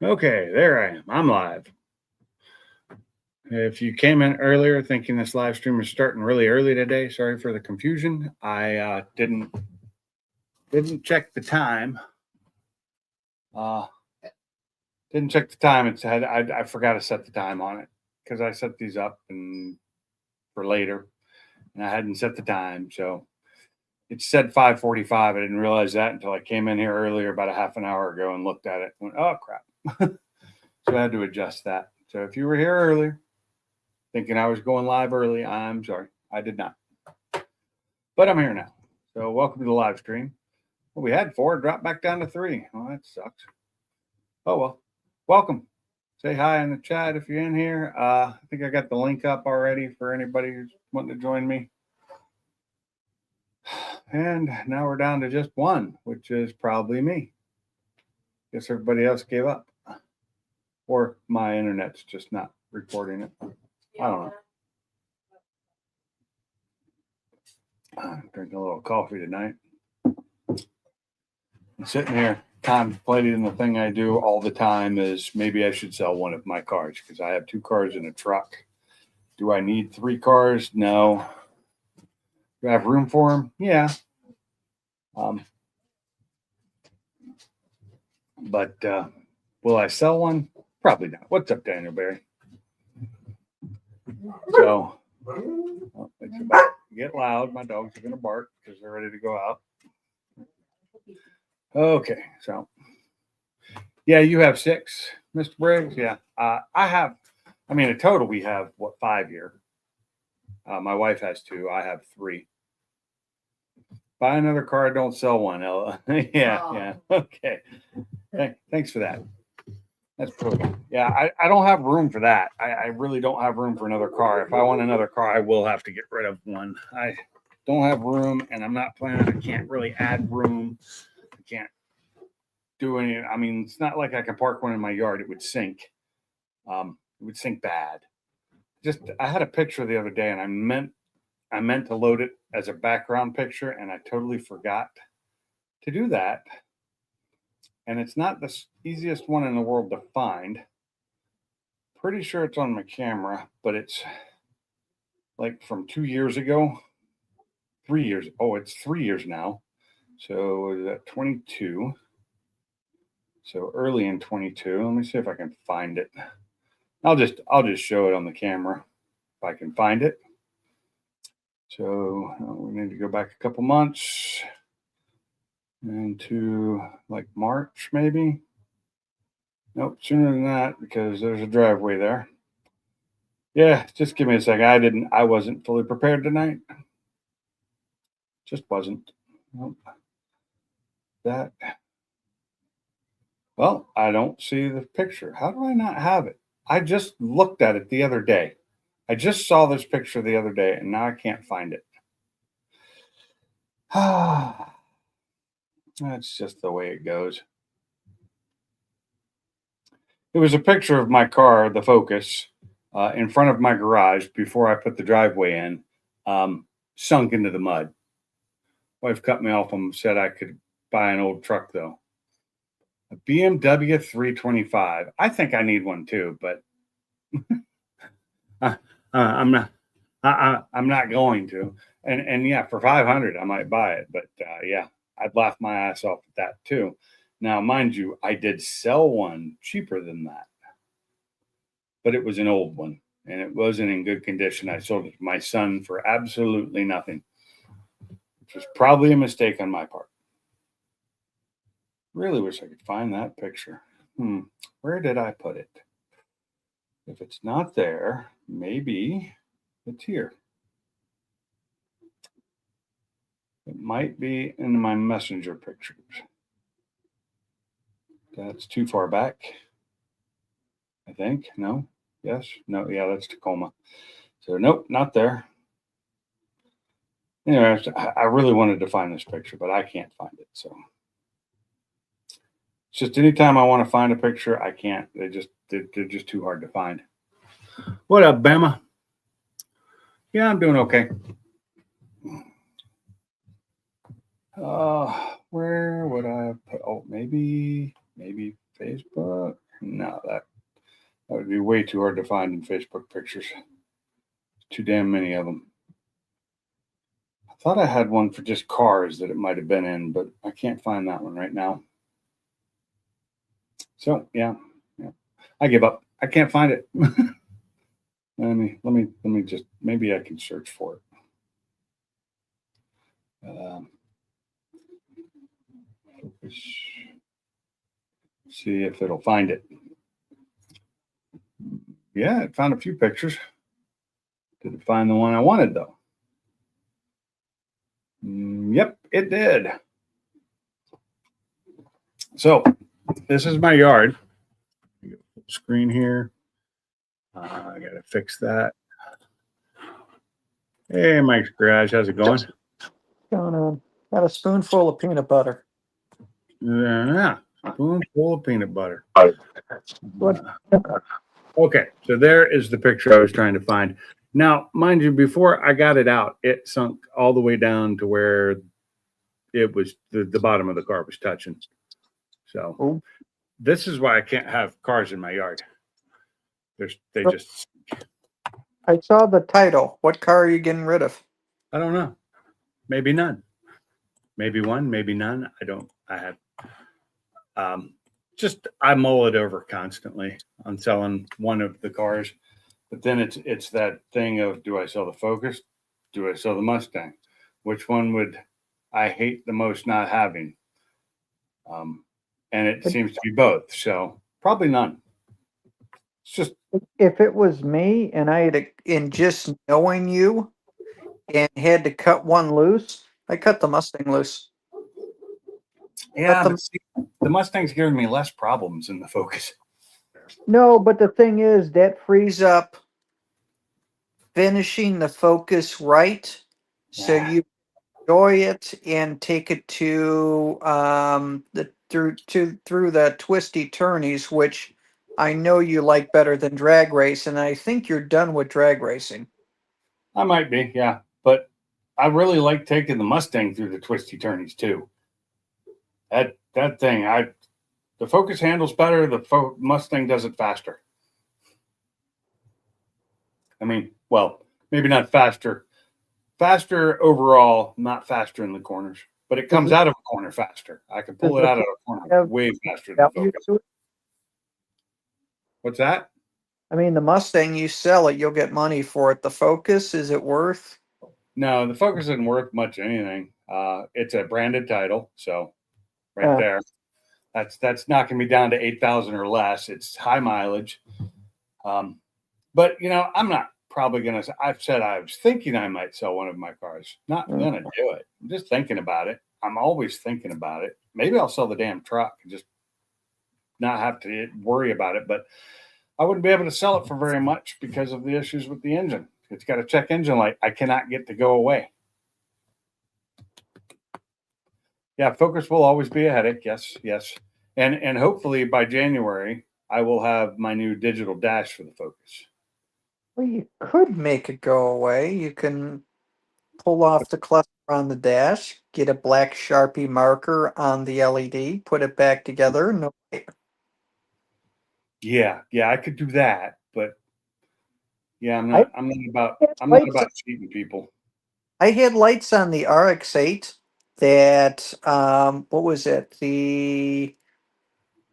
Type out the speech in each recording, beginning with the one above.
Okay, there I am. I'm live. If you came in earlier thinking this live stream is starting really early today, sorry for the confusion. I didn't check the time. Didn't check the time. It said I forgot to set the time on it because I set these up and for later, and I hadn't set the time. So it said 5:45. I didn't realize that until I came in here earlier about a half an hour ago and looked at it. And went, oh crap! So I had to adjust that. So if you were here earlier, thinking I was going live early, I'm sorry, I did not. But I'm here now. So welcome to the live stream. Well, we had 4, dropped back down to 3. Well, that sucks. Oh well. Welcome. Say hi in the chat if you're in here. I think I got the link up already for anybody who's wanting to join me. And now we're down to just 1, which is probably me. Guess everybody else gave up. Or my internet's just not recording it. I don't know. I'm drinking a little coffee tonight. I'm sitting here contemplating the thing I do all the time is maybe I should sell one of my cars because I have 2 cars in a truck. Do I need 3 cars? No. Do I have room for them? Yeah. But will I sell one? Probably not. What's up, Daniel Barry? So it's about to get loud. My dogs are going to bark because they're ready to go out. Okay, so yeah, you have 6, Mr. Briggs. Yeah, I have. I mean, in total, we have 5 here. My wife has 2. I have 3. Buy another car, don't sell one, Ella. Yeah. Okay. Thanks for that. That's perfect. Yeah, I don't have room for that. I really don't have room for another car. If I want another car, I will have to get rid of one. I don't have room, and I'm not planning. I can't really add room. I can't do any. I mean, it's not like I can park one in my yard. It would sink. It would sink bad. I had a picture the other day, and I meant to load it as a background picture, and I totally forgot to do that. And it's not the easiest one in the world to find. Pretty sure it's on my camera, but it's like from 2 years ago, 3 years. Oh, it's 3 years now. So is that 22? So early in 22. Let me see if I can find it. I'll just show it on the camera if I can find it. So we need to go back a couple months into like March, maybe. Nope, sooner than that because there's a driveway there. Yeah, just give me a second. I wasn't fully prepared tonight. Just wasn't. Nope. Well, I don't see the picture. How do I not have it? I just looked at it the other day. I just saw this picture the other day and now I can't find it. That's just the way it goes. It was a picture of my car, the Focus, in front of my garage before I put the driveway in, sunk into the mud. Wife cut me off and said I could buy an old truck though. A BMW 325. I think I need one too, but I'm not. I'm not going to. And yeah, for 500, I might buy it. But yeah, I'd laugh my ass off at that too. Now, mind you, I did sell one cheaper than that, but it was an old one and it wasn't in good condition. I sold it to my son for absolutely nothing, which was probably a mistake on my part. Really wish I could find that picture. Where did I put it? If it's not there, maybe it's here. It might be in my messenger pictures. That's too far back, I think. No? Yes? No? Yeah, that's Tacoma. So, nope, not there. Anyway, I really wanted to find this picture, but I can't find it. So, it's just anytime I want to find a picture, I can't. They're just too hard to find. What up, Bama? Yeah, I'm doing okay. Where would I put? Oh, maybe Facebook. way too hard to find in Facebook pictures. Too damn many of them. I thought I had one for just cars that it might have been in, but I can't find that one right now. So yeah. I give up. I can't find it. let me just, maybe I can search for it. See if it'll find it. Yeah, it found a few pictures. Didn't find the one I wanted though. Yep, it did. So this is my yard. Screen here. I gotta fix that. Hey, Mike's Garage, how's it going? What's going on? Got a spoonful of peanut butter. Yeah, spoonful of peanut butter. What? Okay, so there is the picture I was trying to find. Now, mind you, before I got it out, it sunk all the way down to where it was the bottom of the car was touching. So this is why I can't have cars in my yard. They just. I saw the title. What car are you getting rid of? I don't know. Maybe none. Maybe one, maybe none. I have I mull it over constantly on selling one of the cars. But then it's that thing of, do I sell the Focus? Do I sell the Mustang? Which one would I hate the most not having? And it seems to be both. So probably none. It's just, if it was me and in just knowing you and had to cut one loose, I cut the Mustang loose. yeah, the Mustang's giving me less problems than the Focus. No, but the thing is that frees up finishing the Focus right, so you enjoy it and take it to through the twisty turnies, which I know you like better than drag race, and I think you're done with drag racing. I might be, yeah, but I really like taking the Mustang through the twisty turnies too. That thing, the Focus handles better. The Mustang does it faster. I mean, well, maybe not faster. Faster overall, not faster in the corners, but it comes out of a corner faster. I can pull it out of a corner way faster than the Focus. What's that? I mean, the Mustang, you sell it, you'll get money for it. The Focus, is it worth? No, the Focus isn't worth much anything. It's a branded title, so right there, that's knocking me down to 8,000 or less. It's high mileage, but I'm not probably gonna. I've said I was thinking I might sell one of my cars. Not gonna do it. I'm just thinking about it. I'm always thinking about it. Maybe I'll sell the damn truck and just not have to worry about it. But I wouldn't be able to sell it for very much because of the issues with the engine. It's got a check engine light. I cannot get to go away. Yeah, Focus will always be a headache. Yes. And hopefully by January, I will have my new digital dash for the Focus. Well, you could make it go away. You can pull off the cluster on the dash, get a black Sharpie marker on the LED, put it back together. No. Yeah, I could do that, but yeah, I'm not about cheating people. I had lights on the RX-8 that what was it? The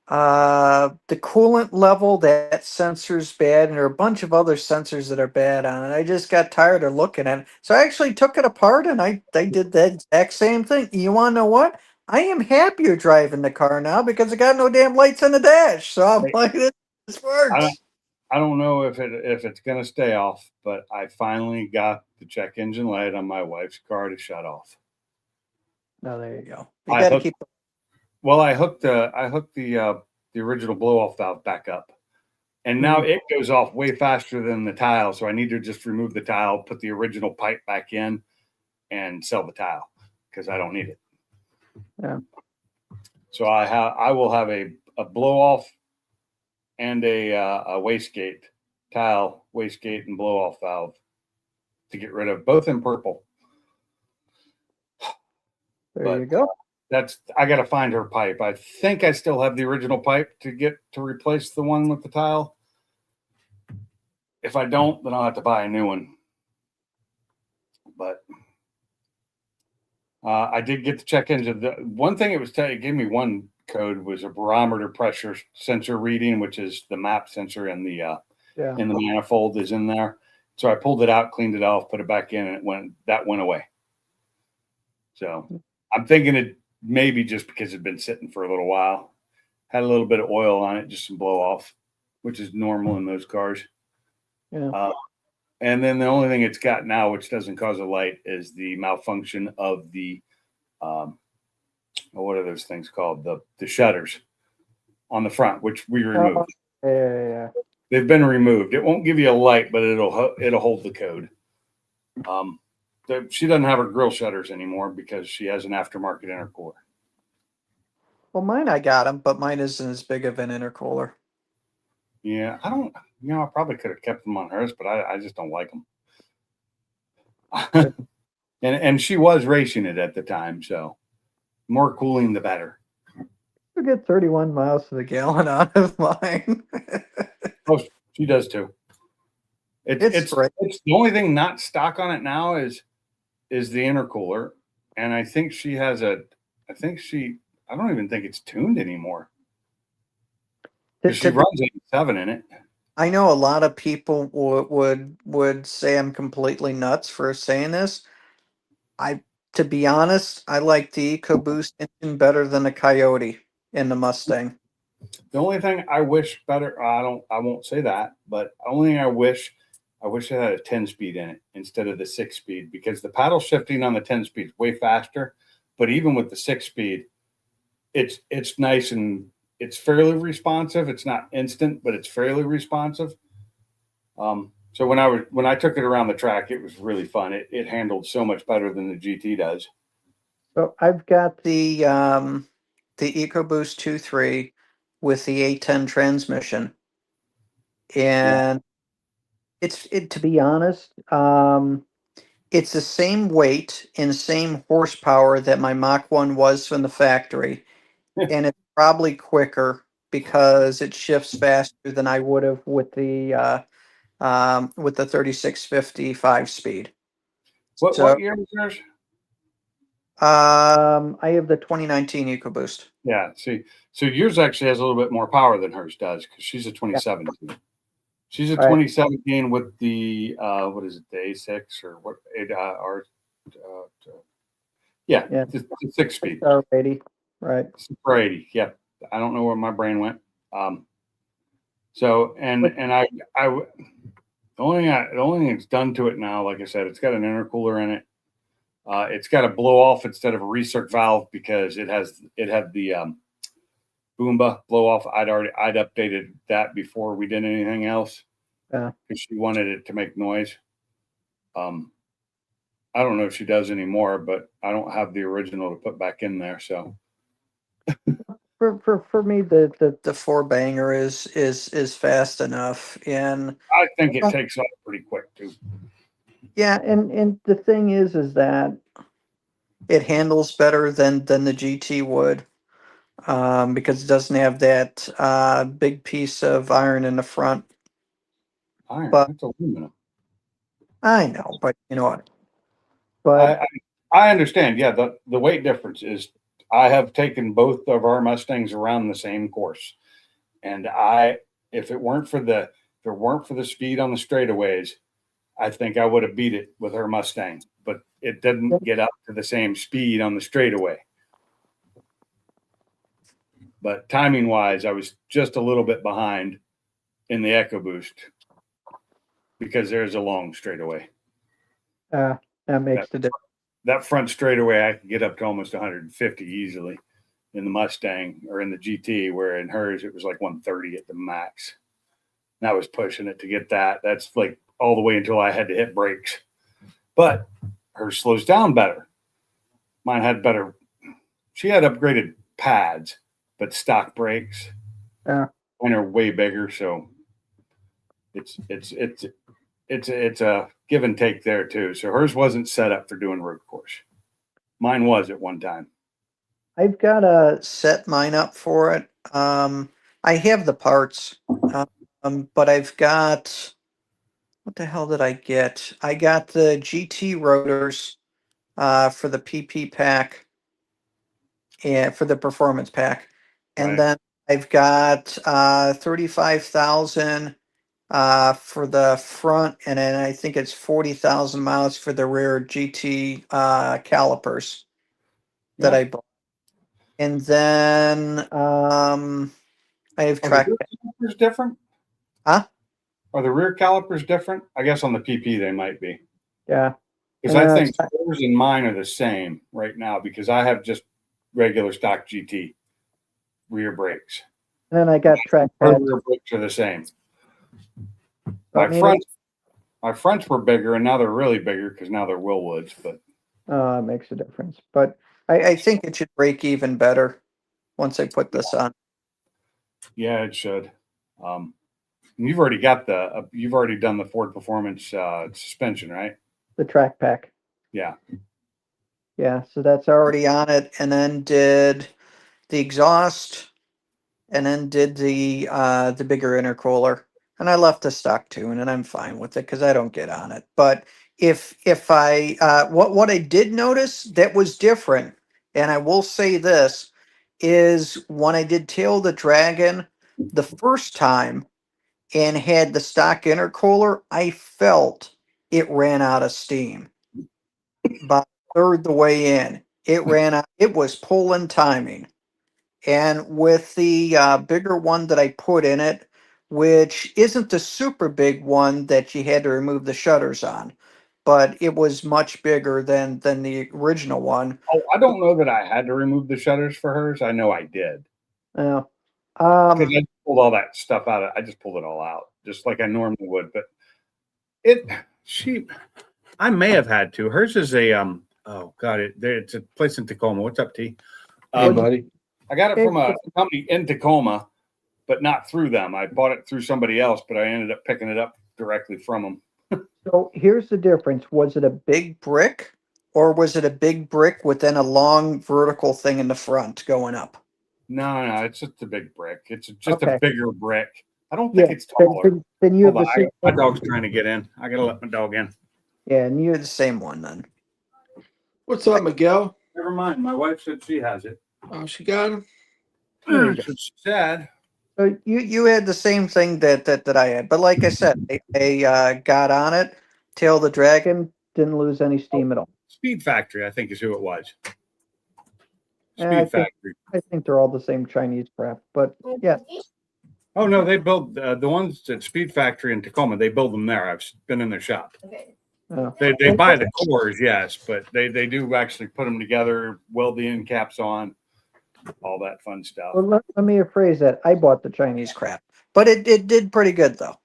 coolant level, that sensor's bad, and there are a bunch of other sensors that are bad on it. I just got tired of looking at it. So I actually took it apart and I did the exact same thing. You wanna know what? I am happier driving the car now because I got no damn lights on the dash. So I'm like, this works. I don't know if it's gonna stay off, but I finally got the check engine light on my wife's car to shut off. Oh, there you go. You gotta keep. Well, I hooked the original blow off valve back up, and now it goes off way faster than the tile. So I need to just remove the tile, put the original pipe back in, and sell the tile because I don't need it. Yeah. So I will have a blow off and a wastegate tile, wastegate and blow off valve to get rid of, both in purple. There you go. I got to find her pipe. I think I still have the original pipe to replace the one with the tile. if I don't, then I'll have to buy a new one. But I did get the check engine. The one thing it gave me one code was a barometer pressure sensor reading, which is the map sensor in the Yeah. manifold is in there. So I pulled it out, cleaned it off, put it back in, and that went away. So I'm thinking it maybe just because it'd been sitting for a little while, had a little bit of oil on it, just some blow off, which is normal in those cars. Yeah. And then the only thing it's got now, which doesn't cause a light, is the malfunction of the what are those things called? The shutters on the front, which we removed. Yeah. They've been removed. It won't give you a light, but it'll hold the code. She doesn't have her grill shutters anymore because she has an aftermarket intercooler. Well, mine I got them, but mine isn't as big of an intercooler. Yeah, I don't. I probably could have kept them on hers, but I just don't like them. and she was racing it at the time, so more cooling the better. You get 31 miles to the gallon out of mine. Oh, she does too. It's great. It's the only thing not stock on it now is the intercooler, and I think she has I don't even think it's tuned anymore. She runs 87 in it. I know a lot of people would say I'm completely nuts for saying this. To be honest, I like the EcoBoost engine better than the Coyote in the Mustang. The only thing I wish better, I won't say that, but the only thing I wish it had a 10-speed in it instead of the 6-speed, because the paddle shifting on the 10-speed is way faster. But even with the 6-speed, it's nice and it's fairly responsive. It's not instant, but it's fairly responsive. So when I took it around the track, it was really fun. It handled so much better than the GT does. So I've got the EcoBoost 2.3 with the A10 transmission, and to be honest, it's the same weight and same horsepower that my Mach 1 was from the factory, and it's probably quicker because it shifts faster than I would have with the 3650 5-speed. What year was yours? I have the 2019 EcoBoost. Yeah, see, so yours actually has a little bit more power than hers does because she's a 2017. She's a 2017 with the what is it, the A6 or what? The 6-speed. Super 80, right? Super 80. Yeah, I don't know where my brain went. So and I the only thing it's done to it now, like I said, it's got an intercooler in it. It's got a blow off instead of a recirc valve because it had the Boomba blow off. I'd updated that before we did anything else. Yeah, because she wanted it to make noise. I don't know if she does anymore, but I don't have the original to put back in there. So for me, the four banger is fast enough, and I think it takes off pretty quick too. Yeah, and the thing is that it handles better than the GT would, because it doesn't have that big piece of iron in the front. Iron, But that's aluminum. I know, but you know what? But I understand. Yeah, the weight difference is. I have taken both of our Mustangs around the same course, and if it weren't for the speed on the straightaways, I think I would have beat it with her Mustang. But it didn't get up to the same speed on the straightaway. But timing wise, I was just a little bit behind in the EcoBoost because there's a long straightaway. that makes the difference. That front straightaway, I could get up to almost 150 easily in the Mustang or in the GT, where in hers it was like 130 at the max. And I was pushing it to get that. That's like all the way until I had to hit brakes. But hers slows down better. Mine had better. She had upgraded pads, but stock brakes. Yeah. Mine are way bigger, so it's a give and take there too. So hers wasn't set up for doing road course. Mine was at one time. I've got to set mine up for it. I have the parts, but I've got what the hell did I get? I got the GT rotors for the PP pack and for the performance pack. And Right. then I've got 35,000 for the front, and then I think it's 40,000 miles for the rear GT calipers that Yeah. I bought. And then I have Are the track. rear calipers different? Huh? Are the rear calipers different? I guess on the PP they might be. Yeah. Because And I then think yours and mine are the same right now because I have just regular stock GT rear brakes. then I got track Our pads. rear brakes are the same. I My mean, fronts were bigger and now they're really bigger because now they're Willwoods. But it makes a difference. But I think it should break even better once I put this on. yeah, it should. And you've already got you've already done the Ford Performance suspension, right? The track pack. Yeah. Yeah, so that's already on it. And then did the exhaust, and then did the bigger intercooler. And I left the stock tune, and I'm fine with it because I don't get on it. But if I what I did notice that was different, and I will say this, is when I did Tail of the Dragon the first time and had the stock intercooler, I felt it ran out of steam by third the way in. It ran out, it was pulling timing. And with the bigger one that I put in it, which isn't the super big one that you had to remove the shutters on, but it was much bigger than the original one. Oh, I don't know that I had to remove the shutters for hers. I know I did Uh, because um, I pulled all that stuff out. I just pulled it all out, just like I normally would. But she, I may have had to. Hers is a Oh god, it's a place in Tacoma. What's up, T? Hey, Um, buddy. I got it from a company in Tacoma, but not through them. I bought it through somebody else, but I ended up picking it up directly from them. so here's the difference. Was it a big brick, or was it a big brick within a long vertical thing in the front going up? No, it's just a big brick. It's just Okay. a bigger brick. I don't think it's then, taller. then you have Hold the on, same my one. dog's trying to get in. I gotta let my dog in. Yeah, and you have the same one then. What's up, Miguel? Never mind. My wife said she has it. Oh, she got him. There you That's go. what she said. So you had the same thing that I had, but like I said, I got on it. Tail the Dragon didn't lose any steam at all. Speed Factory, I think, is who it was. And I Speed think Factory. I think they're all the same Chinese crap, but yeah. Oh no, they build the ones at Speed Factory in Tacoma. They build them there. I've been in their shop. They buy the cores, yes, but they do actually put them together, weld the end caps on, all that fun stuff. Well, let me rephrase that. I bought the Chinese crap, but it did pretty good though.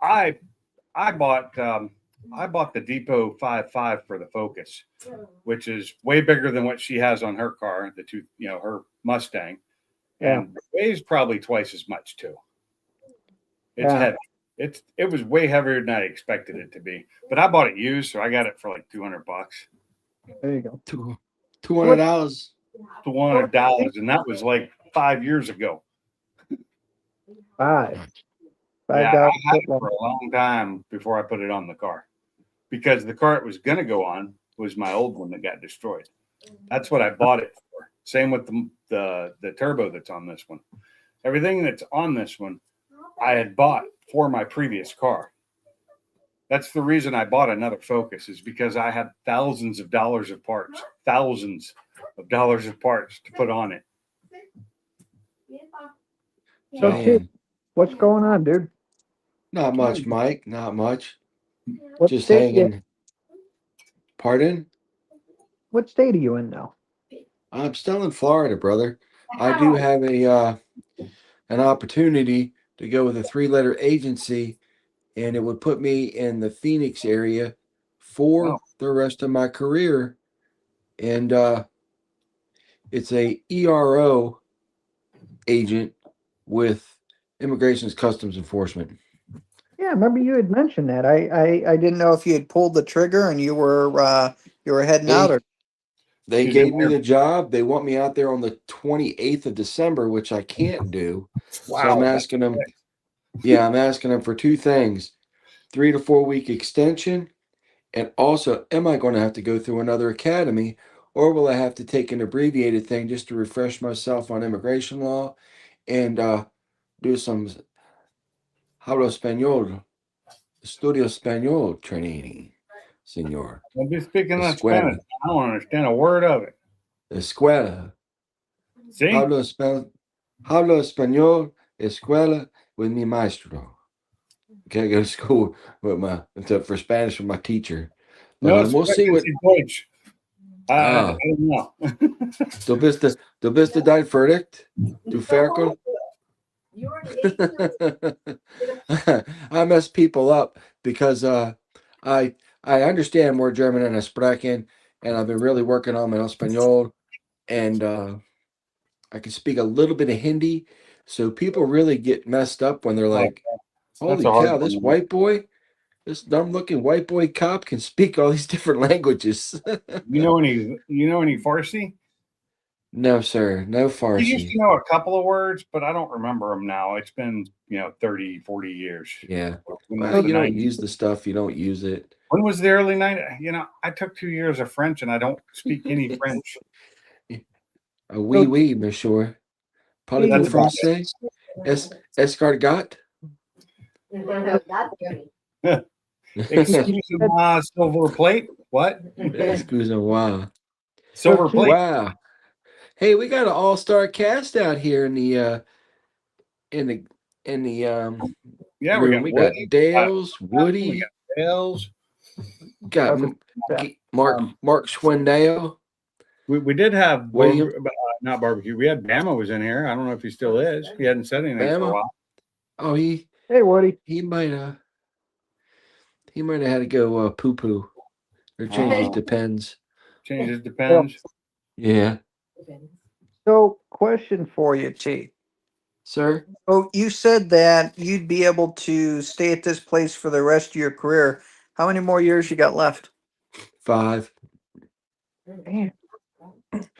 I bought the Depot 5.5 for the Focus, which is way bigger than what she has on her car, her Mustang, and weighs probably twice as much too. It's heavy. It was way heavier than I expected it to be, but I bought it used, so I got it for like $200. There you go. $200. $200, and that was like 5 years ago. $5. Yeah, I had it for a long time before I put it on the car, because the car it was going to go on was my old one that got destroyed. That's what I bought it for. Same with the turbo that's on this one. Everything that's on this one, I had bought for my previous car. That's the reason I bought another Focus, is because I had thousands of dollars of parts to put on it. So, Man, Kid, what's going on, dude? not much, Mike. Not much. What Just state hanging. Pardon? What state are you in now? I'm still in Florida, brother. I do have an opportunity to go with a 3-letter agency, and it would put me in the Phoenix area for the rest of my career. And it's a ERO agent with Immigration's Customs Enforcement. Yeah, I remember you had mentioned that. I didn't know if you had pulled the trigger and you were heading out, or They She's gave in me there. the job. They want me out there on the 28th of December, which I can't do. Wow. So I'm asking them. Yeah, I'm asking them for two things. 3 to 4 week extension? And also, am I going to have to go through another academy, or will I have to take an abbreviated thing just to refresh myself on immigration law and do some hablo español, estudio español training, señor? I'll be speaking that Escuela, Spanish. I don't understand a word of it. escuela, See? hablo español, escuela with mi maestro. Okay, I go to school with for Spanish with my teacher. But No, we'll see what. Deutsch. I Ah, don't know. du bist dein verdict? Du Ferkel? I mess people up because I understand more German than I sprechen, and I've been really working on my Espanol, and I can speak a little bit of Hindi. So people really get messed up when they're Oh, like, that's "Holy a hard cow, this one. white boy, this dumb-looking white boy cop can speak all these different languages." You know any Farsi? No, sir, no I used Farsi. to know a couple of words, but I don't remember them now. It's been, 30, 40 years. Yeah. When Well, was the you don't 90s? use the stuff, you don't use it. When was the early 90s? I took 2 years of French and I don't speak any French. Oui, oui, monsieur. Parlez-vous That's about français? Escargot? Excuse-moi, silver plate. What? Excusez-moi. Silver plate. Wow. Hey, we got an all-star cast out here in the Yeah, we room. got We got Woody. Dales, We Woody, got Bales. got Mark Schwindale. We did have William. not barbecue. We had Bama was in here. I don't know if he still is. He hadn't said anything for a Bama? while. Oh, Hey, Woody. he might have had to go poo poo or change his Oh. depends. Changes depends. Yeah, So, question for you, T. sir. So, you said that you'd be able to stay at this place for the rest of your career. How many more years you got left? 5, Man,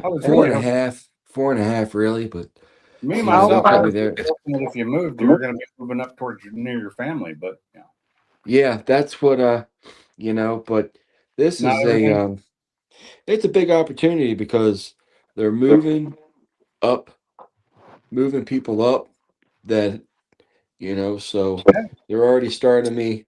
I was 4.5 really, but me you know, myself. they'll I probably was there. hoping that if you moved, you were going to be moving up towards near your family, but Yeah, that's what but this not is everything. it's a big opportunity because they're moving people up that so Yeah, they're already starting me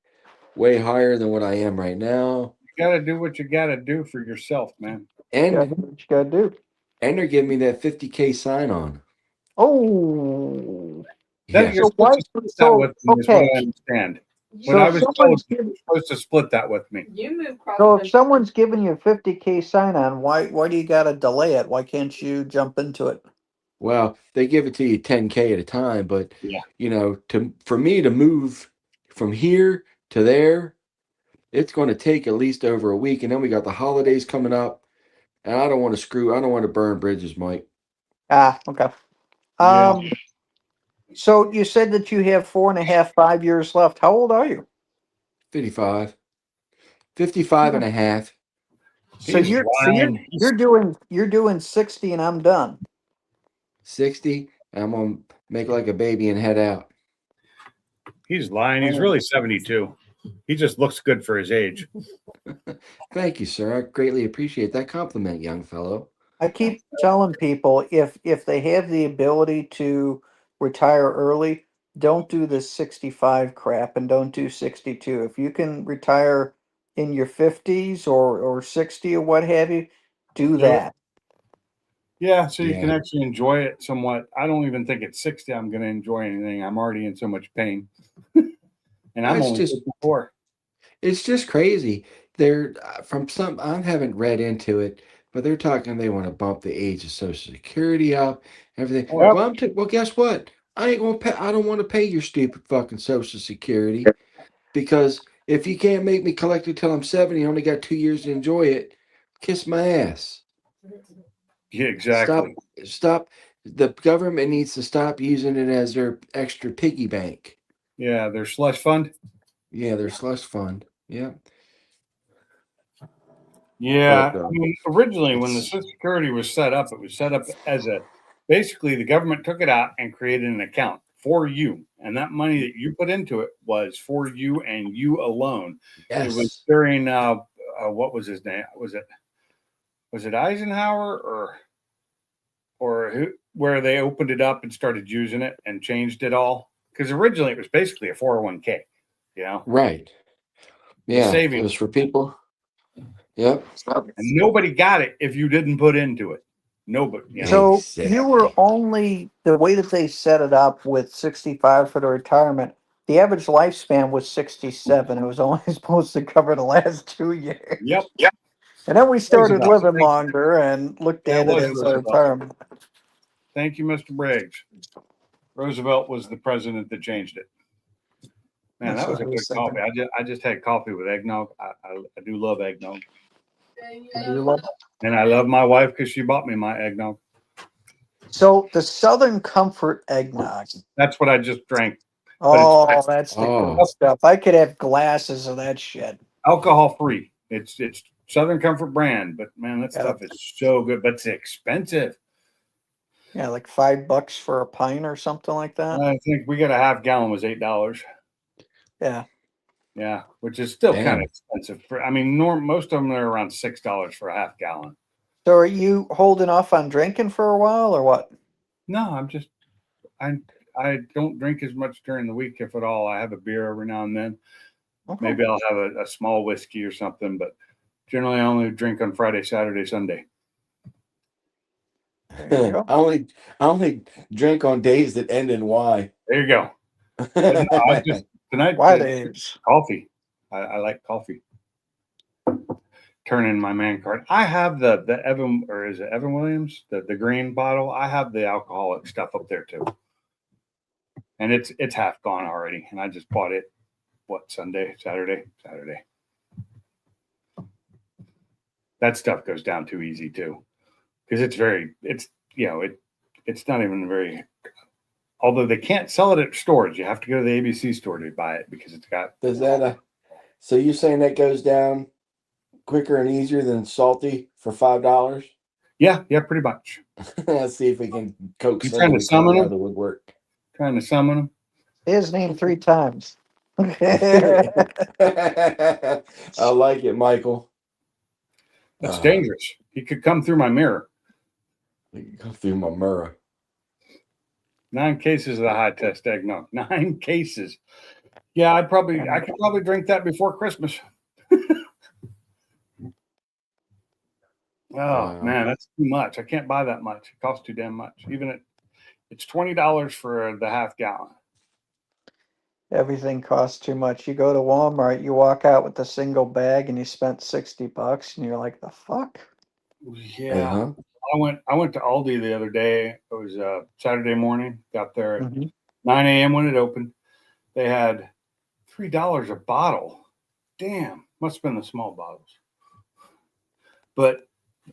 way higher than what I am right now. you got to do what you got to do for yourself, man. you gotta And do what you gotta do. they're giving me that 50K sign on. Oh, That Yeah. you're so supposed why? to split that So with me, is what okay. I understand. When So I if was told someone's you're giving, supposed to split that with me. if someone's giving you a 50K sign on, why do you gotta delay it? Why can't you jump into it? Well, they give it to you 10K at a time, but Yeah. for me to move from here to there, it's going to take at least over a week, and then we got the holidays coming up, and I don't want to burn bridges, Mike. Ah, okay. Yeah. So you said that you have 4.5, 5 years left. How old are you? 55, 55 and a half, So He's lying. you're doing 60 and I'm done. 60, and I'm going to make like a baby and head out. He's lying. He's really 72. He just looks good for his age. Thank you, sir. I greatly appreciate that compliment, young fellow. I keep telling people if they have the ability to retire early, don't do this 65 crap and don't do 62. If you can retire in your 50s or 60 or what have you, do Do it. that. Yeah, so you can Yeah. actually enjoy it somewhat. I don't even think at 60 I'm going to enjoy anything. I'm already in so much pain. And I'm It's only just 54. It's just crazy. They're from some. I haven't read into it, but they're talking. They want to bump the age of Social Security up, everything. Well, Well, guess what? I ain't gonna pay. I don't want to pay your stupid fucking Social Security because if you can't make me collect it till I'm 70, I only got 2 years to enjoy it. Kiss my ass. yeah, exactly. Stop. The government needs to stop using it as their extra piggy bank. Yeah, their slush fund. Yeah, their slush fund. Yeah. Yeah, But I mean, originally when the it's Social Security was set up, it was set up as basically the government took it out and created an account for you. And that money that you put into it was for you and you alone. It was Yes. during what was his name? Was it Eisenhower or who, where they opened it up and started using it and changed it all? Because originally it was basically a 401k, you know, Right. Yeah. It saving, was for people. Yep. and nobody got it if you didn't put into it. Nobody, you know. So you were Exactly. only the way that they set it up with 65 for the retirement. The average lifespan was 67. It was only supposed to cover the last 2 years. Yep. And then we started Roosevelt. living longer and looked Yeah, it at it was as a Roosevelt. retirement. Thank you, Mr. Briggs. Roosevelt was the president that changed it. Man, That's that was a what I good was coffee. thinking. I just had coffee with eggnog. I do love eggnog, Do you love- and I love my wife because she bought me my eggnog. So the Southern Comfort eggnog. That's what I just drank. Oh, it's- that's the Oh. good stuff. I could have glasses of that shit. Alcohol free. It's Southern Comfort brand, but man, that Yeah. stuff is so good. But it's expensive. Yeah, like $5 for a pint or something like that. I think we got a half gallon was $8. Yeah. Yeah, which is still Damn. kind of expensive. I mean, most of them are around $6 for a half gallon. So are you holding off on drinking for a while or what? No, I don't drink as much during the week, if at all. I have a beer every now and then. Okay. Maybe I'll have a small whiskey or something, but generally I only drink on Friday, Saturday, Sunday. There you go. I only drink on days that end in Y. There you go. But no, I just tonight Why it's days? coffee. I like coffee. Turn in my man card. I have the Evan, or is it Evan Williams, the green bottle. I have the alcoholic stuff up there too, and it's half gone already. And I just bought it. What, Saturday. That stuff goes down too easy too, because it's not even very. Although they can't sell it at stores, you have to go to the ABC store to buy it because it's got. Does that so you're saying that goes down quicker and easier than salty for $5? Yeah, pretty much. Let's see if we can coax You trying to somebody summon coming out him? of the woodwork. Trying to summon them. Say his name 3 times. I like it, Michael. That's dangerous. He could come through my mirror. You can go through my mirror. 9 cases of the high test eggnog. 9 cases. Yeah, I could probably drink that before Christmas. Oh man, that's too much. I can't buy that much. It costs too damn much. It's $20 for the half gallon. Everything costs too much. You go to Walmart, you walk out with a single bag and you spent $60 and you're like, the fuck? Yeah. Uh-huh. I went to Aldi the other day. It was Saturday morning. Got there at Mhm. 9 a.m. when it opened. They had $3 a bottle. Damn, must have been the small bottles. But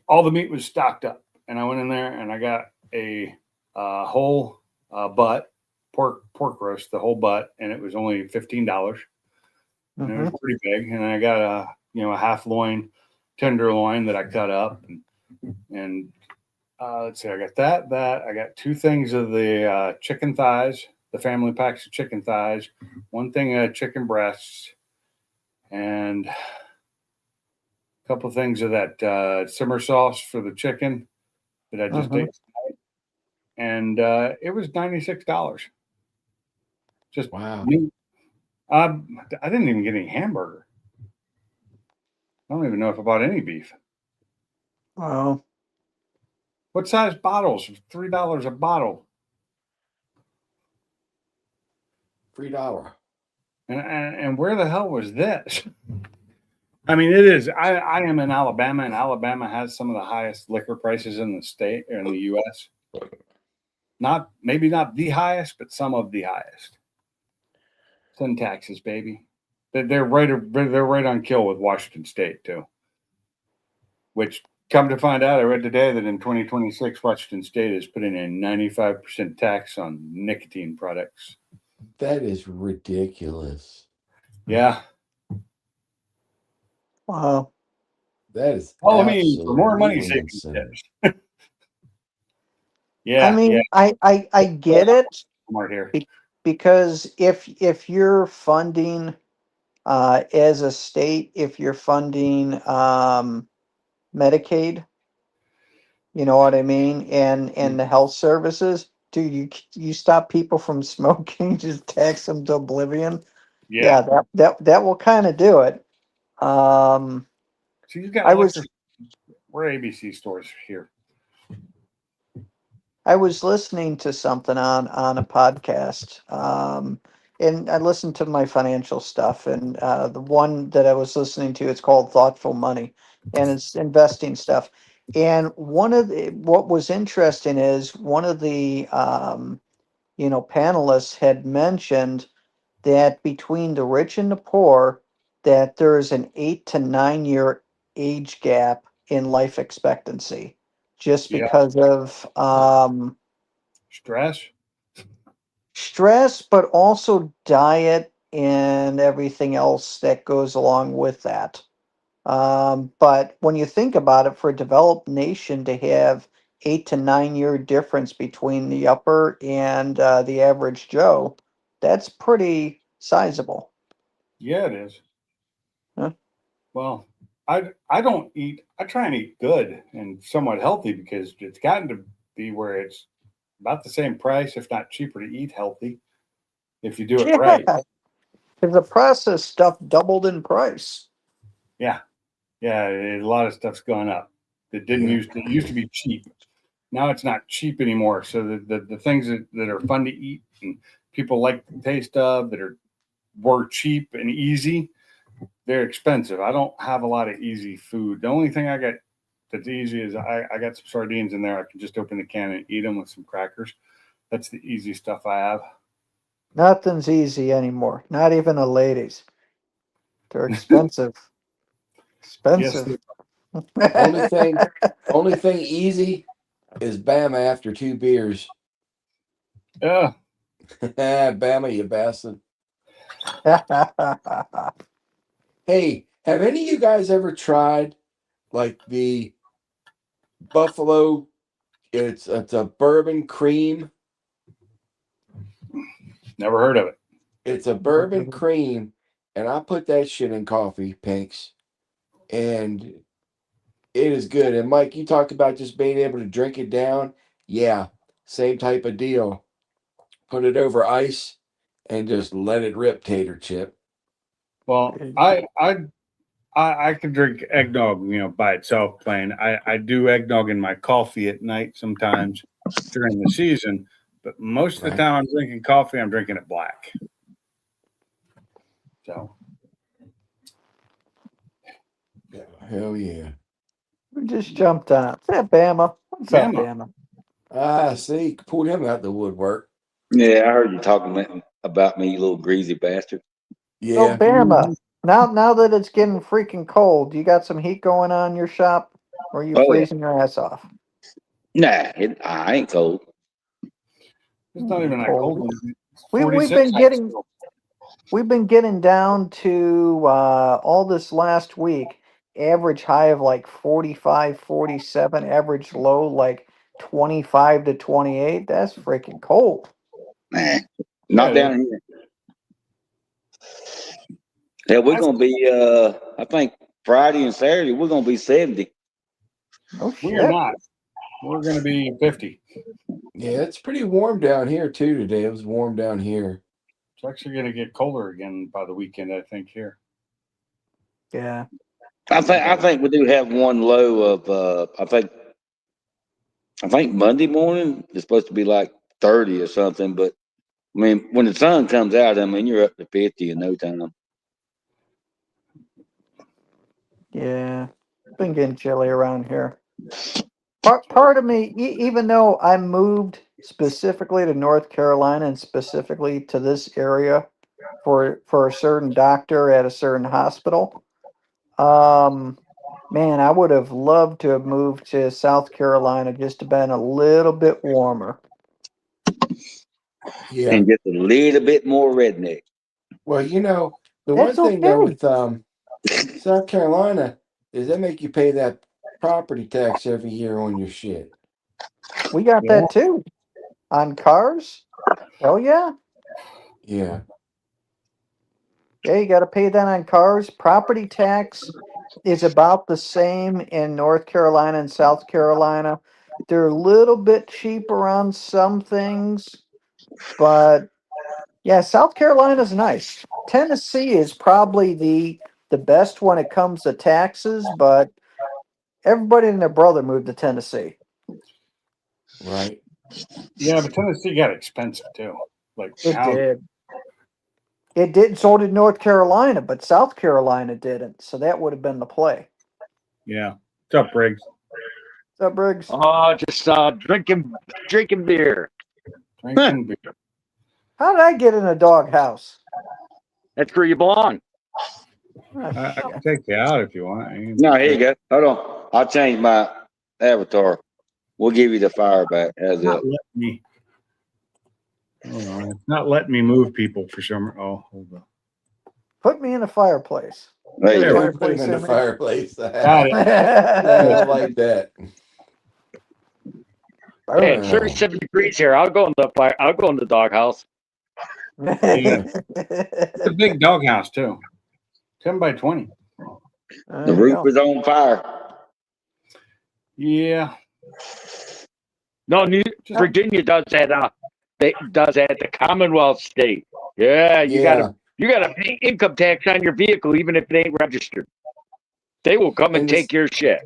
all the meat was stocked up, and I went in there and I got a whole butt pork roast, the whole butt, and it was only $15. And it Mhm. was pretty big. And I got a half loin tenderloin that I cut up, and let's see, I got that. I got 2 things of the chicken thighs, the family packs of chicken thighs, 1 thing of chicken breasts, and a couple things of that simmer sauce for the chicken that I just Mhm. ate tonight. And it was $96. Just Wow. meat. I didn't even get any hamburger. I don't even know if I bought any beef. Well, What size bottles? $3 a bottle. $3. And where the hell was this? I mean, it is. I am in Alabama, and Alabama has some of the highest liquor prices in the state or in the U.S. Maybe not the highest, but some of the highest. Sin taxes, baby. They're right on kill with Washington State too. Which, come to find out, I read today that in 2026, Washington State is putting a 95% tax on nicotine products. That is ridiculous. Yeah. wow. That is Follow me for more money absolutely saving insane. tips. Yeah. I mean, yeah. I get it Smart here. because if you're funding as a state, if you're funding Medicaid, you know what I mean, and the health services, do you stop people from smoking, just tax them to oblivion? Yeah. Yeah, that will kind of do it. Um, So you've got I was we're ABC stores here. I was listening to something on a podcast, and I listened to my financial stuff, and the one that I was listening to, it's called Thoughtful Money, and it's investing stuff. And what was interesting is one of the panelists had mentioned that between the rich and the poor, that there is an 8 to 9 year age gap in life expectancy, just Yeah. because of Stress. stress, but also diet and everything else that goes along with that. But when you think about it, for a developed nation to have 8 to 9 year difference between the upper and the average Joe, that's pretty sizable. Yeah, it is. Huh? Well, I don't eat. I try and eat good and somewhat healthy because it's gotten to be where it's about the same price, if not cheaper, to eat healthy if you do it right. Yeah, because the processed stuff doubled in price. Yeah, yeah. A lot of stuff's gone up. It didn't Yeah. used to. It used to be cheap. Now it's not cheap anymore. So the things that are fun to eat and people like the taste of that were cheap and easy, they're expensive. I don't have a lot of easy food. The only thing I got that's easy is I got some sardines in there. I can just open the can and eat them with some crackers. That's the easy stuff I have. Nothing's easy anymore. Not even a ladies. They're expensive. Yes. Expensive. Only thing easy is Bama after 2 beers. Yeah. Bama, you bastard. Hey, have any of you guys ever tried like the Buffalo? It's a bourbon cream. Never heard of it. It's a bourbon cream, and I put that shit in coffee, Pinks, and it is good. And Mike, you talked about just being able to drink it down. Yeah, same type of deal. Put it over ice and just let it rip, tater chip. Well, I can drink eggnog, by itself plain. I do eggnog in my coffee at night sometimes during the season, but most of the Right. time I'm drinking coffee, I'm drinking it black. So Hell yeah. We just jumped on. What's that, Bama? What's up, Bama. Bama? See, pulled him out the woodwork. Yeah, I heard you talking about me, you little greasy bastard. So, Yeah. Bama, now that it's getting freaking cold, you got some heat going on in your shop, or are you Oh, yeah. freezing your ass off? Nah, I ain't cold. It's not even that cold. It's We've 46 been getting still. we've been getting down to all this last week, average high of like 45, 47, average low like 25 to 28. That's freaking cold. Nah, not Yeah, down here. Yeah, we're gonna be. I think Friday and Saturday we're gonna be 70. No shit. we are not. We're going to be 50. Yeah, it's pretty warm down here too today. It was warm down here. It's actually going to get colder again by the weekend, I think, here. Yeah. I think we do have one low of. I think Monday morning is supposed to be like 30 or something, but I mean when the sun comes out, I mean you're up to 50 in no time. Yeah. Been getting chilly around here. Part of me, even though I moved specifically to North Carolina and specifically to this area for a certain doctor at a certain hospital, man, I would have loved to have moved to South Carolina just to been a little bit warmer. Yeah. And just a little bit more redneck. Well, the That's one thing though okay. with South Carolina is they make you pay that property tax every year on your shit. We got Yeah. that too on cars. Oh yeah. Yeah. Yeah, you got to pay that on cars. Property tax is about the same in North Carolina and South Carolina. They're a little bit cheaper on some things, but yeah, South Carolina's nice. Tennessee is probably the best when it comes to taxes, but everybody and their brother moved to Tennessee. Right. Yeah, but Tennessee got expensive too. Like It how? did. It did. So did North Carolina, but South Carolina didn't. So that would have been the play. Yeah. What's up, Briggs? What's up, Briggs? Oh, just drinking beer. Drinking beer. How did I get in a doghouse? That's where you belong. Oh, I shit. can take you out if you want. No, here you go. Hold on. I'll change my avatar. We'll give you the fire back. How's Not that? letting me. Hold on. It's not letting me move people for some. Oh, hold on. Put me in a fireplace. There you There go. we We put him in the Image. fireplace. Got it. I like that. Hey, it's 37 degrees here. I'll go in the fire. I'll go in the doghouse. It's a big doghouse too. 10 by 20. The roof is on fire. Yeah. No, Virginia does that. They does that at the Commonwealth state. Yeah, you gotta pay income tax on your vehicle even if it ain't registered. They will come and take your shit.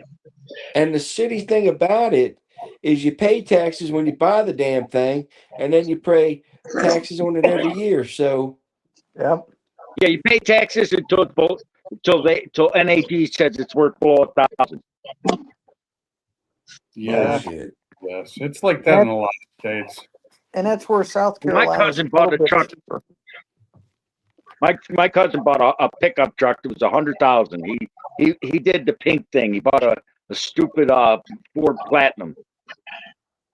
And the shitty thing about it is you pay taxes when you buy the damn thing, and then you pay taxes on it every year. So Yep. Yeah, you pay taxes until NAD says it's worth below $1,000. Yeah. bullshit. Yes. It's like that in a lot of states. And that's where South My Carolina. cousin bought a truck. My cousin bought a pickup truck that was $100,000. He did the pink thing. He bought a stupid Ford Platinum.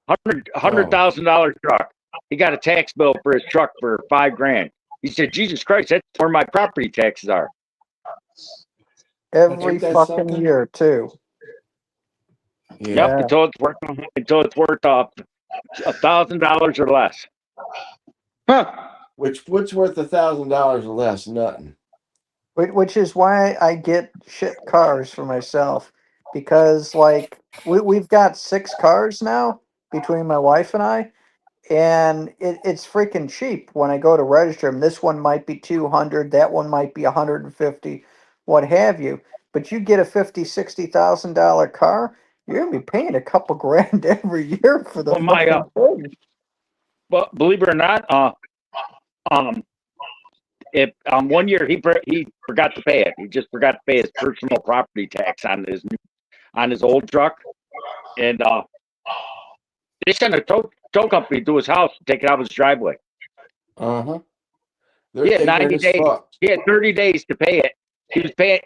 $100,000 truck. He got a tax bill for his truck for $5,000. He said, "Jesus Christ, that's where my property taxes are." Every Ain't that fucking something? year too. Yeah. Yep, until it's worth $1,000 or less. Huh. What's worth $1,000 or less? Nothing. Which is why I get shit cars for myself, because like we've got 6 cars now between my wife and I, and it's freaking cheap when I go to register them. This one might be 200, that one might be 150, what have you. But you get a $50,000-$60,000 car, you're gonna be paying a couple grand every year for the Well, my fucking thing. but believe it or not, if 1 year he forgot to pay it. He just forgot to pay his personal property tax on his old truck, and they sent a tow company to his house to take it out of his driveway. Uh-huh. He had 90 days. He had 30 days to pay it. He was paying.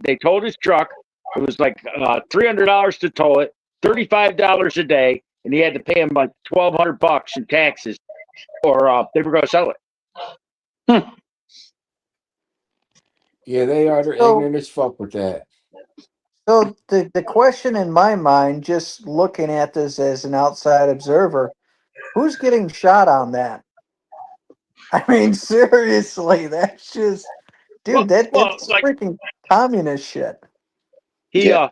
They towed his truck. It was like $300 to tow it, $35 a day, and he had to pay him like $1,200 in taxes, or they were going to sell it. Yeah, they are. They're So- ignorant as fuck with that. So the question in my mind, just looking at this as an outside observer, who's getting shot on that? I mean, seriously, that's just, dude, that's like- freaking communist shit. He has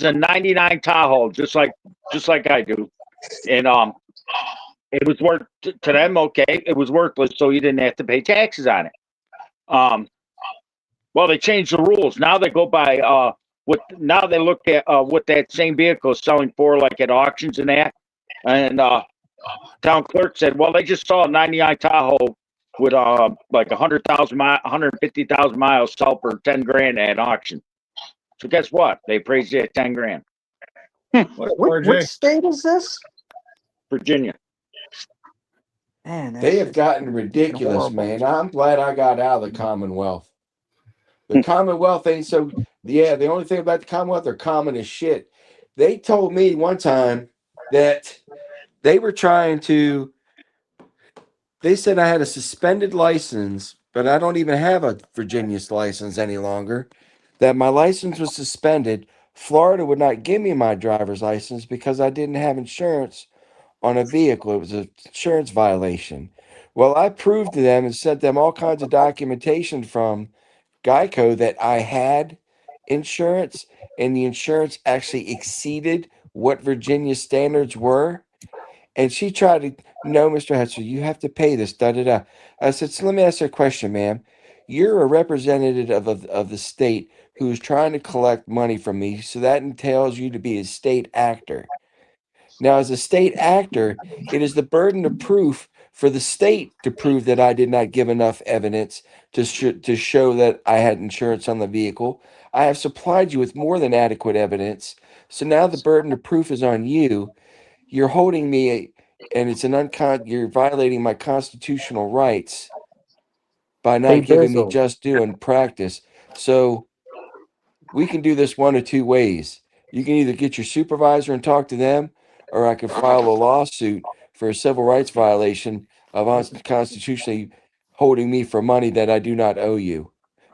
a '99 Tahoe, just like I do, and it was worth to them. Okay, it was worthless, so he didn't have to pay taxes on it. Well, they changed the rules. Now they go by now they look at what that same vehicle is selling for, like at auctions and that. And town clerk said, well, they just saw a '99 Tahoe with like 150,000 miles sell for $10,000 at auction. So guess what? They appraised it at $10,000. Which state is this? Virginia. Man, that's They have just gotten ridiculous, horrible. man. I'm glad I got out of the Commonwealth. The Commonwealth ain't so. Yeah, the only thing about the Commonwealth, they're common as shit. They told me one time that they were trying to. They said I had a suspended license, but I don't even have a Virginia's license any longer. That my license was suspended. Florida would not give me my driver's license because I didn't have insurance on a vehicle. It was an insurance violation. Well, I proved to them and sent them all kinds of documentation from Geico that I had insurance, and the insurance actually exceeded what Virginia standards were. And she tried to, no, Mr. Hetzer, you have to pay this, da da da. I said, so let me ask you a question, ma'am. You're a representative of the state who's trying to collect money from me, so that entails you to be a state actor. Now, as a state actor, it is the burden of proof for the state to prove that I did not give enough evidence to show that I had insurance on the vehicle. I have supplied you with more than adequate evidence. So now the burden of proof is on you. You're holding me, and it's you're violating my constitutional rights by not Hey, giving me Bizzle. just due in practice. So we can do this one of two ways. You can either get your supervisor and talk to them, or I can file a lawsuit for a civil rights violation of unconstitutionally holding me for money that I do not owe you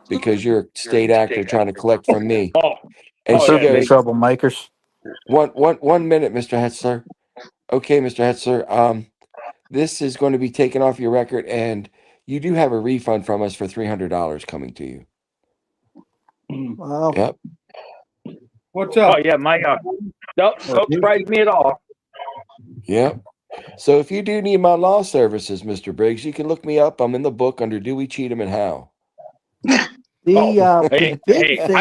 because you're a state actor trying to collect from me. Oh, And Oh, she yeah, goes, troublemakers. one minute, Mr. Hetzler. Okay, Mr. Hetzler. This is going to be taken off your record, and you do have a refund from us for $300 coming to you. Wow. Yep. What's up? oh yeah, my don't surprise me at all. Yep. So if you do need my law services, Mr. Briggs, you can look me up. I'm in the book under Dewey, Cheatham, and Howe. Hey, The big hey, thing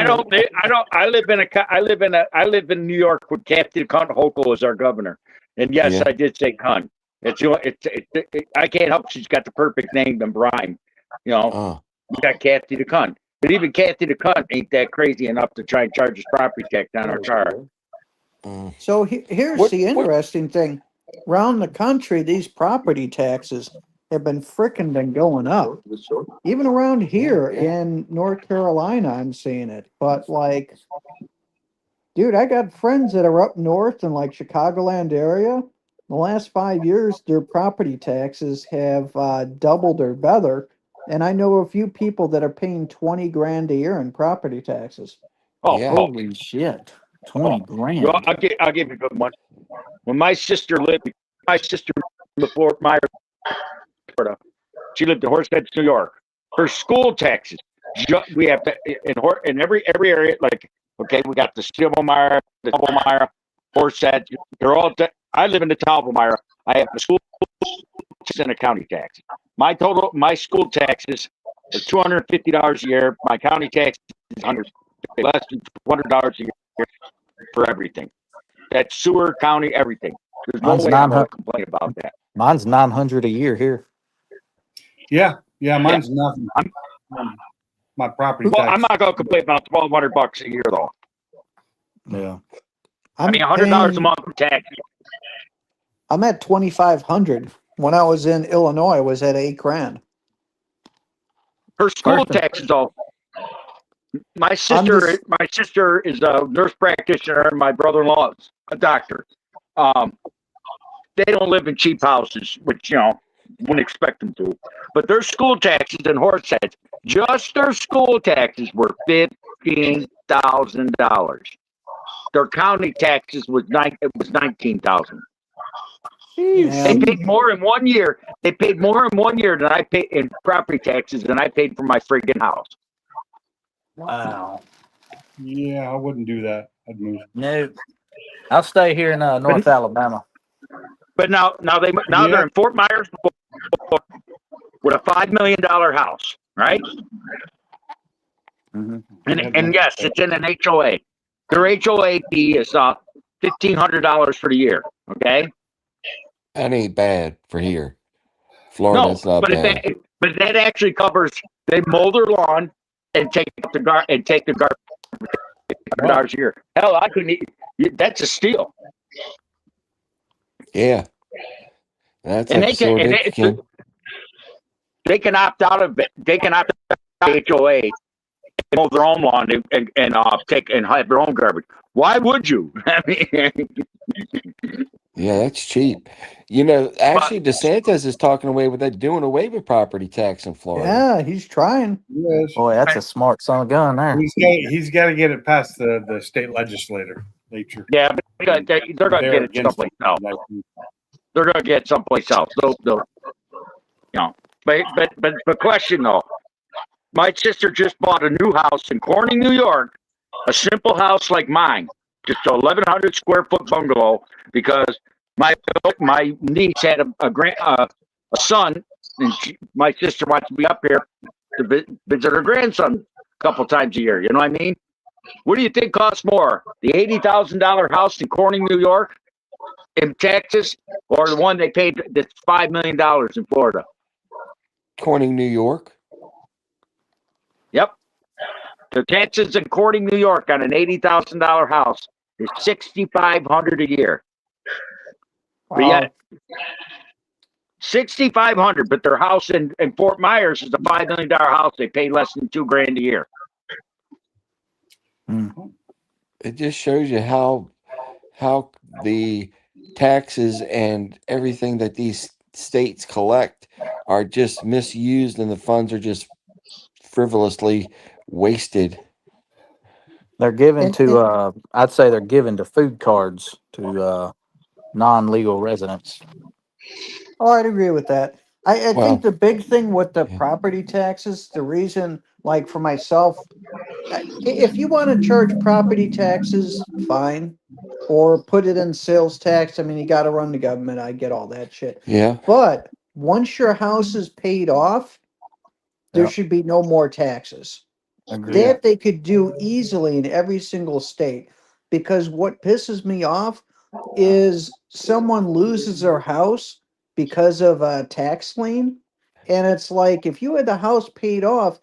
I live in New York with Captain Cunt Hochul as our governor, and yes, Yeah. I did say cunt. I can't help. She's got the perfect name and rhyme. You know, Oh, we got Kathy the cunt, but even Kathy the cunt ain't that crazy enough to try and charge us property tax on our car. So here's What- the what- interesting thing. Around the country, these property taxes have been going up. Even around here in North Carolina, I'm seeing it. But like, dude, I got friends that are up north in like Chicagoland area. The last 5 years, their property taxes have doubled or better. And I know a few people that are paying 20 grand a year in property taxes. Oh, Yeah. Holy shit. 20 grand. Well, I'll give you a good one. When my sister before Myers, Florida, she lived in Horseheads, New York. Her school taxes, we have to in every area. Like, okay, we got the Stibelmeyer, the Doublemire, Horseheads. They're all. I live in the Doublemire. I have the school taxes and the county tax. My school taxes are $250 a year. My county tax is less than $200 a year for everything. That's sewer, county, everything. There's no Mine's way I'm going 900. to complain about that. Mine's 900 a year here. Yeah, mine's nothing. My property Well, tax. I'm not going to complain about $1,200 a year though. Yeah. I mean, $100 a month for taxes. I'm at 2,500. When I was in Illinois, I was at 8 grand. Her school Carson. taxes though. My sister is a nurse practitioner, and my brother-in-law is a doctor. They don't live in cheap houses, which wouldn't expect them to. But their school taxes in Horseheads, just their school taxes were $15,000. Their county taxes was $19,000. They paid more in 1 year. They paid more in 1 year than I paid in property taxes than I paid for my friggin' house. Wow. Yeah, I wouldn't do that. I'd move. No. I'll stay here in North Alabama. But now they're in Fort Myers with a $5 million house, right? Mm-hmm. And yes, it's in an HOA. Their HOA fee is $1,500 for the year. Okay. that ain't bad for here. Florida's not but bad. but that actually covers. They mow their lawn and take the garbage $100 a year. Hell, I couldn't. That's a steal. Yeah. That's And like they can opt out of it. They can opt out of HOA and mow their own lawn and take and have their own garbage. Why would you? I mean, yeah, that's cheap. Actually, DeSantis is doing away with property tax in Florida. Yeah, he's trying. Yes. Boy, that's a smart son of a gun there. He's got to get it past the state legislature. yeah, but they're going to get it someplace else. they're gonna get someplace else. They'll you know. But the question though, my sister just bought a new house in Corning, New York, a simple house like mine, just a 1,100 square foot bungalow, because my niece had a son, and my sister wants to be up here to visit her grandson a couple times a year. You know what I mean? What do you think costs more, the $80,000 house in Corning, New York, in Texas, or the one they paid that's $5 million in Florida? Corning, New York. Yep. The taxes in Corning, New York, on an $80,000 house is $6,500 a year. But yet, $6,500. But their house in Fort Myers is a $5 million house. They pay less than $2,000 a year. It just shows you how the taxes and everything that these states collect are just misused, and the funds are just frivolously wasted. They're given And- to, I'd say they're given to food cards to non-legal residents. Oh, I'd agree with that. I Well, think the big thing with the yeah. property taxes, the reason, like for myself, if you want to charge property taxes, fine, or put it in sales tax. I mean, you got to run the government. I get all that shit. Yeah. But once your house is paid off, there Yep. should be no more taxes. Agreed. That they could do easily in every single state. Because what pisses me off is someone loses their house because of a tax lien. And it's like, if you had the house paid off,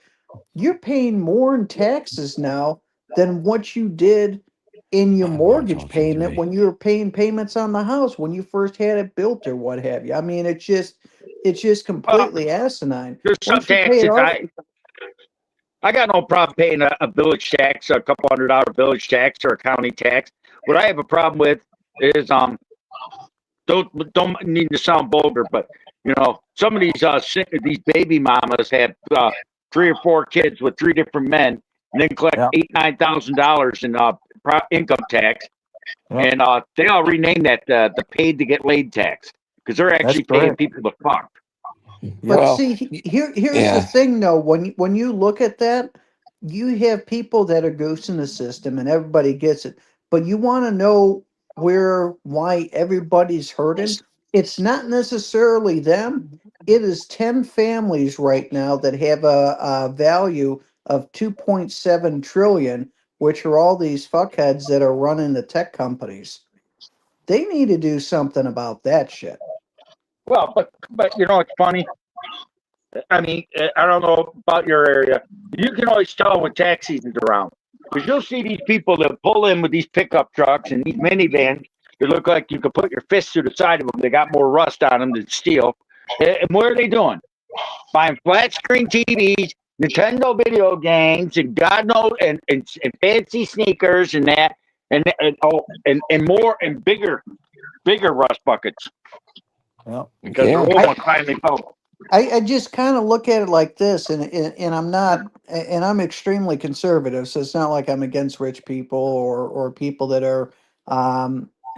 you're paying more in taxes now than what you did in your I'm not mortgage talking to payment me. when you were paying payments on the house when you first had it built or what have you. I mean, it's just completely asinine. There's some Once you pay it taxes. off, I got no problem paying a village tax, a couple $100 village tax or a county tax. What I have a problem with is don't need to sound vulgar, but you know, some of these baby mamas have 3 or 4 kids with 3 different men, and then collect Yeah. $8,000-9,000 in income tax, Yeah. and they all rename that the paid to get laid tax, because they're actually paying correct. people to fuck. but Well, see, here's yeah. the thing though, when you look at that, you have people that are goosing the system and everybody gets it. But you want to know why everybody's hurting? It's not necessarily them. It is 10 families right now that have a value of 2.7 trillion, which are all these fuckheads that are running the tech companies. They need to do something about that shit. Well, but you know, it's funny. I mean, I don't know about your area. You can always tell when tax season's around, because you'll see these people that pull in with these pickup trucks and these minivans. They look like you could put your fist through the side of them. They got more rust on them than steel. And what are they doing? Buying flat screen TVs, Nintendo video games, and God knows, and fancy sneakers and that, and more and bigger rust buckets, Yeah. because Yeah. the old one finally fell. I just kind of look at it like this, and I'm not, and I'm extremely conservative, so it's not like I'm against rich people or people that are,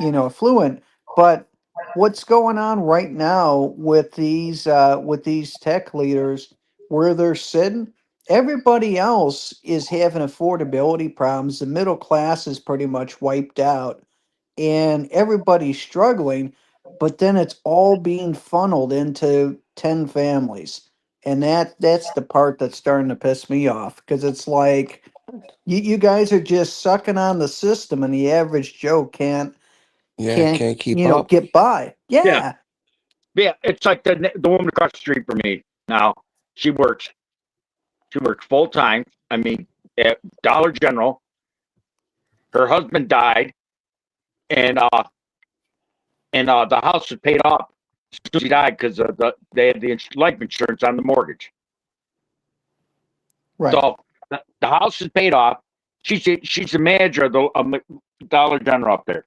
affluent. But what's going on right now with these tech leaders, where they're sitting, everybody else is having affordability problems. The middle class is pretty much wiped out, and everybody's struggling, but then it's all being funneled into 10 families. And that's the part that's starting to piss me off, because it's like you guys are just sucking on the system, and the average Joe can't Can't keep up. get by. Yeah. Yeah, it's like the woman across the street from me now. She works full time. I mean, at Dollar General. Her husband died, and the house was paid off as soon as he died, because they had the life insurance on the mortgage. Right. So the house is paid off. She's the manager of the Dollar General up there,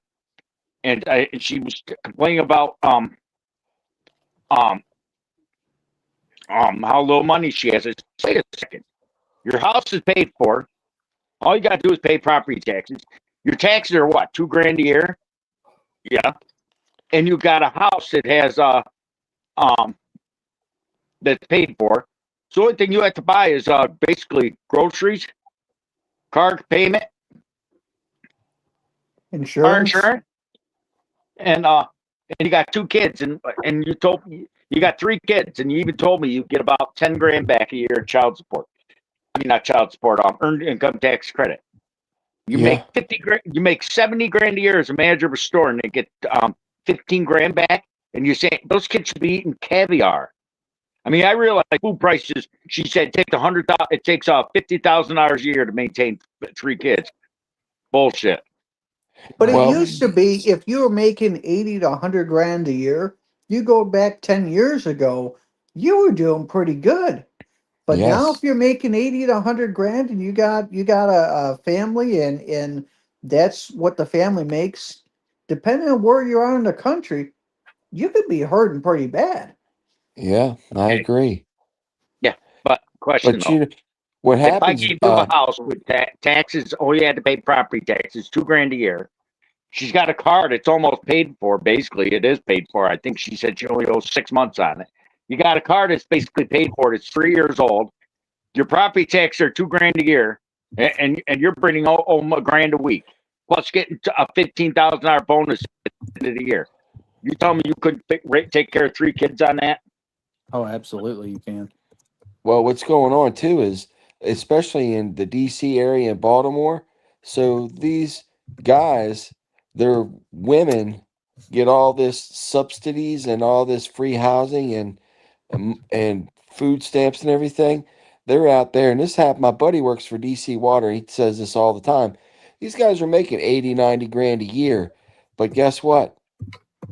and she was complaining about how little money she has. I said, wait a second, your house is paid for. All you got to do is pay property taxes. Your taxes are what, $2,000 a year? Yeah. and you got a house that has that's paid for. So the only thing you have to buy is basically groceries, car payment, car Insurance. insurance, and you got 2 kids, and you told me you got 3 kids, and you even told me you get about 10 grand back a year in child support. I mean, not child support, earned income tax credit. You Yeah. make 50 grand, you make 70 grand a year as a manager of a store, and they get 15 grand back. And you're saying those kids should be eating caviar. I mean, I realize food prices. She said it takes $50,000 a year to maintain 3 kids. Bullshit. But it Well- used to be if you were making 80 to 100 grand a year, you go back 10 years ago, you were doing pretty good. But now Yes. if you're making 80 to 100 grand and you got a family and that's what the family makes, depending on where you are in the country, you could be hurting pretty bad. Yeah, I agree. But question But though, you, what if I happens? gave you a house with taxes, all you had to pay property taxes, 2 grand a year. She's got a car that's almost paid for. Basically, it is paid for. I think she said she only owes 6 months on it. You got a car that's basically paid for. It's 3 years old. Your property taxes are 2 grand a year, and you're bringing home $1,000 a week, plus getting a $15,000 bonus at the end of the year. You tell me you couldn't take care of 3 kids on that? Oh, absolutely, you can. Well, what's going on too is, especially in the DC area in Baltimore, so these guys, their women get all this subsidies and all this free housing and food stamps and everything. They're out there, and this happened. My buddy works for DC Water. He says this all the time. These guys are making 80, 90 grand a year, but guess what?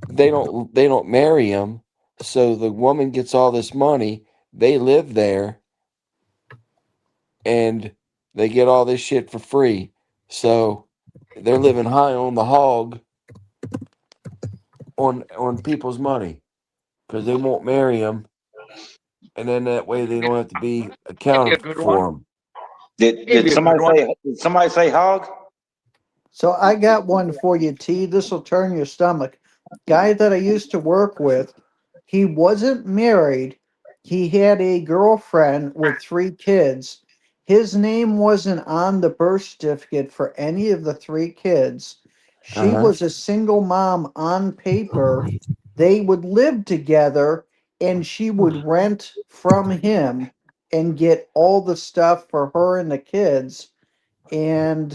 They don't marry them, so the woman gets all this money. They live there and they get all this shit for free. So they're living high on the hog on people's money because they won't marry them, and then that way they don't have to be accounted good for one. them. Did Maybe a somebody good one. say? Did somebody say hog? So I got one for you, T. This will turn your stomach. Guy that I used to work with, he wasn't married. He had a girlfriend with 3 kids. His name wasn't on the birth certificate for any of the 3 kids. She Uh-huh. was a single mom on paper. They would live together and she would rent from him and get all the stuff for her and the kids. And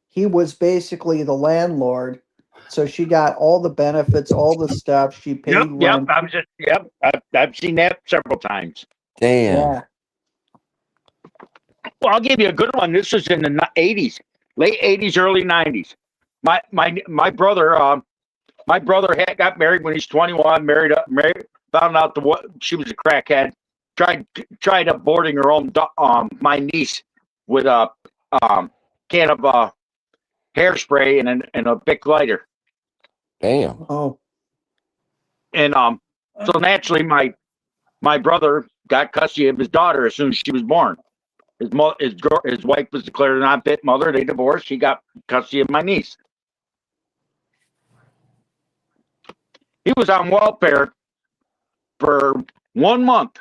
he was basically the landlord. So she got all the benefits, all the stuff. She paid rent. I've seen that several times. Damn. Yeah. Well, I'll give you a good one. This was in the 80s, late 80s, early 90s. My brother got married when he's 21. Married, found out she was a crackhead. Tried aborting her own my niece with a can of hairspray and a Bic lighter. Damn. Oh. And so naturally, my brother got custody of his daughter as soon as she was born. His wife was declared an unfit mother. They divorced. He got custody of my niece. He was on welfare for 1 month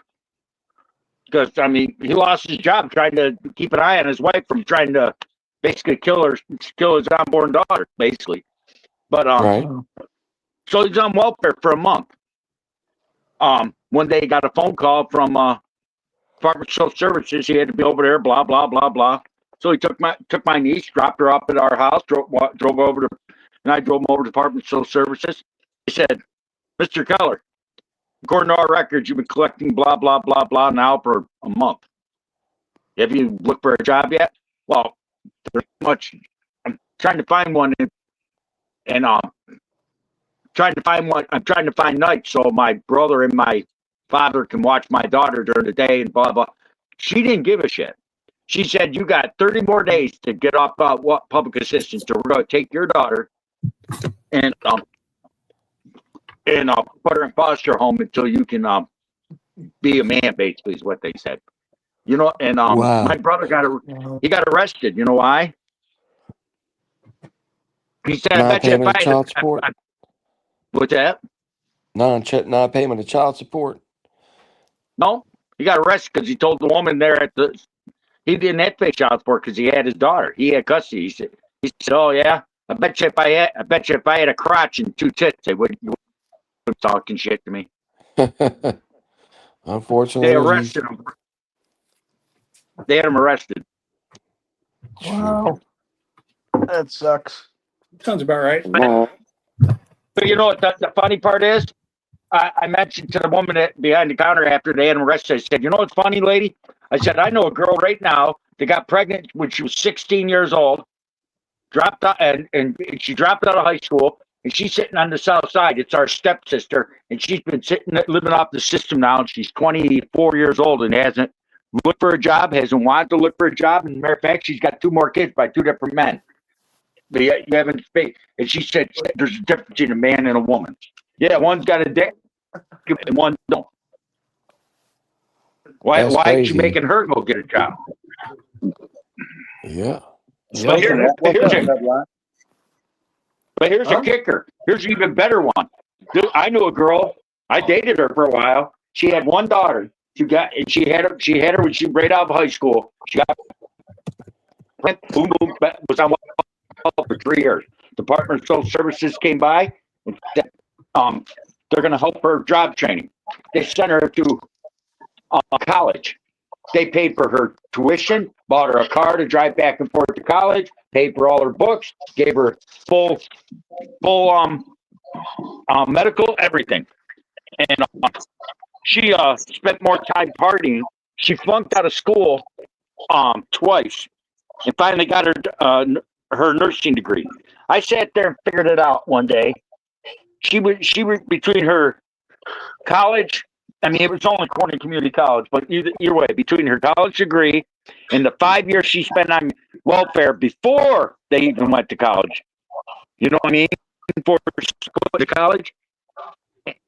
because he lost his job trying to keep an eye on his wife from trying to basically kill his unborn daughter, basically. But Right. so he's on welfare for a month. One day he got a phone call from Department of Social Services. He had to be over there, blah blah blah blah. So he took my niece, dropped her off at our house, drove over to, and I drove him over to Department of Social Services. He said, "Mr. Keller, according to our records, you've been collecting blah blah blah blah now for a month. Have you looked for a job yet?" Well, pretty much. I'm trying to find one, and trying to find one. I'm trying to find nights so my brother and my father can watch my daughter during the day and blah blah. She didn't give a shit. She said, "You got 30 more days to get off what public assistance. So we're going to take your daughter and put her in foster home until you can be a man." Basically, is what they said. And Wow. my brother got arrested. You know why? He said, "I Not bet you paying if child support? What's that? Non-payment of child support. No, he got arrested because he told the woman there at the. He didn't have to pay child support because he had his daughter. He had custody. He said, "Oh yeah, I bet you if I had a crotch and 2 tits, they wouldn't talking shit to me." Unfortunately, They arrested him. They had him arrested. Wow. That sucks. Sounds about right. But you know what the funny part is? I mentioned to the woman behind the counter after they had him arrested. I said, "You know what's funny, lady?" I said, "I know a girl right now that got pregnant when she was 16 years old, dropped out, and she dropped out of high school, and she's sitting on the south side. It's our stepsister, and she's been living off the system now, and she's 24 years old and hasn't looked for a job, hasn't wanted to look for a job. And matter of fact, she's got 2 more kids by 2 different men. But you haven't paid." And she said, "There's a difference between a man and a woman. Yeah, one's got a dick, and one don't. Why That's is crazy. she making her go get a job?" Yeah. But here's Huh? a kicker. Here's an even better one. Dude, I knew a girl. I dated her for a while. She had 1 daughter. She had her when she right out of high school. She got boom boom, was on welfare for 3 years. Department of Social Services came by and said, they're going to help her job training. They sent her to college. They paid for her tuition, bought her a car to drive back and forth to college, paid for all her books, gave her full medical, everything. And she spent more time partying. She flunked out of school twice and finally got her nursing degree. I sat there and figured it out one day. She was between her college. I mean, it was only Corning Community College, but either way, between her college degree and the 5 years she spent on welfare before they even went to college, you know what I mean? Before going to college,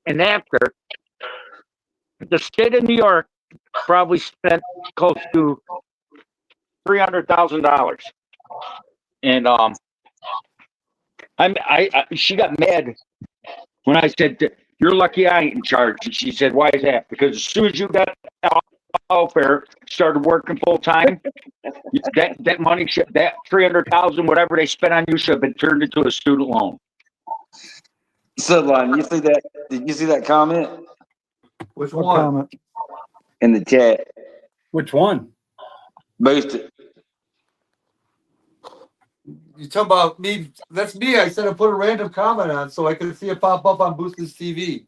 and after, the state of New York probably spent close to $300,000, and she got mad when I said, "You're lucky I ain't in charge." And she said, "Why is that?" "Because as soon as you got welfare, started working full time, that money that 300,000, whatever they spent on you, should have been turned into a student loan." Subline, you see that? Did you see that comment Which What one? comment? in the chat? Which one? Boost it. You talking about me? That's me. I said I put a random comment on so I can see it pop up on Boosters TV.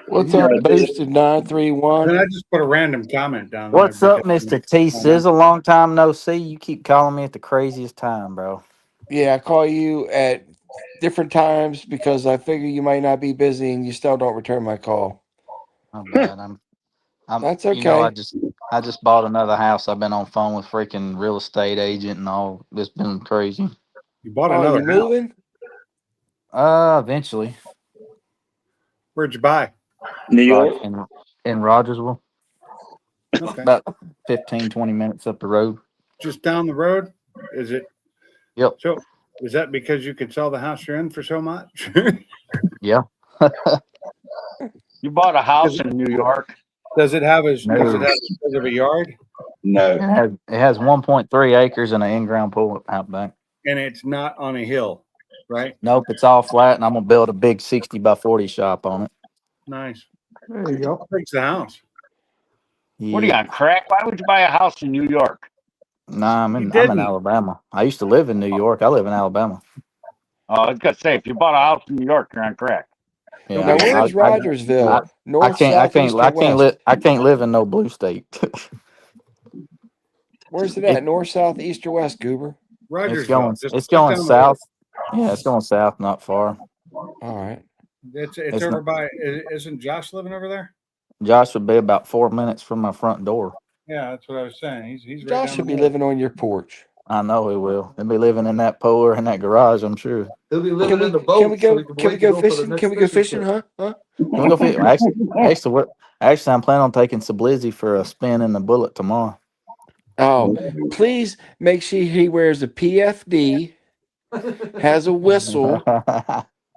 What's Yeah, up, I did. Boosted Then 931? I just put a random comment down there. What's up, because- Mr. T Sizzle? Long time no see. You keep calling me at the craziest time, bro. Yeah, I call you at different times because I figure you might not be busy and you still don't return my call. I'm bad. I'm That's You know, okay. I just bought another house. I've been on phone with freaking real estate agent and all. It's been crazy. You bought Oh, another you house. moving? Eventually. Where'd you buy? New York. In Rogersville. Okay. About 15, 20 minutes up the road. Just down the road? Is it? Yep. So is that because you could sell the house you're in for so much? Yeah. You bought a house in New York. Does it have as No. does it have as big of a yard? No. It has 1.3 acres and an in-ground pool out back. And it's not on a hill, right? Nope, it's all flat, and I'm gonna build a big 60 by 40 shop on it. Nice. There you go. How big's the house? What are you on crack? Why would you buy a house in New York? Nah, I'm You in didn't. Alabama. I used to live in New York. I live in Alabama. I was gonna say, if you bought a house in New York, you're on crack. Yeah, Now, Okay. where's Rogersville? North, I south, east, or west? I can't live in no blue state. Where's it at? North, south, east, or west, Goober? Rogersville. Just It's down going the south. Yeah, it's going south, not far. All right. road. It's It's over not- by. Isn't Josh living over there? Josh would be about 4 minutes from my front door. Yeah, that's what I was saying. He's right Josh down should the be road. living on your porch. I know he will. He'll be living in that pool or in that garage, I'm sure. He'll be Can living we, in the boat. can we go? so Can we wait to go for the fishing? next Can we go fishing? trip. Huh? Can we go fit? Actually, I'm planning on taking Sublizzy for a spin in the Bullet tomorrow. Oh, please make sure he wears a PFD has a whistle.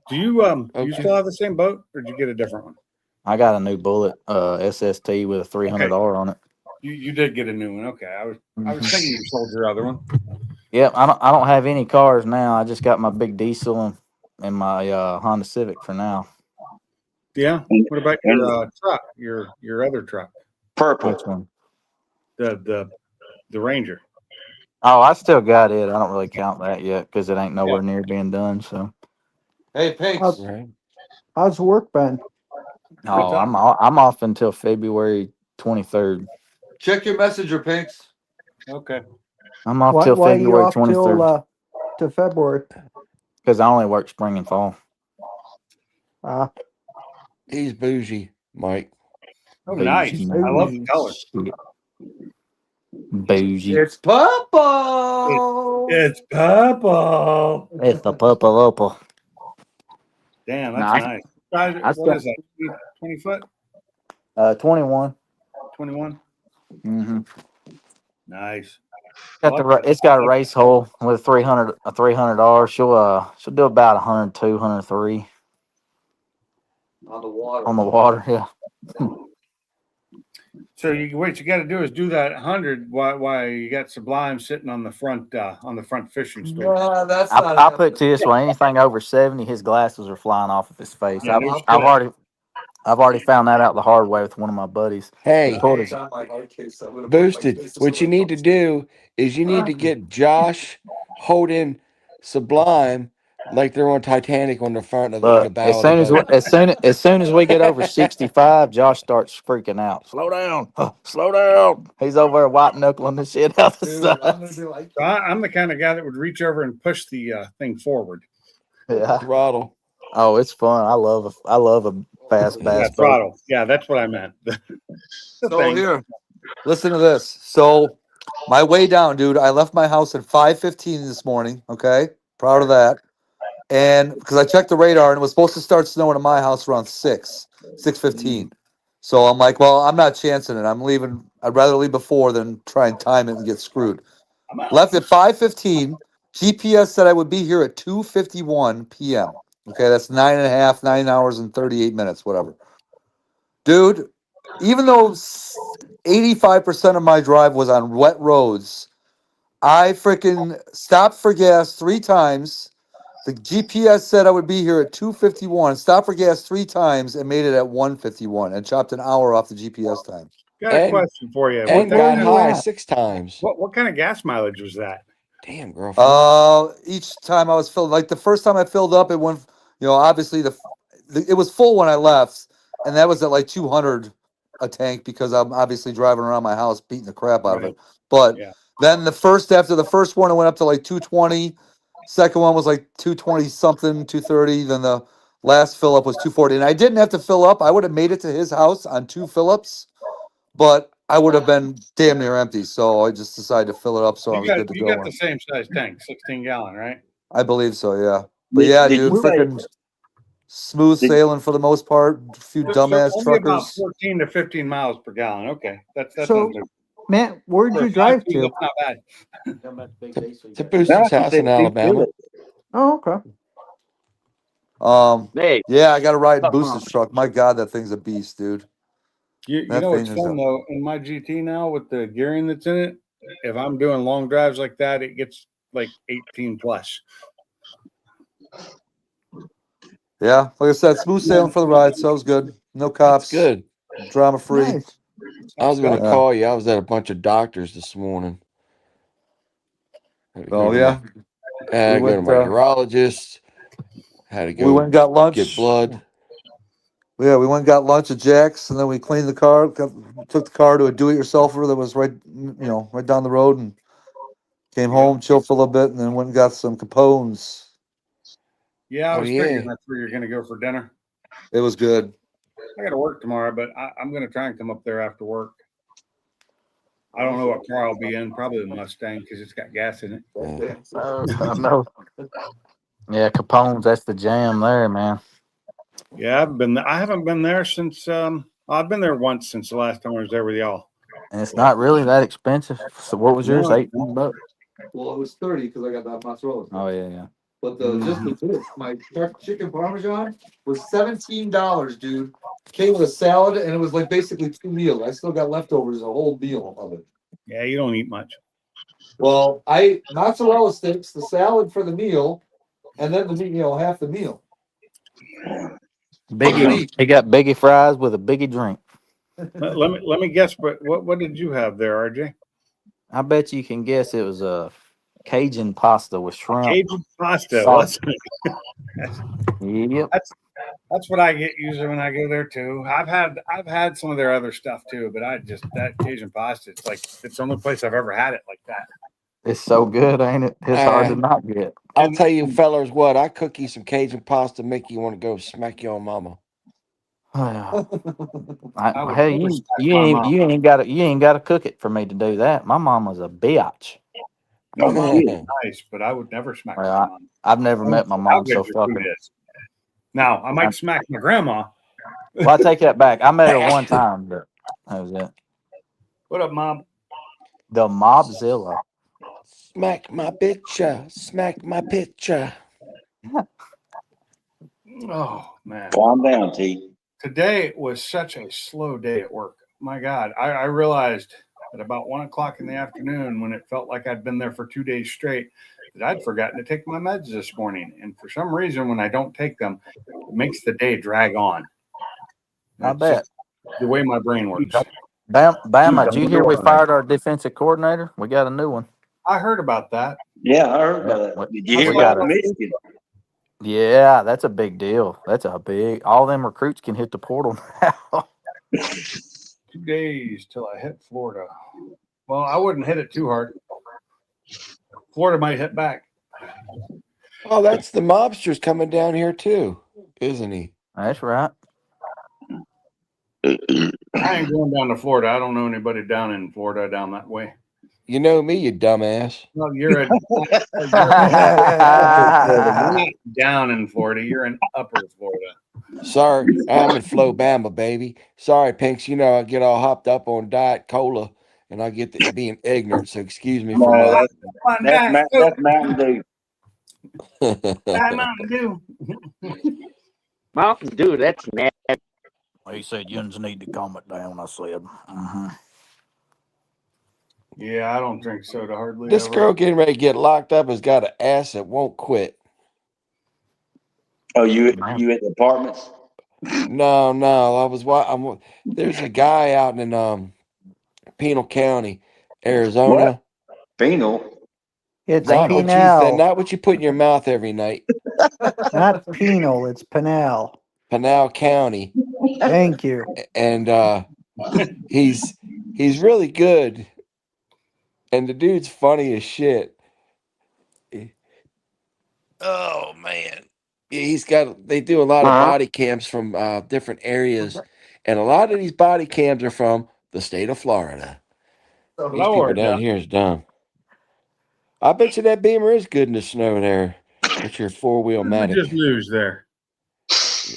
Do you you Okay. still have the same boat, or did you get a different one? I got a new Bullet SST with a 300R on it. You did get a new one. Okay, I was Mhm. thinking you sold your other one. Yep, I don't have any cars now. I just got my big diesel and my Honda Civic for now. Yeah. What about your truck? Your other truck, Purple. Which one? the Ranger. Oh, I still got it. I don't really count that yet because it ain't nowhere near being done. So, Hey, Pinks. Right. How's work been? oh, I'm off until February 23rd. Check your messenger, Pinks. Okay. I'm off Why, till why are you February off 23rd till February? because I only work spring and fall. He's bougie, Mike. Oh, nice. Bougie, I love the color. shit. Bougie. It's purple. It's purple. It's the purple opal. Damn, Nah, that's nice. Guys, I what is that? 20 foot? 21. 21? Mm-hmm. Nice. It's got a race hole with a 300R. She'll do about 102, 103 On the water. on the water. Yeah. So what you got to do is do that 100 while you got Sublime sitting on the front fishing stool. Yeah, that's I put to this way, anything over 70, his glasses are flying off of his face. Yeah, no I've already found that out the hard way with one of my buddies. Hey, Pulled his- Boosted. What you need to do is you need to get Josh holding Sublime like they're on Titanic on the front of the Look, bow as of the soon as boat. as soon as we get over 65, Josh starts freaking out. Slow down, slow down. He's over there white knuckling the shit out the side. So I'm the kind of guy that would reach over and push the thing forward. Yeah. Throttle. Oh, it's fun. I love a fast Yeah, bass boat. throttle. Yeah, that's what I meant. So here, listen to this. So my way down, dude. I left my house at 5:15 this morning. Okay, proud of that. And because I checked the radar and it was supposed to start snowing at my house around 6:15. So I'm like, well, I'm not chancing it. I'm leaving. I'd rather leave before than try and time it and get screwed. Left at 5:15. GPS said I would be here at 2:51 p.m. Okay, that's 9 hours and 38 minutes, whatever. Dude, even though 85% of my drive was on wet roads, I freaking stopped for gas 3 times. The GPS said I would be here at 2:51. Stopped for gas 3 times and made it at 1:51 and chopped an hour off the GPS time. Got a And- question for you. And where got are you high at? 6 times. What kind of gas mileage was that? Damn, girlfriend. Each time I was filled, like the first time I filled up, it went, obviously it was full when I left, and that was at like 200 a tank because I'm obviously driving around my house beating the crap out of it. But Yeah. then after the first one, it went up to like 220. Second one was like 220 something, 230. Then the last fill up was 240, and I didn't have to fill up. I would have made it to his house on 2 fill ups, but I would have been damn near empty. So I just decided to fill it up so I was good to You go. got the same size tank, 16 gallon, right? I believe so, yeah. But Did- yeah, did dude, you guys- freaking smooth Did- sailing for the most part. A few So dumbass only about truckers. 14 to 15 miles per gallon. Okay, that's So, not Matt, where'd for you a drive 5.2, to? That's not bad. To Boosted's house in Alabama. Oh, okay. Hey, Yeah, I got to ride in Something Boosted's truck. My God, that thing's a beast, dude. You That know what's thing is fun a- though? In my GT now with the gearing that's in it, if I'm doing long drives like that, it gets like 18 plus. Yeah, like I said, smooth sailing for the ride, so it was good. No cops, That's good. drama free. Nice. I was going to Yeah. call you. I was at a bunch of doctors this morning. Had to go Oh to yeah, my- had to go to went, my urologist. Had to go we went and got lunch. get blood. Yeah, we went and got lunch at Jack's, and then we cleaned the car. Took the car to a do-it-yourselfer that was right down the road, and came home, chilled for a little bit, and then went and got some Capones. Yeah, I Oh, was yeah. figuring that's where you're going to go for dinner. It was good. I got to work tomorrow, but I'm going to try and come up there after work. I don't know what car I'll be in. Probably the Mustang because it's got gas in it. I know. Yeah, Capone's, that's the jam there, man. Yeah, I haven't been there since I've been there once since the last time I was there with y'all. And it's not really that expensive. So what was yours? No. $18? Well, it was 30 because I got that mozzarella. Oh yeah, yeah. but my chicken parmesan was $17, dude. Came with a salad, and it was like basically 2 meals. I still got leftovers, a whole meal of it. Yeah, you don't eat much. Well, I mozzarella sticks, the salad for the meal, and then half the meal. Biggie, he got biggie fries with a biggie drink. Let me guess. What did you have there, RJ? I bet you can guess it was a Cajun pasta with shrimp. Cajun pasta. Sauce. Wasn't it? Yep. That's what I get usually when I go there too. I've had some of their other stuff too, but that Cajun pasta. It's the only place I've ever had it like that. It's so good, ain't it? It's hard to not get. I'll tell you, fellers, what I cook you some Cajun pasta, make you want to go smack your mama. Hey, you ain't got to cook it for me to do that. My mama's a bitch. My mom is nice, but I would never smack my mom. I've never met my mom so good fucking. food is. Now I might smack my grandma. Well, I take that back. I met her one time, but that was it. What up, Mom? The Mobzilla. Smack my bitch, smack my picture. Oh man. Calm down, T. Today was such a slow day at work. My God, I realized at about 1 o'clock in the afternoon, when it felt like I'd been there for 2 days straight, that I'd forgotten to take my meds this morning. And for some reason, when I don't take them, it makes the day drag on. I bet. The way my brain works. Bama, did you hear we fired our defensive coordinator? We got a new one. I heard about that. Yeah, I heard about that. Did you hear about Michigan? Yeah, that's a big deal. All them recruits can hit the portal now. 2 days till I hit Florida. Well, I wouldn't hit it too hard. Florida might hit back. Oh, that's the mobsters coming down here too, isn't he? That's right. I ain't going down to Florida. I don't know anybody down in Florida down that way. You know me, you dumbass. Well, you're down in Florida. You're in upper Florida. Sorry, I'm in Flobama, baby. Sorry, Pinks. You know I get all hopped up on Diet Cola, and I get to being ignorant. So excuse me for No, my. that's Mountain Dew. Mountain Dew. Mountain Dew, that's nasty. He said, "You need to calm it down." I said, Yeah, I don't drink soda hardly. This ever. girl getting ready to get locked up has got an ass that won't quit. Oh, you at the apartments? No, I was. There's a guy out in Pinal County, Arizona. What? Penal? It's Not what, penal, not what you put in your mouth every night. not penal. It's penal. Pinal County, Thank you. and he's really good, and the dude's funny as shit. Oh man, they do a lot of body cams from different areas, and a lot of these body cams are from the state of Florida. These people down here is dumb. I bet you that Beamer is good in the snow there. With your 4-wheel Matic. Just lose there.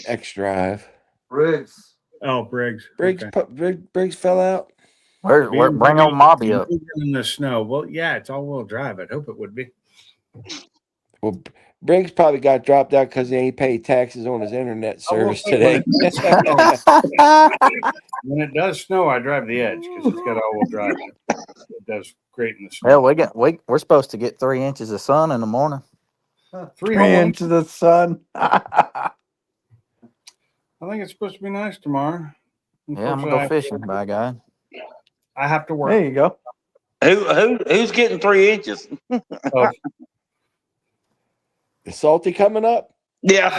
X drive. Briggs. Oh, Briggs. Briggs Okay. Briggs fell out. Bring on Mobby up. In the snow. Well, yeah, it's all-wheel drive. I'd hope it would be. Well, Briggs probably got dropped out because he ain't paid taxes on his internet service today. When it does snow, I drive the Edge because it's got all-wheel drive. It does great in the snow. Hell, we're supposed to get 3 inches of sun in the morning. 3 inches of sun. I think it's supposed to be nice tomorrow. Yeah, I'm gonna go fishing, by God. I have to work. There you go. Who's getting 3 inches? Oh, Is Salty coming up? Yeah.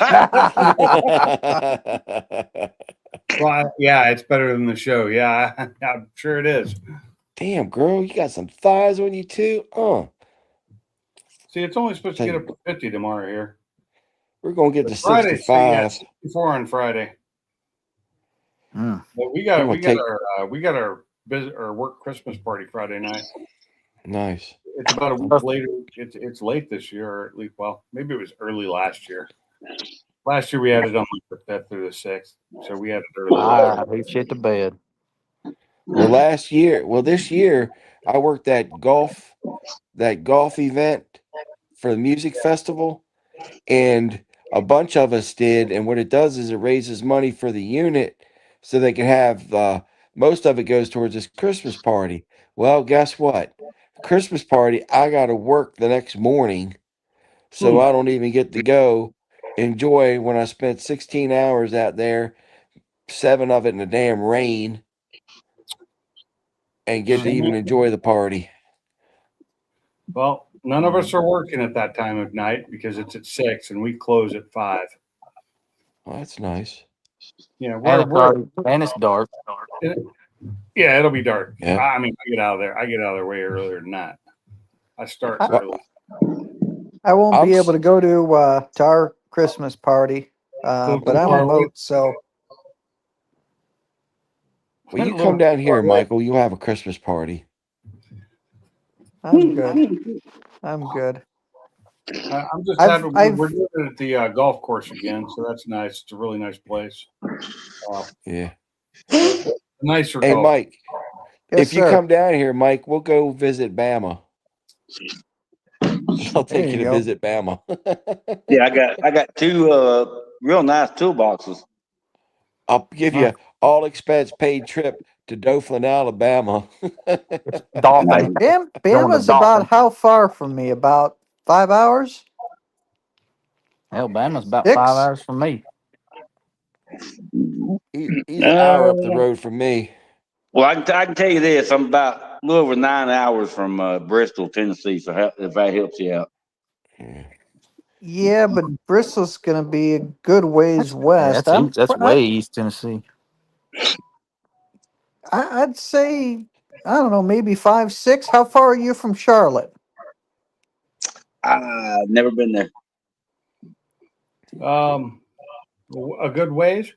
well, yeah, it's better than the show. Yeah, I'm sure it is. Damn, girl, you got some thighs on you too. See, it's only supposed to get up to 50 tomorrow here. We're gonna get to Friday, 65. 64 on Friday. Mm. But we got our work Christmas party Friday night. Nice. It's about a week later. It's late this year, or at least, well, maybe it was early last year. Last year we had it on the 5th through the 6th, so we had it early. He shit to bed. Well, this year I worked that golf event for the music festival, and a bunch of us did. And what it does is it raises money for the unit so they can have most of it goes towards this Christmas party. Well, guess what? Christmas party, I got to work the next morning, so I don't even get to go enjoy when I spent 16 hours out there, 7 of it in the damn rain, and get to even enjoy the party. Well, none of us are working at that time of night because it's at 6 and we close at 5. Well, that's nice. Yeah, And it's dark. yeah, it'll be dark. Yeah. I mean, I get out of there way earlier than that. I start I- early. I won't I'm be s- able to go to our Christmas party, but I'm remote, so Well, you come down here, Michael. You'll have a Christmas party. I'm good. I'm good. I'm just I've- happy I've- we're doing it at the golf course again, so that's nice. It's a really nice place. Yeah. Nicer Hey, golf. Mike, Yes, if you sir. come down here, Mike, we'll go visit Bama. I'll take There you you to go. visit Bama. Yeah, I got two real nice toolboxes. I'll give you all expense paid trip to Dothan, Alabama. Dolphin. Bama's Dolphin. about how far from me? About 5 hours? Alabama's about 6? 5 hours from me. He's an hour up the road from me. Well, I can tell you this: I'm about a little over 9 hours from Bristol, Tennessee. So if that helps you out. Yeah. Yeah, but Bristol's going to be a good ways west. That's way East Tennessee. I'd say, I don't know, maybe 5, 6. How far are you from Charlotte? I've never been there. A good ways.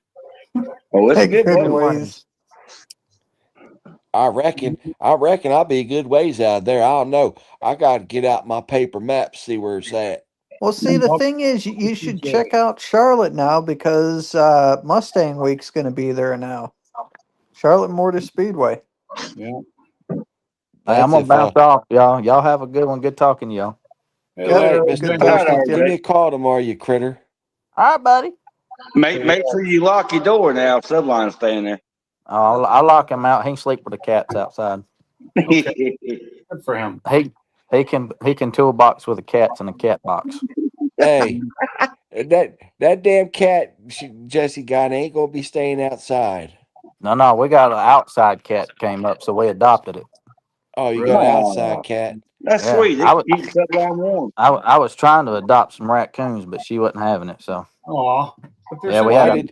Oh, it's a good Good way. ways. I reckon I'll be a good ways out there. I don't know. I got to get out my paper map, see where it's at. Well, see, the thing is, you should check out Charlotte now because Mustang Week's going to be there now. Charlotte Motor Speedway. Yeah. Hey, That's I'm gonna if, bounce off, y'all. Y'all have a good one. Good talking to y'all. Hey, Yeah, All right, later. good Mr. talking Boosted, to you. give me a call tomorrow, you critter. All right, buddy. Make sure you lock your door now. If Subline's staying there. I'll lock him out. He can sleep with the cats outside. Good for him. He can toolbox with the cats in the cat box. Hey, that damn cat Jesse got ain't gonna be staying outside. No, we got an outside cat came up, so we adopted it. Oh, you Really? got an outside cat. That's Yeah, sweet. I It was- keeps Sublime warm. I was trying to adopt some raccoons, but she wasn't having it. So Aw. But they're Yeah, so we Why had cute.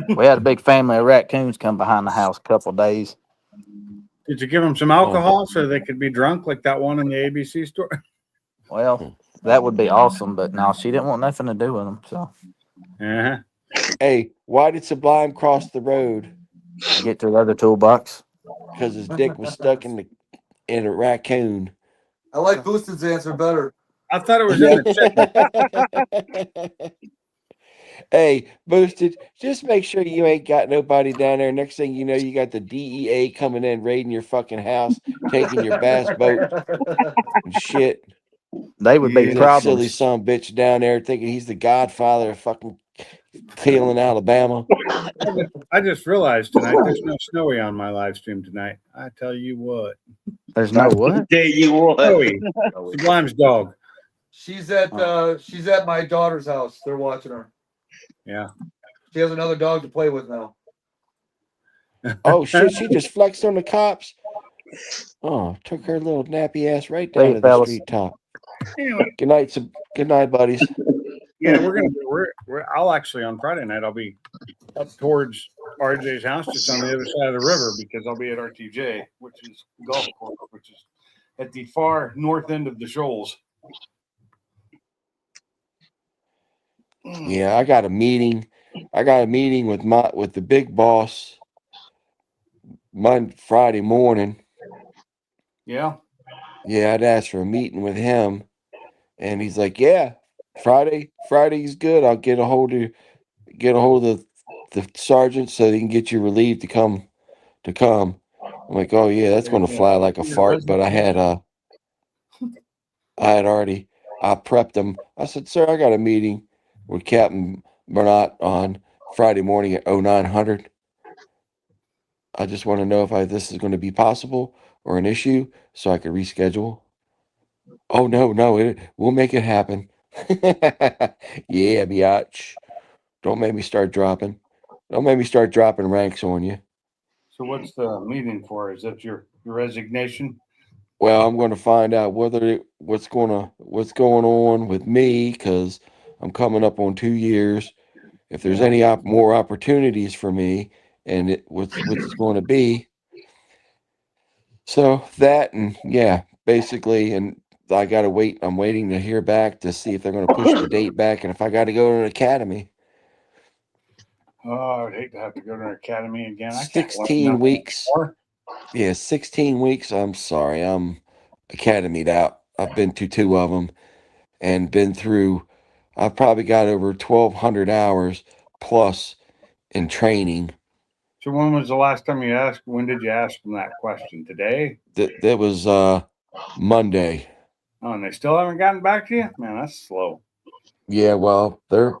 did we had a big family of raccoons come behind the house a couple days. Did you give them some alcohol so they could be drunk like that one in the ABC store? Well, that would be awesome, but no, she didn't want nothing to do with them. So Uh-huh. Hey, why did Sublime cross the road? get to the other toolbox. Because his dick was stuck in a raccoon. I like Boosted's answer better. I thought it was in the chicken. Hey, Boosted, just make sure you ain't got nobody down there. Next thing you know, you got the DEA coming in, raiding your fucking house, taking your bass boat and shit. They would be Yeah. That silly problems. son of a bitch down there thinking he's the godfather of fucking Cleveland, Alabama. I just realized tonight there's no Snowy on my live stream tonight. I tell you what. There's no what? Tell you what. Snowy, Sublime's dog. She's at my daughter's house. They're watching her. Yeah. She has another dog to play with now. Oh shit, she just flexed on the cops. Oh, took her little nappy ass right Hey, down to the fellas. street top. Anyway, Good night, buddies. yeah, I'll actually on Friday night I'll be up towards RJ's house just on the other side of the river because I'll be at RTJ, which is golf course, which is at the far north end of the Shoals. Yeah, I got a meeting. with the big boss Friday morning. Yeah. Yeah, I'd asked for a meeting with him, and he's like, "Yeah, Friday's good. I'll get a hold of the sergeant so they can get you relieved to come." I'm like, "Oh yeah, that's going to fly like a fart." But I had already I prepped him. I said, "Sir, I got a meeting with Captain Bernat on Friday morning at 0900. I just want to know if this is going to be possible or an issue so I can reschedule." "Oh, no, we'll make it happen." Yeah, biatch. Don't make me start dropping. Don't make me start dropping ranks on you. So what's the meeting for? Is that your resignation? Well, I'm going to find out what's going on with me because I'm coming up on 2 years. If there's Yeah. any more opportunities for me, and what's it's going to be. So that, and yeah, basically, and I got to wait. I'm waiting to hear back to see if they're going to push the date back, and if I got to go to an academy. Oh, I'd hate to have to go to an academy again. I can't learn 16 nothing weeks. more. Yeah, 16 weeks. I'm sorry, I'm academied out. I've been to 2 of them and been through. I've probably got over 1,200 hours plus in training. So when was the last time you asked? When did you ask them that question? Today? That was Monday. Oh, and they still haven't gotten back to you? Man, that's slow. Yeah, well, they're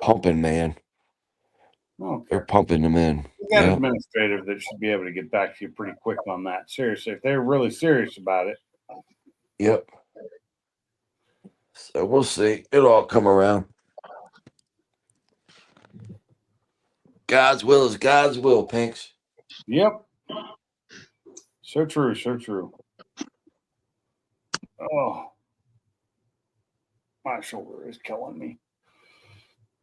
pumping, man. Okay. They're pumping them in. You got Yeah. administrative that should be able to get back to you pretty quick on that. Seriously, if they're really serious about it. Yep. So we'll see. It'll all come around. God's will is God's will, Pinks. Yep. So true, so true. Oh, my shoulder is killing me.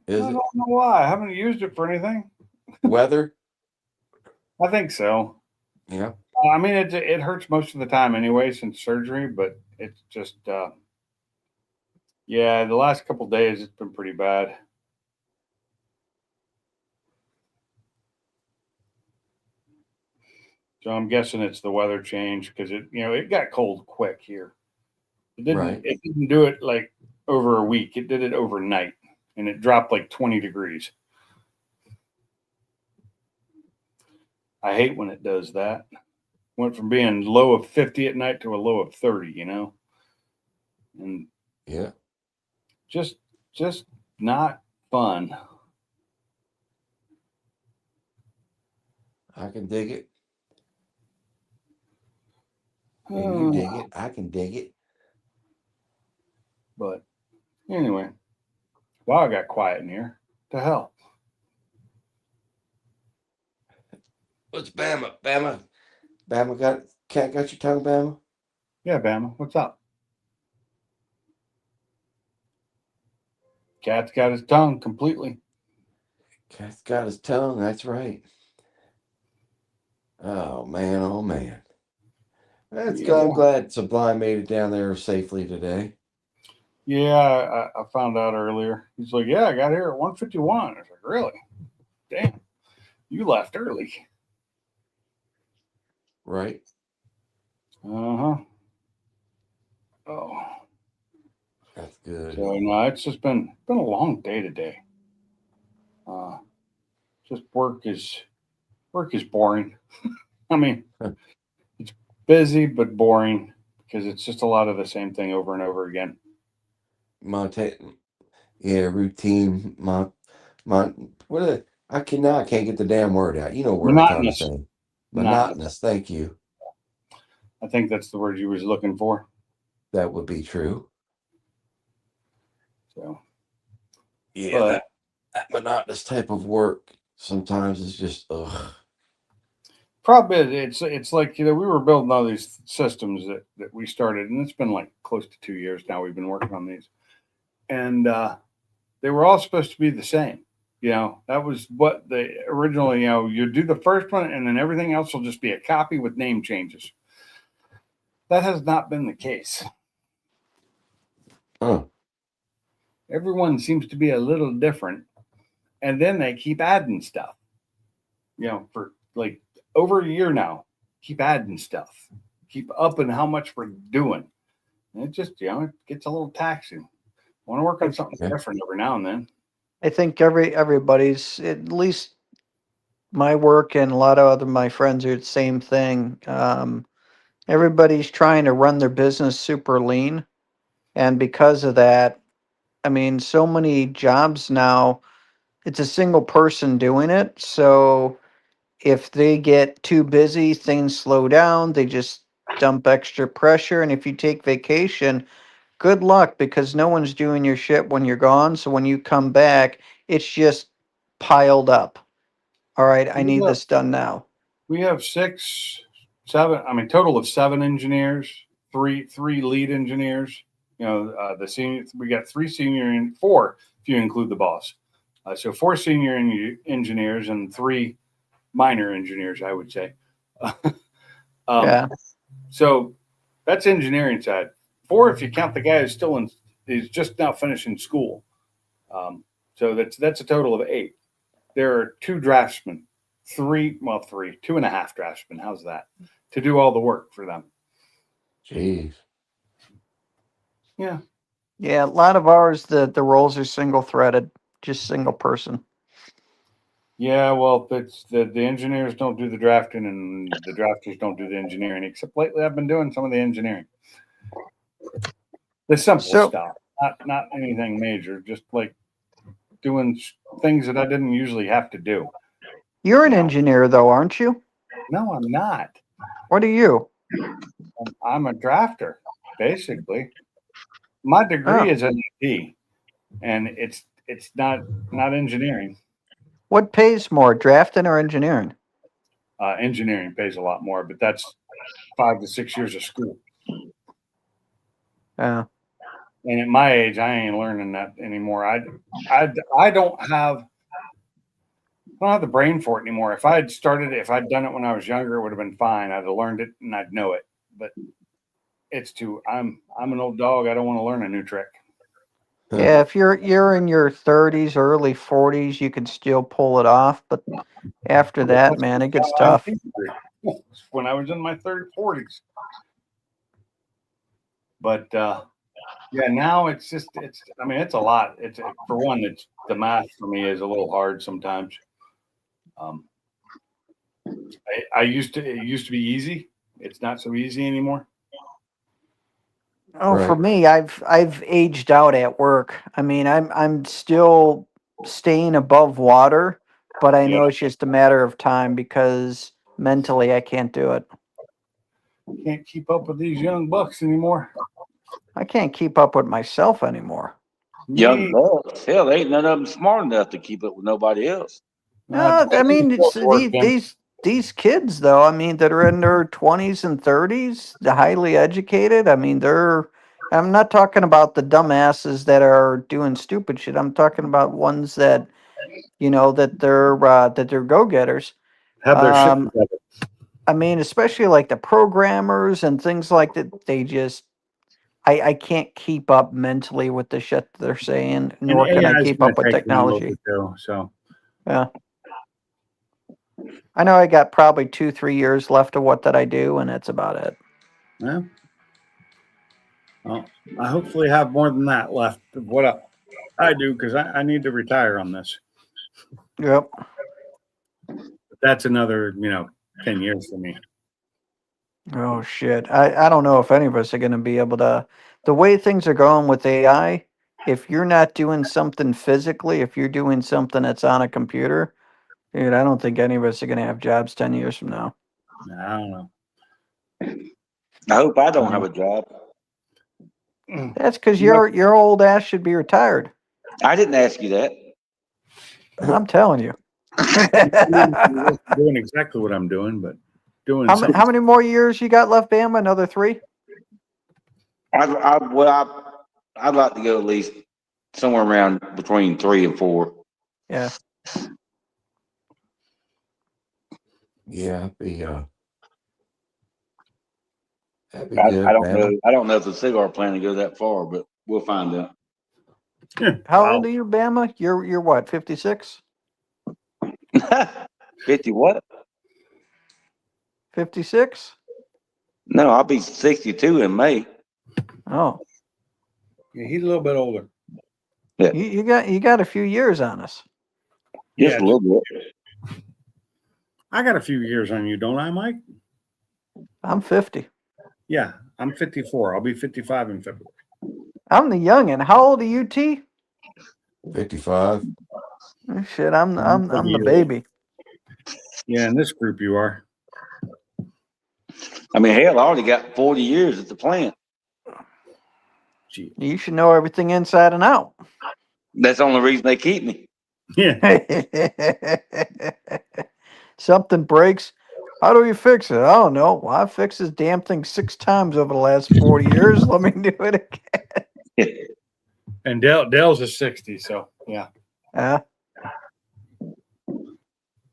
Is I it don't know why. I haven't used it for anything. weather? I think so. Yeah. I mean, it hurts most of the time anyway since surgery, but it's just, yeah, the last couple days it's been pretty bad. So I'm guessing it's the weather change because it got cold quick here. Right. It didn't do it like over a week. It did it overnight, and it dropped like 20 degrees. I hate when it does that. Went from being low of 50 at night to a low of 30, and Yeah. just not fun. I can dig it. And you dig it. I can dig it. But anyway, wow, I got quiet in here. The hell? What's Bama? Bama cat got your tongue, Bama? Yeah, Bama, what's up? Cat's got his tongue completely. Cat's got his tongue. That's right. Oh man, oh man. That's good. I'm glad Sublime made it down there safely today. Yeah, I found out earlier. He's like, yeah, I got here at 1:51. I was like, really? Damn, you left early. Right. Uh-huh. Oh. That's good. So no, it's just been a long day today. Just work is boring. I mean, it's busy but boring because it's just a lot of the same thing over and over again. Routine. I can't get the damn word out. You know what I'm trying to Monotonous. say. Monotonous. Thank you. I think that's the word you was looking for. That would be true. So yeah, but, that monotonous type of work sometimes is just ugh. Probably it's like we were building all these systems that we started, and it's been like close to 2 years now we've been working on these, and they were all supposed to be the same. That was what they originally. You do the first one, and then everything else will just be a copy with name changes. That has not been the case. Oh. Everyone seems to be a little different, and then they keep adding stuff. For like over a year now, keep adding stuff, keep upping how much we're doing. And it just, it gets a little taxing. I want to work on something different every now and then. I think everybody's, at least my work and a lot of my friends are the same thing. Everybody's trying to run their business super lean. And because of that, I mean, so many jobs now, it's a single person doing it. So if they get too busy, things slow down, they just dump extra pressure. And if you take vacation, good luck because no one's doing your shit when you're gone. So when you come back, it's just piled up. All right, I need Yeah. this done now. We have 6, 7. I mean, total of 7 engineers, three lead engineers. You know, the senior. We got 3 senior and 4 if you include the boss. So 4 senior engineers and 3 minor engineers, I would say. Yeah. So that's engineering side. 4 if you count the guy who's still in. He's just now finishing school. So that's a total of 8. There are 2 draftsmen. 2.5 draftsmen. How's that? To do all the work for them. Jeez. Yeah. Yeah, a lot of ours, the roles are single threaded, just single person. Yeah, well, it's the engineers don't do the drafting and the drafters don't do the engineering, except lately I've been doing some of the engineering. The simple So- stuff, not anything major, just like doing things that I didn't usually have to do. You're an No. engineer though, aren't you? No, I'm not. What are you? I'm a drafter, basically. My degree Oh. is an EP, and it's not engineering. What pays more, drafting or engineering? Engineering pays a lot more, but that's 5 to 6 years of school. Yeah. And at my age, I ain't learning that anymore. I don't have the brain for it anymore. If I'd done it when I was younger, it would have been fine. I'd have learned it and I'd know it. But I'm an old dog. I don't want to learn a new trick. Yeah, if you're in your 30s, early 40s, you can still pull it off, but after that, man, it gets tough. When I was in my 40s. But yeah, now it's a lot. It's for one, it's the math for me is a little hard sometimes. It used to be easy. It's not so easy anymore. Oh, for Right. me, I've aged out at work. I mean, I'm still staying above water, but I know Yeah. it's just a matter of time because mentally I can't do it. Can't keep up with these young bucks anymore. I can't keep up with myself anymore. Young bucks. Hell, ain't none of them smart enough to keep up with nobody else. No, I mean it's these kids though. I mean that are in their 20s and 30s, the highly educated. I mean I'm not talking about the dumbasses that are doing stupid shit. I'm talking about ones that that they're go-getters. have their shit Um, together. I mean, especially like the programmers and things like that. They just I can't keep up mentally with the shit that they're saying, nor can I AI is keep gonna up with take them a little technology. bit too, so Yeah. I know I got probably 2-3 years left of what that I do, and that's about it. yeah. Well, I hopefully have more than that left of what I do because I need to retire on this. Yep. That's another 10 years for me. Oh shit. I don't know if any of us are gonna be able to the way things are going with AI, if you're not doing something physically, if you're doing something that's on a computer, dude, I don't think any of us are gonna have jobs 10 years from now. I don't know. I hope I don't have a job. That's because your old ass should be retired. I didn't ask you that. I'm telling you. Doing exactly what I'm doing, but doing How something. many more years you got left, Bama? Another 3? I'd like to go at least somewhere around between 3 and 4. Yeah. Yeah, that'd be good, I don't man. know. I don't know if the cigar plan to go that far, but we'll find out. How Wow. old are you, Bama? You're what, 56? 50 what? 56? No, I'll be 62 in May. Oh. Yeah, he's a little bit older. You got a few years on us. Just Yeah, a little bit. I got a few years on you, don't I, Mike? I'm 50. Yeah, I'm 54. I'll be 55 in February. I'm the youngin'. How old are you, T? 55. Oh, shit, I'm the baby. Yeah, in this group you are. I mean, hell, I already got 40 years at the plant. Gee. You should know everything inside and out. That's the only reason they keep me. Yeah. Something breaks. How do we fix it? I don't know. Well, I fixed this damn thing 6 times over the last 40 years. Let me do it again. And Dale's is 60, so yeah.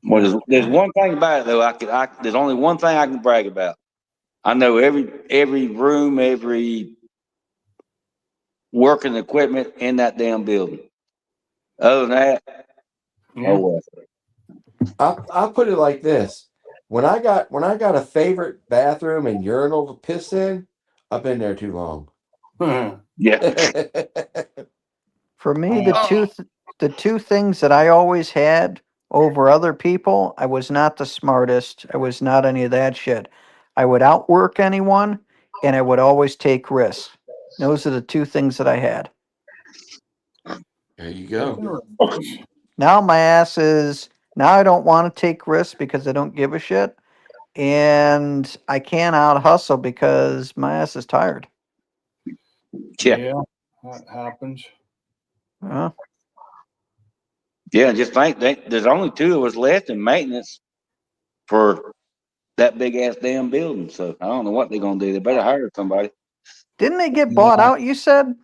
Well, there's one thing about it though. There's only one thing I can brag about. I know every room, every working equipment in that damn building. Other than that, Yeah. oh well. I'll put it like this. When I got a favorite bathroom and urinal to piss in, I've been there too long. Yeah. For me, the two things that I always had over other people, I was not the smartest. I was not any of that shit. I would outwork anyone, and I would always take risks. Those are the two things that I had. There you go. Now my ass is now I don't want to take risks because I don't give a shit, and I can't out hustle because my ass is tired. Yeah. That happens. Yeah, just think there's only 2 of us left in maintenance for that big ass damn building. So I don't know what they're gonna do. They better hire somebody. Didn't they get bought out? You said.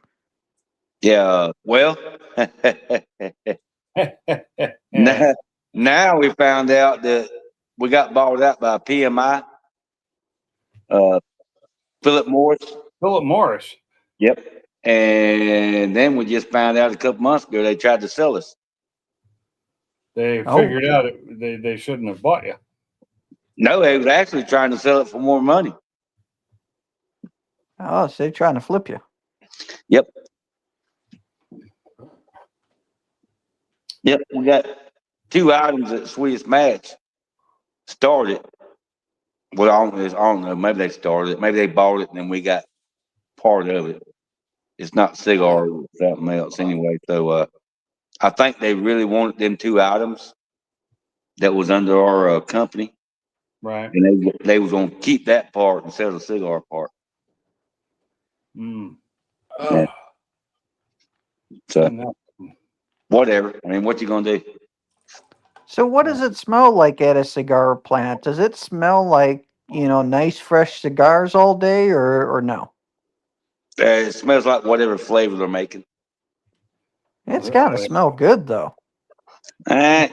Yeah. Well, now we found out that we got bought out by PMI, Philip Morris. Philip Morris. Yep. And then we just found out a couple months ago they tried to sell us. They Oh. figured out they shouldn't have bought you. No, they was actually trying to sell it for more money. Oh, so they're trying to flip you. Yep. Yep. We got 2 items at Sweetest Match started. Well, I don't know. Maybe they started it. Maybe they bought it and then we got part of it. It's not cigars, it's something else anyway. So I think they really wanted them 2 items that was under our company, Right. and they was gonna keep that part and sell the cigar part. Mm. Yeah. So And that- whatever. I mean, what you gonna do? So what does it smell like at a cigar plant? Does it smell like, nice fresh cigars all day or no? It smells like whatever flavor they're making. It's got to smell good though. I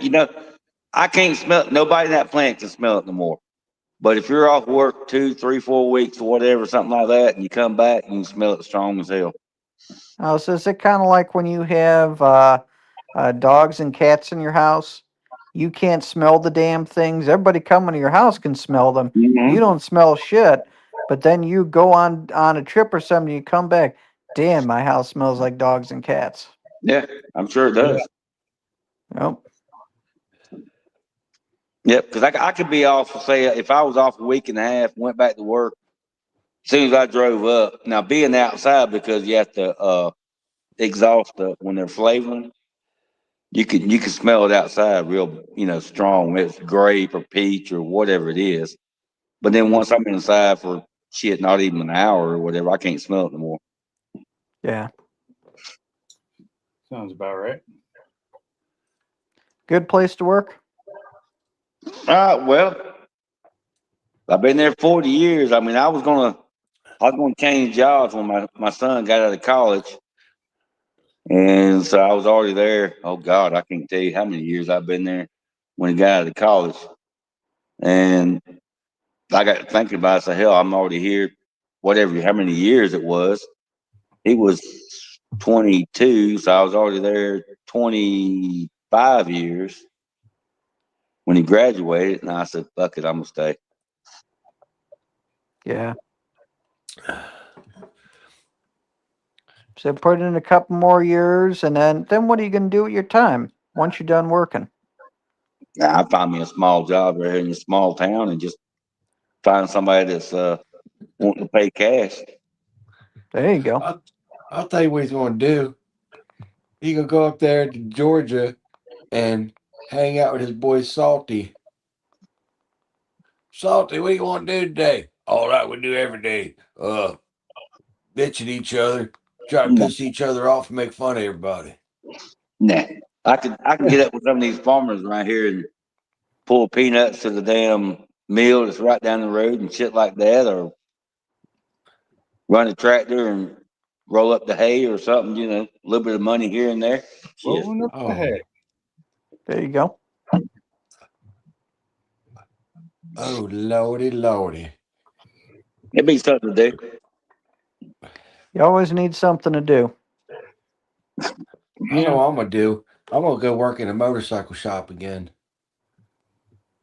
can't smell it. Nobody in that plant can smell it no more. But if you're off work 2, 3, 4 weeks or whatever, something like that, and you come back and you smell it strong as hell. Oh, so is it kind of like when you have dogs and cats in your house? You can't smell the damn things. Everybody coming to your house can smell them. Mhm. You don't smell shit, but then you go on a trip or something, you come back. Damn, my house smells like dogs and cats. Yeah, I'm sure it does. Yep. Yep, because I could be off, say, if I was off a week and a half, went back to work, as soon as I drove up, now being outside because you have to exhaust when they're flavoring, you can smell it outside real, strong, whether it's grape or peach or whatever it is. But then once I'm inside for shit, not even an hour or whatever, I can't smell it no more. Yeah. sounds about right. Good place to work. Well, I've been there 40 years. I mean, I was gonna change jobs when my son got out of college. And so I was already there. Oh God, I can't tell you how many years I've been there when he got out of college. And I got thinking about it. So hell, I'm already here, whatever, how many years it was. He was 22, so I was already there 25 years when he graduated. And I said, fuck it, I'm gonna stay. Yeah. So put in a couple more years, and then what are you going to do with your time once you're done working? Now, I find me a small job right here in a small town and just find somebody that's wanting to pay cash. There you go. I'll tell you what he's going to do. He's going to go up there to Georgia and hang out with his boy Salty. Salty, what do you want to do today? All right, we do every day. Bitch at each other, try to No. piss each other off and make fun of everybody. Nah, I can get up with some of these farmers around here and pull peanuts to the damn mill that's right down the road and shit like that, or run a tractor and roll up the hay or something. You know, a little bit of money here and there. Shit. Rolling up Oh. the hay. There you go. Oh, lordy, lordy. It'd be something to do. You always need something to do. I know what I'm going to do. I'm going to go work in a motorcycle shop again.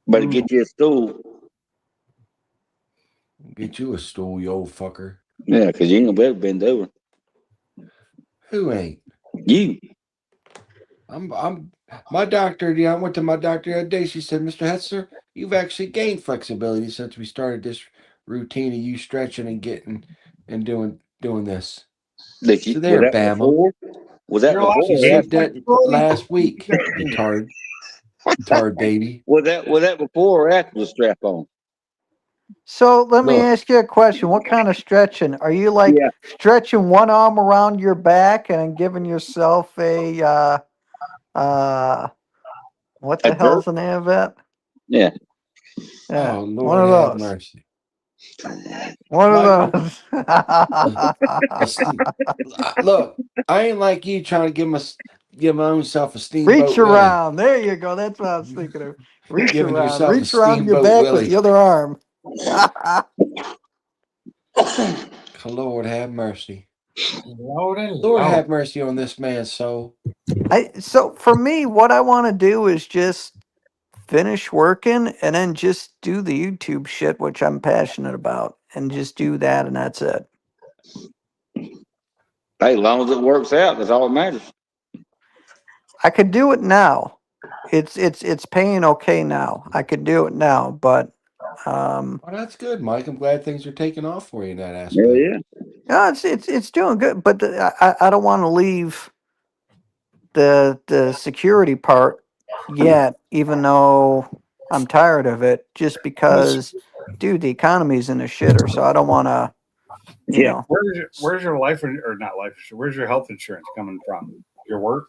Better get you a stool. Get you a stool, you old fucker. Yeah, because you ain't gonna be able to bend over. Who ain't? You. My doctor, I went to my doctor the other day. She said, Mr. Hetzler, you've actually gained flexibility since we started this routine of you stretching and getting and doing this. Did So you there, was that Bama. before? Was that You're before? She allowed to said gain that flexibility? last week. Tard baby. Was that before or after the strap on? So let me Look. ask you a question. What kind of stretching? Are you like Yeah. stretching one arm around your back and then giving yourself a what the A hell's jerk? the name of that? Yeah. Yeah. Oh, one Lord of have those. mercy. One Michael. of those. Look, I ain't like you trying to give my own self a steamboat Reach Willie. around. There you go. That's what I was thinking of. Reach Giving around. yourself a Reach around your steamboat back with Willie. the other arm. Lord have mercy. Lord and Lord Lord. have mercy on this man's soul. So for me, what I want to do is just finish working and then just do the YouTube shit, which I'm passionate about, and just do that, and that's it. Hey, as long as it works out, that's all that matters. I could do it now. It's paying okay now. I could do it now, but Well, that's good, Mike. I'm glad things are taking off for you in that Yeah, aspect. yeah. no, it's doing good. But I don't want to leave the security part yet, even though I'm tired of it. Just because, dude, the economy's in the shitter, so I don't want to, you Yeah. know. Where's your life or not life insurance? Where's your health insurance coming from? Your work?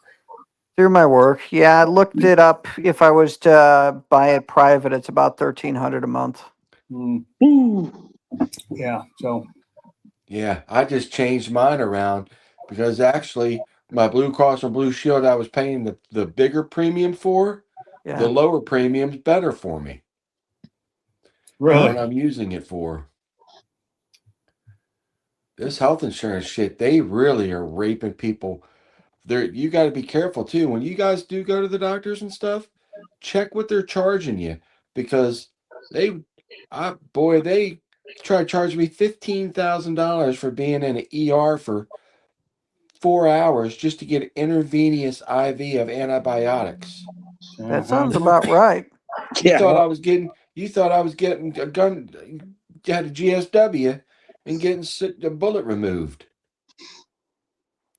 Through my work, yeah, I looked it up. If I was to buy it private, it's about $1,300 a month. Woo. Yeah. So Yeah, I just changed mine around because actually my Blue Cross or Blue Shield I was paying the bigger premium for, Yeah, the lower premium's better for me. really, What I'm using it for. This health insurance shit, they really are raping people. You got to be careful too. When you guys do go to the doctors and stuff, check what they're charging you because they try to charge me $15,000 for being in an ER for 4 hours just to get an intravenous IV of antibiotics. that sounds about right. You Yeah. thought I was getting a gun, you had a GSW and getting a bullet removed.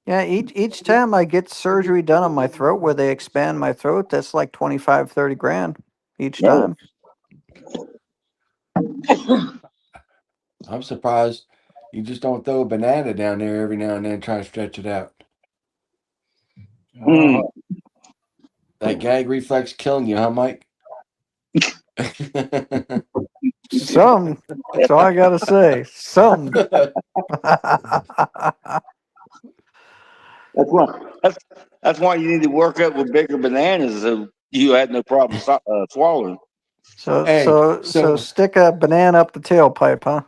Yeah, each time I get surgery done on my throat where they expand my throat, that's like 25, 30 grand each No. time. I'm surprised you just don't throw a banana down there every now and then and try to stretch it out. Mm. That gag reflex killing you, huh, Mike? Some. That's all I gotta say. Some. That's why you need to work up with bigger bananas so you had no problem swallowing. So Hey, so so- stick a banana up the tailpipe, huh?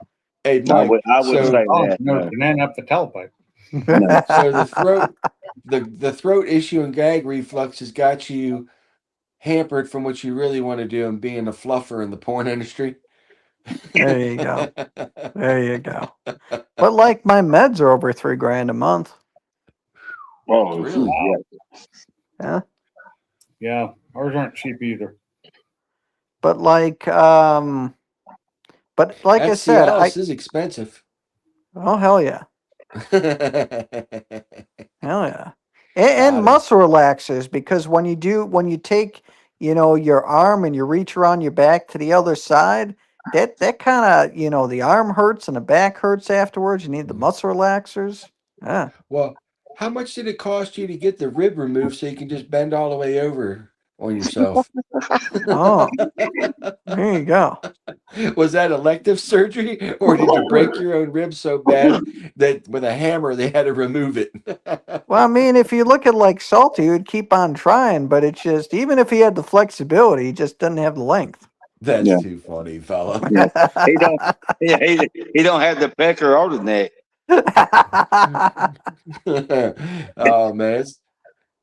Hey, I Mike. wouldn't say oh, that. no, No. banana up the tailpipe. So the throat issue and gag reflux has got you hampered from what you really want to do and being a fluffer in the porn industry. There you go. There you go. But like my meds are over $3,000 a month. Oh, Really? yeah. Yeah. Yeah, ours aren't cheap either. But like But like That I said, Cialis is expensive. oh hell yeah. Hell yeah. And Got it. muscle relaxers, because when you take, your arm and you reach around your back to the other side, that kind of, the arm hurts and the back hurts afterwards. You need the muscle relaxers. Yeah. Well, how much did it cost you to get the rib removed so you can just bend all the way over on yourself? Oh, there you go. Was that elective surgery, or did you break your own ribs so bad that with a hammer they had to remove it? Well, I mean, if you look at like Salty, he would keep on trying, but it's just, even if he had the flexibility, he just doesn't have the length. That's Yeah. too funny, fella. Yeah. He don't. He don't have the pecker or the neck. Oh man,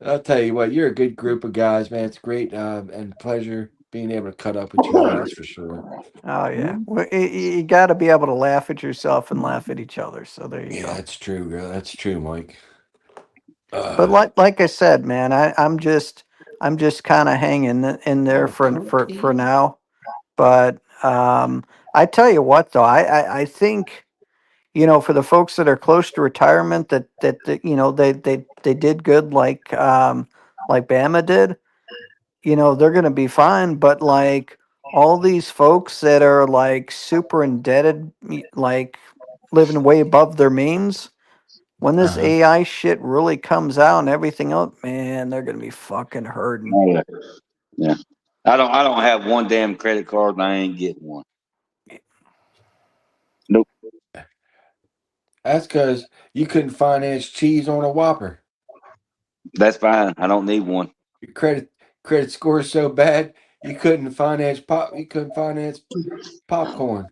I'll tell you what, you're a good group of guys, man. It's great and pleasure being able to cut up with you guys for sure. Oh yeah, well, you got to be able to laugh at yourself and laugh at each other. So there you Yeah, go. that's true, girl. That's true, Mike. But like I said, man, I'm just kind of hanging in there for now. But I tell you what, though, I think, for the folks that are close to retirement, that they did good, like Bama did. They're gonna be fine. But like all these folks that are like super indebted, like living way above their means, when this Uh-huh. AI shit really comes out and everything else, man, they're gonna be fucking hurting. Oh, yeah. Yeah. I don't have one damn credit card, and I ain't getting one. Nope. That's because you couldn't finance cheese on a Whopper. That's fine. I don't need one. Your credit score is so bad you couldn't finance popcorn.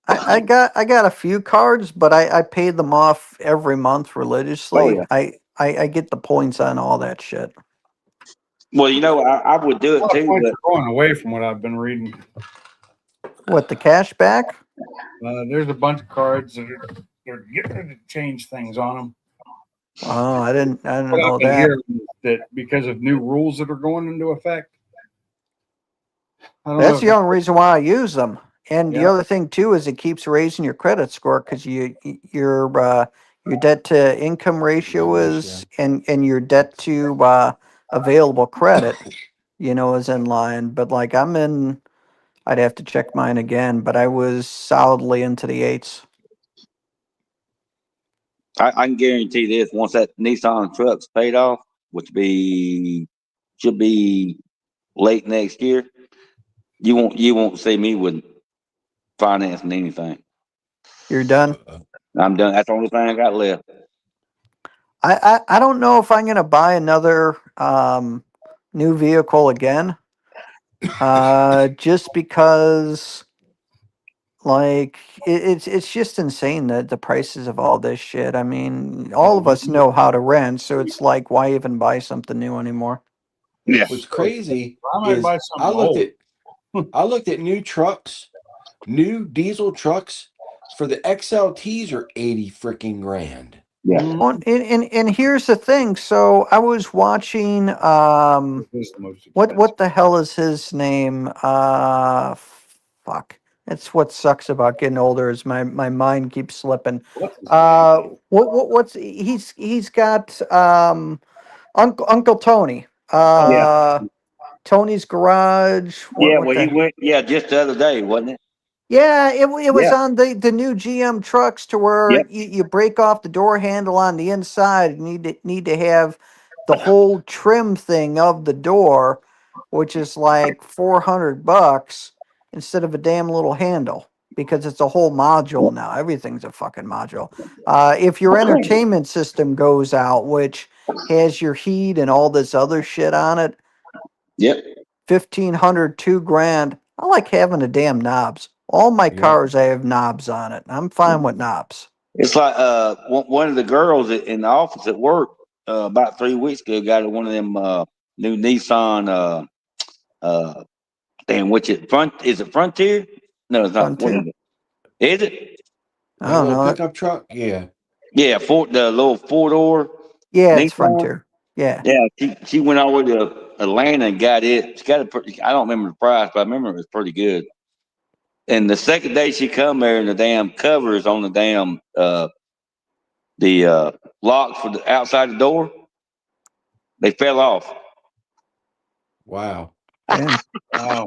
I got a few cards, but I pay them off every month religiously. Oh, yeah. I get the points on all that shit. Well, I would do A it lot of too, points but are going away from what I've been reading. What, the cash back? There's a bunch of cards that they're getting ready to change things on them. Oh, I didn't What know I've been that. hearing is that because of new rules that are going into effect. I don't know That's if the only reason why I use them. And the Yeah. other thing too is it keeps raising your credit score, because your debt to income ratio is and your debt to available credit, is in line. But like I'd have to check mine again, but I was solidly into the 8s. I can guarantee this: once that Nissan truck's paid off, which should be late next year, you won't see me with financing anything. You're done. I'm done. That's the only thing I got left. I don't know if I'm gonna buy another new vehicle again. Just because like it's just insane that the prices of all this shit. I mean, all of us know how to rent, so it's like, why even buy something new anymore? Yeah. What's crazy I might is buy I something looked old. at I looked at new diesel trucks for the XLTs are 80 freaking grand. Yeah. Well, and here's the thing. So I was watching It is the most what expensive. the hell is his name? Fuck. That's what sucks about getting older, is my mind keeps slipping. What's his What's he's got Uncle Tony. Yeah. Tony's Garage. Yeah. What Well, he the went. Yeah, just the other day, wasn't it? Yeah, it was Yeah. on the new GM trucks, to where Yep. you break off the door handle on the inside. You need to have the whole trim thing of the door, which is like $400 instead of a damn little handle, because it's a whole module now. Everything's a fucking module. If your entertainment system goes out, which has your heat and all this other shit on it, Yep. 1,500, $2,000. I like having the damn knobs. All my Yep. cars, I have knobs on it. I'm fine with knobs. It's like one of the girls in the office at work about 3 weeks ago got one of them new Nissan damn, which is it Frontier? No, it's not. What is Frontier? it? Is it? I That don't little know. pickup truck, yeah. Yeah, the little 4-door Yeah, it's Nissan. Frontier. Yeah. Yeah, she went all the way to Atlanta and got it. She got it. I don't remember the price, but I remember it was pretty good. And the second day she come there, and the damn covers on the damn the locks for the outside the door, they fell off. Wow. Damn. Wow.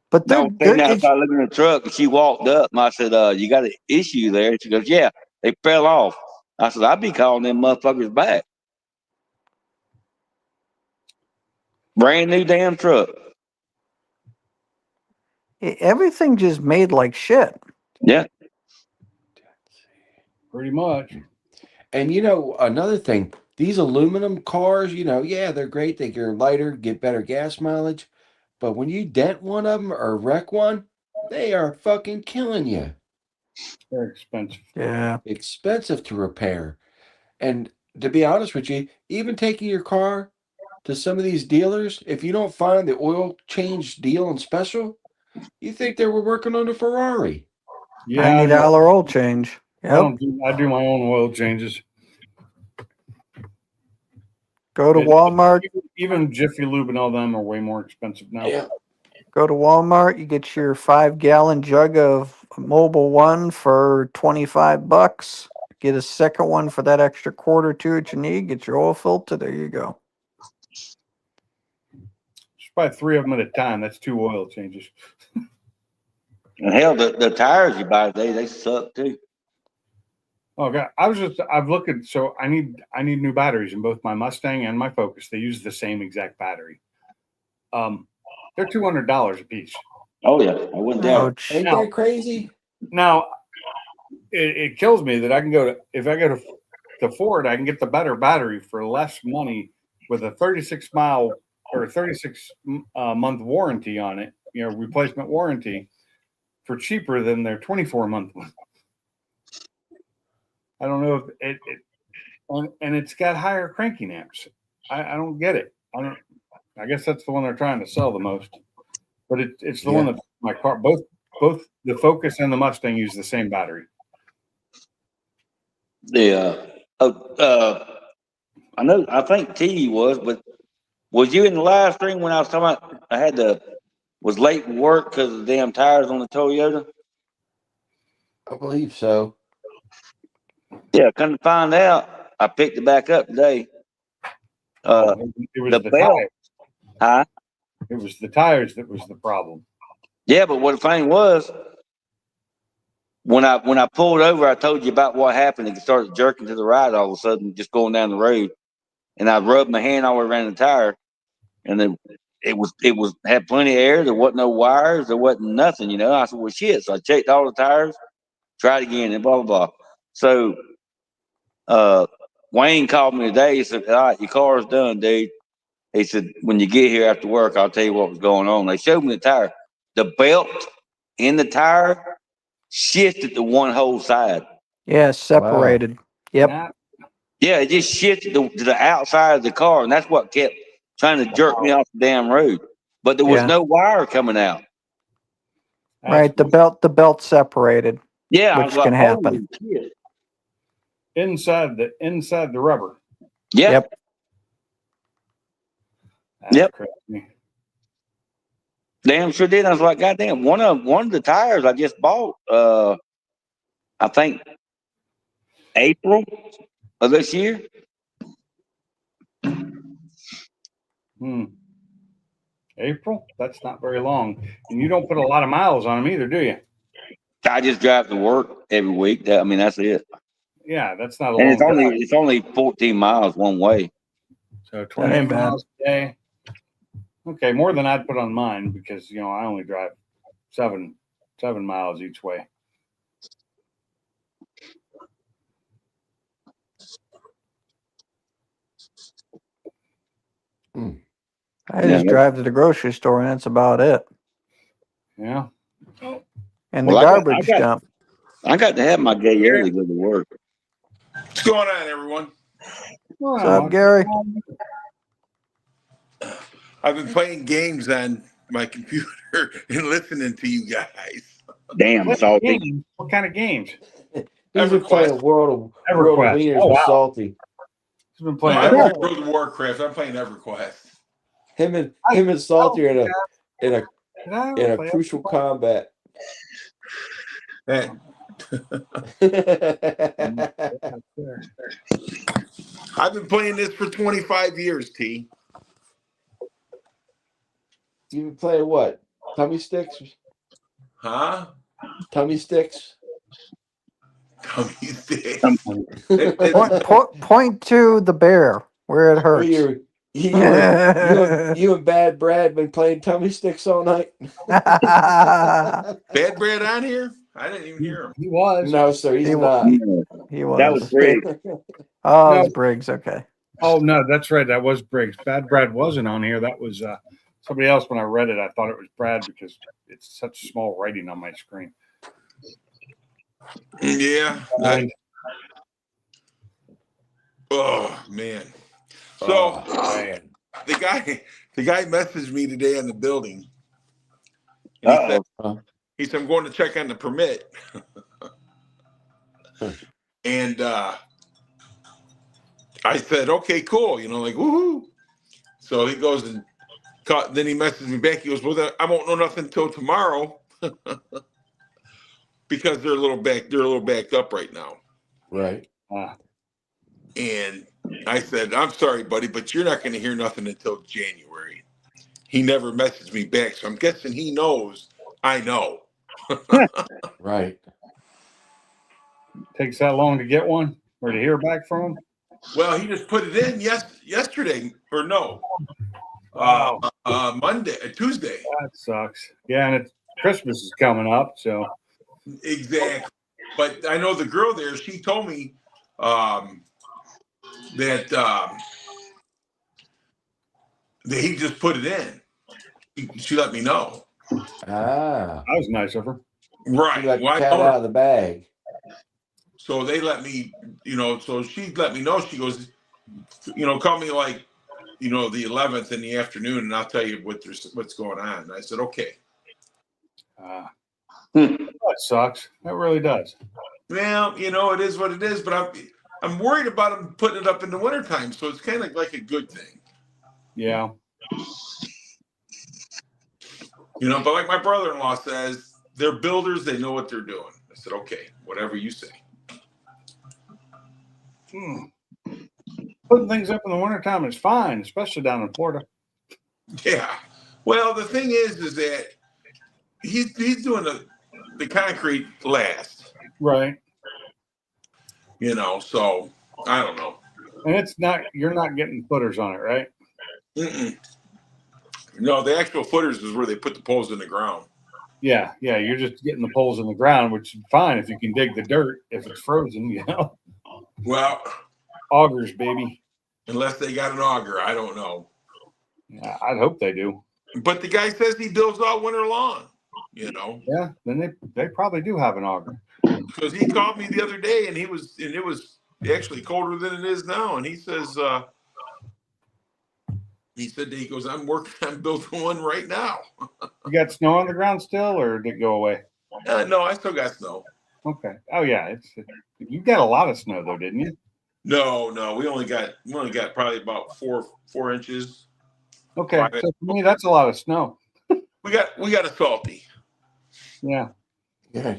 But No, they're thing I it's, started looking in the truck, and she walked up, and I said, "You got an issue there?" She goes, "Yeah, they fell off." I said, "I'd be calling them motherfuckers back." Brand new damn truck. everything just made like shit. Yeah. Pretty much. And you know, another thing, these aluminum cars, you know, yeah, they're great. They get lighter, get better gas mileage. But when you dent one of them or wreck one, they are fucking killing you. Very expensive. Yeah. Expensive to repair. And to be honest with you, even taking your car to some of these dealers, if you don't find the oil change deal and special, you think they were working on a Ferrari. Yeah, $90 oil change. Yep. I do my own oil changes. Go to Walmart. Even Jiffy Lube and all them are way more expensive now. Yeah. Go to Walmart. You get your 5-gallon jug of Mobile One for $25. Get a second one for that extra quarter to that you need. Get your oil filter. There you go. Just buy 3 of them at a time. That's 2 oil changes. And hell, the tires you buy today, they suck too. Oh god, I've looked at, so I need new batteries in both my Mustang and my Focus. They use the same exact battery. They're $200 a piece. Oh yeah, I wouldn't doubt it. Ouch. Ain't that crazy? Now, it kills me that I can if I go to Ford, I can get the better battery for less money with a 36 mile or 36 month warranty on it, you know, replacement warranty, for cheaper than their 24-month one. I don't know if and it's got higher cranking amps. I don't get it. I guess that's the one they're trying to sell the most. But it's the one that my car, both the Focus and the Mustang use the same battery. I think T was, but was you in the live stream when I was talking about was late for work because of the damn tires on the Toyota? I believe so. Yeah, come to find out, I picked it back up today. It was the the belt. tires. Huh? It was the tires that was the problem. Yeah, but what the thing was, when I pulled over, I told you about what happened. It started jerking to the right all of a sudden, just going down the road, and I rubbed my hand all the way around the tire, and then it had plenty of air. There wasn't no wires. There wasn't nothing. You know, I said, well, shit. So I checked all the tires, tried again, and blah blah blah. So, Wayne called me today. He said, "All right, your car's done, dude." He said, "When you get here after work, I'll tell you what was going on." They showed me the tire. The belt in the tire shifted to one whole side. Yeah, separated. Yep. Not- Yeah, it just shifted to the outside of the car, and that's what kept trying to jerk me off the damn road. But there was Yeah. no wire coming out. Right. The belt separated. Yeah, I Which was like, can happen. "Holy shit." inside the rubber. Yeah. Yep. That's Yep. crazy. Damn sure did. I was like, goddamn, one of the tires I just bought, I think April of this year. April? That's not very long. And you don't put a lot of miles on them either, do you? I just drive to work every week. That's it. Yeah, that's not a And long drive. it's only 14 miles one way. So That 20 ain't bad. miles a day. Okay, more than I'd put on mine because, you know, I only drive 7 miles each way. I just drive to the grocery store and that's about it. Yeah. And Well, the I got- garbage I got- dump. I got to have my gay ear to go to work. What's going on, everyone? What's up, Gary? I've been playing games on my computer and listening to you guys. Damn, What salty. games? What kind of games? He's been playing World of EverQuest. Wieners Oh, with wow. Salty. He's been No, playing. I'm EverQuest. not World of Warcraft. I'm playing EverQuest. Him and Salty are in a Did I in ever a play crucial Xbox? combat. Hey, There. I've been playing this for 25 years, T. You been playing what? Tummy sticks? Huh? Tummy sticks? Tummy stick. Um, Point to the bear where it Well, hurts. you and Bad Brad been playing tummy sticks all night? Bad Brad on here? I didn't even hear him. He was. No, sir, he's He not. He that was was. great. Oh, it No. was Briggs. Okay. Oh no, that's right. That was Briggs. Bad Brad wasn't on here. That was somebody else. When I read it, I thought it was Brad because it's such small writing on my screen. Yeah. Oh man. So Oh, man. the guy messaged me today in the building. And he said, I'm going to check on the permit. And I said, okay, cool. Like, woohoo. So he goes and then he messaged me back. He goes, well, I won't know nothing until tomorrow because they're a little backed up right now. Right. And I said, I'm sorry, buddy, but you're not going to hear nothing until January. He never messaged me back. So I'm guessing he knows I know. Right. Takes that long to get one or to hear back from him. Well, he just put it in yesterday or no. Tuesday. That sucks. Yeah, and Christmas is coming up, so Exactly. But I know the girl there, she told me that he just put it in. She let me know. Ah. that was nice of her. Right. You let the Well, I cat know her. out of the bag. So they let me, so she let me know. She goes, call me like, the 11th in the afternoon, and I'll tell you what's going on. And I said, okay. That sucks. That really does. Well, it is what it is, but I'm worried about them putting it up in the wintertime, so it's kind of like a good thing. Yeah. But like my brother-in-law says, they're builders, they know what they're doing. I said, okay, whatever you say. Putting things up in the wintertime is fine, especially down in Florida. Yeah. Well, the thing is that he's doing the concrete last. Right. So I don't know. And you're not getting footers on it, right? Mm-mm. No, the actual footers is where they put the poles in the ground. Yeah, you're just getting the poles in the ground, which is fine if you can dig the dirt if it's frozen, Well, augers, baby. unless they got an auger, I don't know. Yeah, I'd hope they do. But the guy says he builds all winter long. Yeah, then they probably do have an auger. Because he called me the other day, and it was actually colder than it is now, and he says, he goes, I'm building one right now. You got snow on the ground still, or did it go away? No, I still got snow. Okay. Oh yeah, you got a lot of snow though, didn't you? No, we only got probably about 4 inches. Okay, 5 so for me that's a lot of snow. We got a salty. Yeah, Yeah.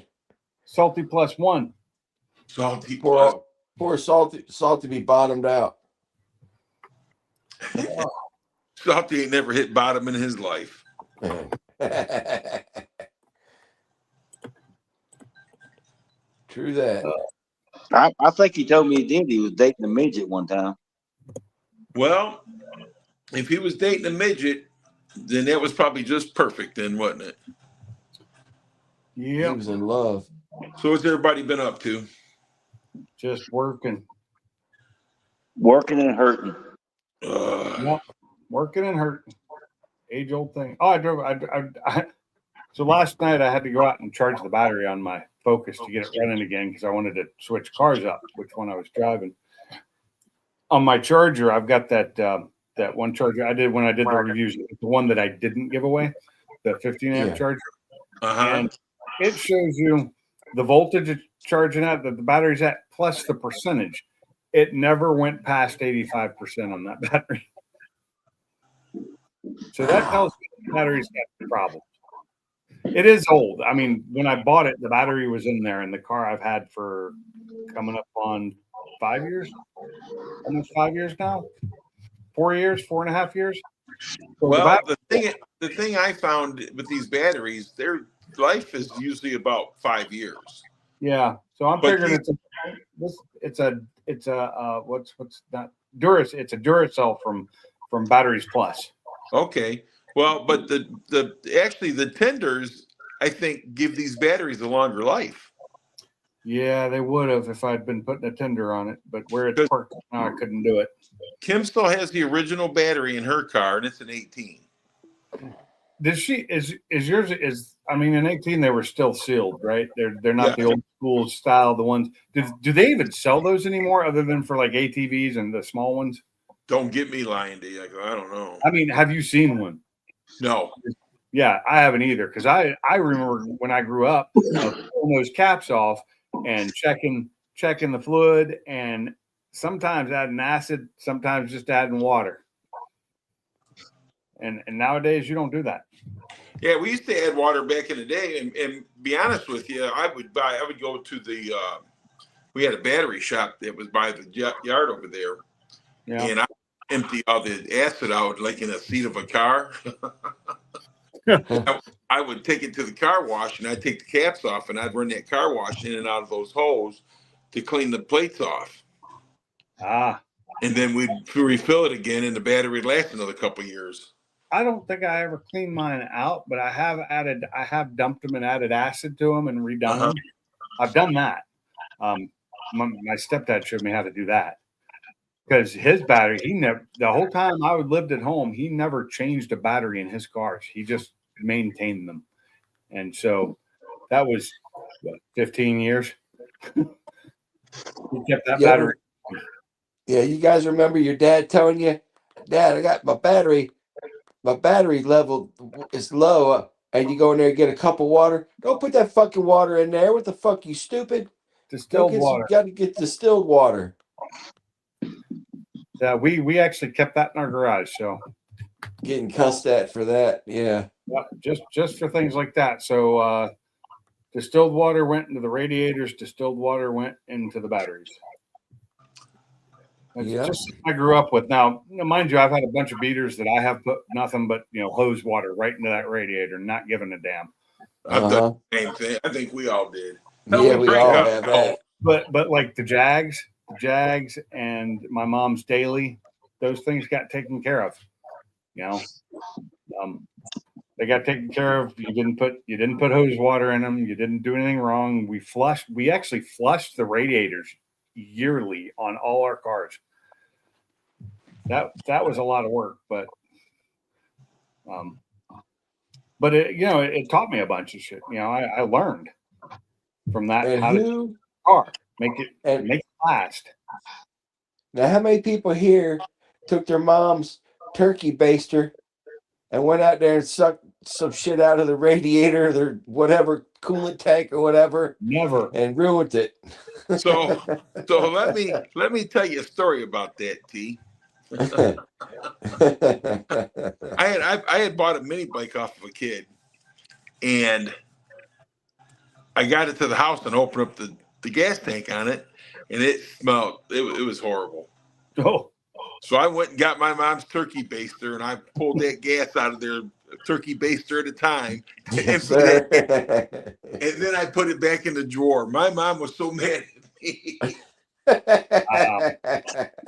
salty +1. Salty. Poor salty be bottomed out. Salty ain't never hit bottom in his life. True that. I think he told me he did. He was dating a midget one time. Well, if he was dating a midget, then that was probably just perfect then, wasn't it? He Yeah, was in love. So what's everybody been up to? just working. Working and hurting. Yep. Working and hurting. Age old thing. Oh, I drove. So last night I had to go out and charge the battery on my Focus to get it running again because I wanted to switch cars up, which one I was driving. On my charger, I've got that one charger I did when I did the reviews, the one that I didn't give away, the 15 amp charger. And it shows you the voltage it's charging at, that the battery's at, plus the percentage. It never went past 85% on that battery. So that tells me the battery's got a problem. It is old. I mean, when I bought it, the battery was in there, and the car I've had for coming up on 5 years, almost 5 years now, 4 years, 4.5 years. So Well, the thing I found with these batteries, their life is usually about 5 years. yeah. So I'm But figuring it's a what's that Duracell? It's a Duracell from Batteries Plus. Okay. Well, but the tenders, I think, give these batteries a longer life. Yeah, they would have if I'd been putting a tender on it, but where it's parked now, I couldn't do it. Kim still has the original battery in her car, and it's an 18. Does she is yours is I mean in 18 they were still sealed, right? They're not the old school style, the ones do they even sell those anymore other than for like ATVs and the small ones? Don't get me lying to you. I don't know. I mean, have you seen one? No. Yeah, I haven't either because I remember when I grew up pulling those caps off and checking the fluid and sometimes adding acid, sometimes just adding water. And nowadays you don't do that. Yeah, we used to add water back in the day, and be honest with you, I would go to the we had a battery shop that was by the yard over there, and I empty all the acid out like in a seat of a car. I would take it to the car wash, and I'd take the caps off, and I'd run that car wash in and out of those holes to clean the plates off. And then we'd refill it again, and the battery would last another couple of years. I don't think I ever cleaned mine out, but I have dumped them and added acid to them and redone them. I've done that. My stepdad showed me how to do that because his battery, the whole time I lived at home, he never changed a battery in his cars. He just maintained them. And so that was 15 years. He kept that battery. Yeah, you guys remember your dad telling you, Dad, I got my battery level is low, and you go in there and get a cup of water. Don't put that fucking water in there. What the fuck, you stupid? Distilled water. You got to get distilled water. Yeah, we actually kept that in our garage. So getting cussed at for that. Yeah. Just for things like that. So distilled water went into the radiators. Distilled water went into the batteries. It's just I grew up with. Now, mind you, I've had a bunch of beaters that I have put nothing but hose water right into that radiator, not giving a damn. I've done the same thing. I think we all did. Yeah, we all have that. But like the Jags, and my mom's Daily, those things got taken care of. They got taken care of. You didn't put hose water in them. You didn't do anything wrong. We actually flushed the radiators yearly on all our cars. That was a lot of work, but it taught me a bunch of shit. I learned from that how to car make it last. Now, how many people here took their mom's turkey baster and went out there and sucked some shit out of the radiator, their whatever coolant tank or whatever? Never. And ruined it. So let me tell you a story about that, T. I had bought a mini bike off of a kid, and I got it to the house and opened up the gas tank on it, and it smelled. It was horrible. Oh. So I went and got my mom's turkey baster, and I pulled that gas out of there, turkey baster at a time, yes, and then I put it back in the drawer. My mom was so mad at me.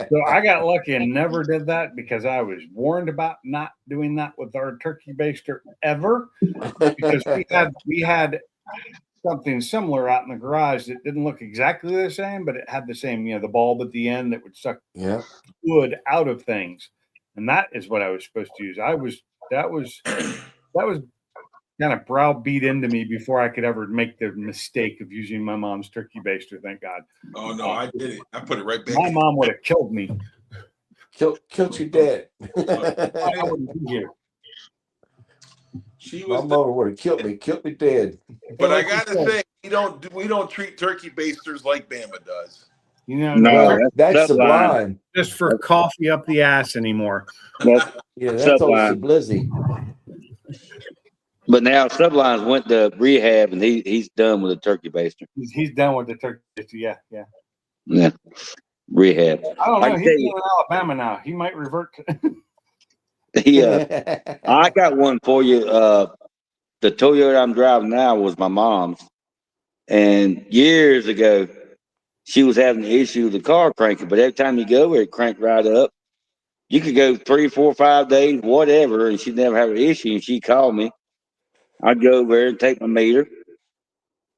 So I got lucky and never did that because I was warned about not doing that with our turkey baster ever, because we had something similar out in the garage that didn't look exactly the same, but it had the same, the bulb at the end that would suck wood out of things. And that is what I was supposed to use. That was kind of browbeat into me before I could ever make the mistake of using my mom's turkey baster. Thank God. Oh no, I did it. I put it right back. My mom would have killed me. Killed you dead. I wouldn't be here. My mother would have killed me dead. But I gotta say, we don't treat turkey basters like Bama does. No, that's sublime. Just for coffee up the ass anymore. That's all Sublizzy. But now Sublines went to rehab, and he's done with the turkey baster. He's done with the turkey. Yeah, yeah. Yeah, rehab. I don't I know. can He's tell in you, Alabama now. He might revert. I got one for you. The Toyota I'm driving now was my mom's, and years ago, she was having an issue with the car cranking. But every time you go over, it cranked right up. You could go 3, 4, 5 days, whatever, and she'd never have an issue. And she called me. I'd go over there and take my meter.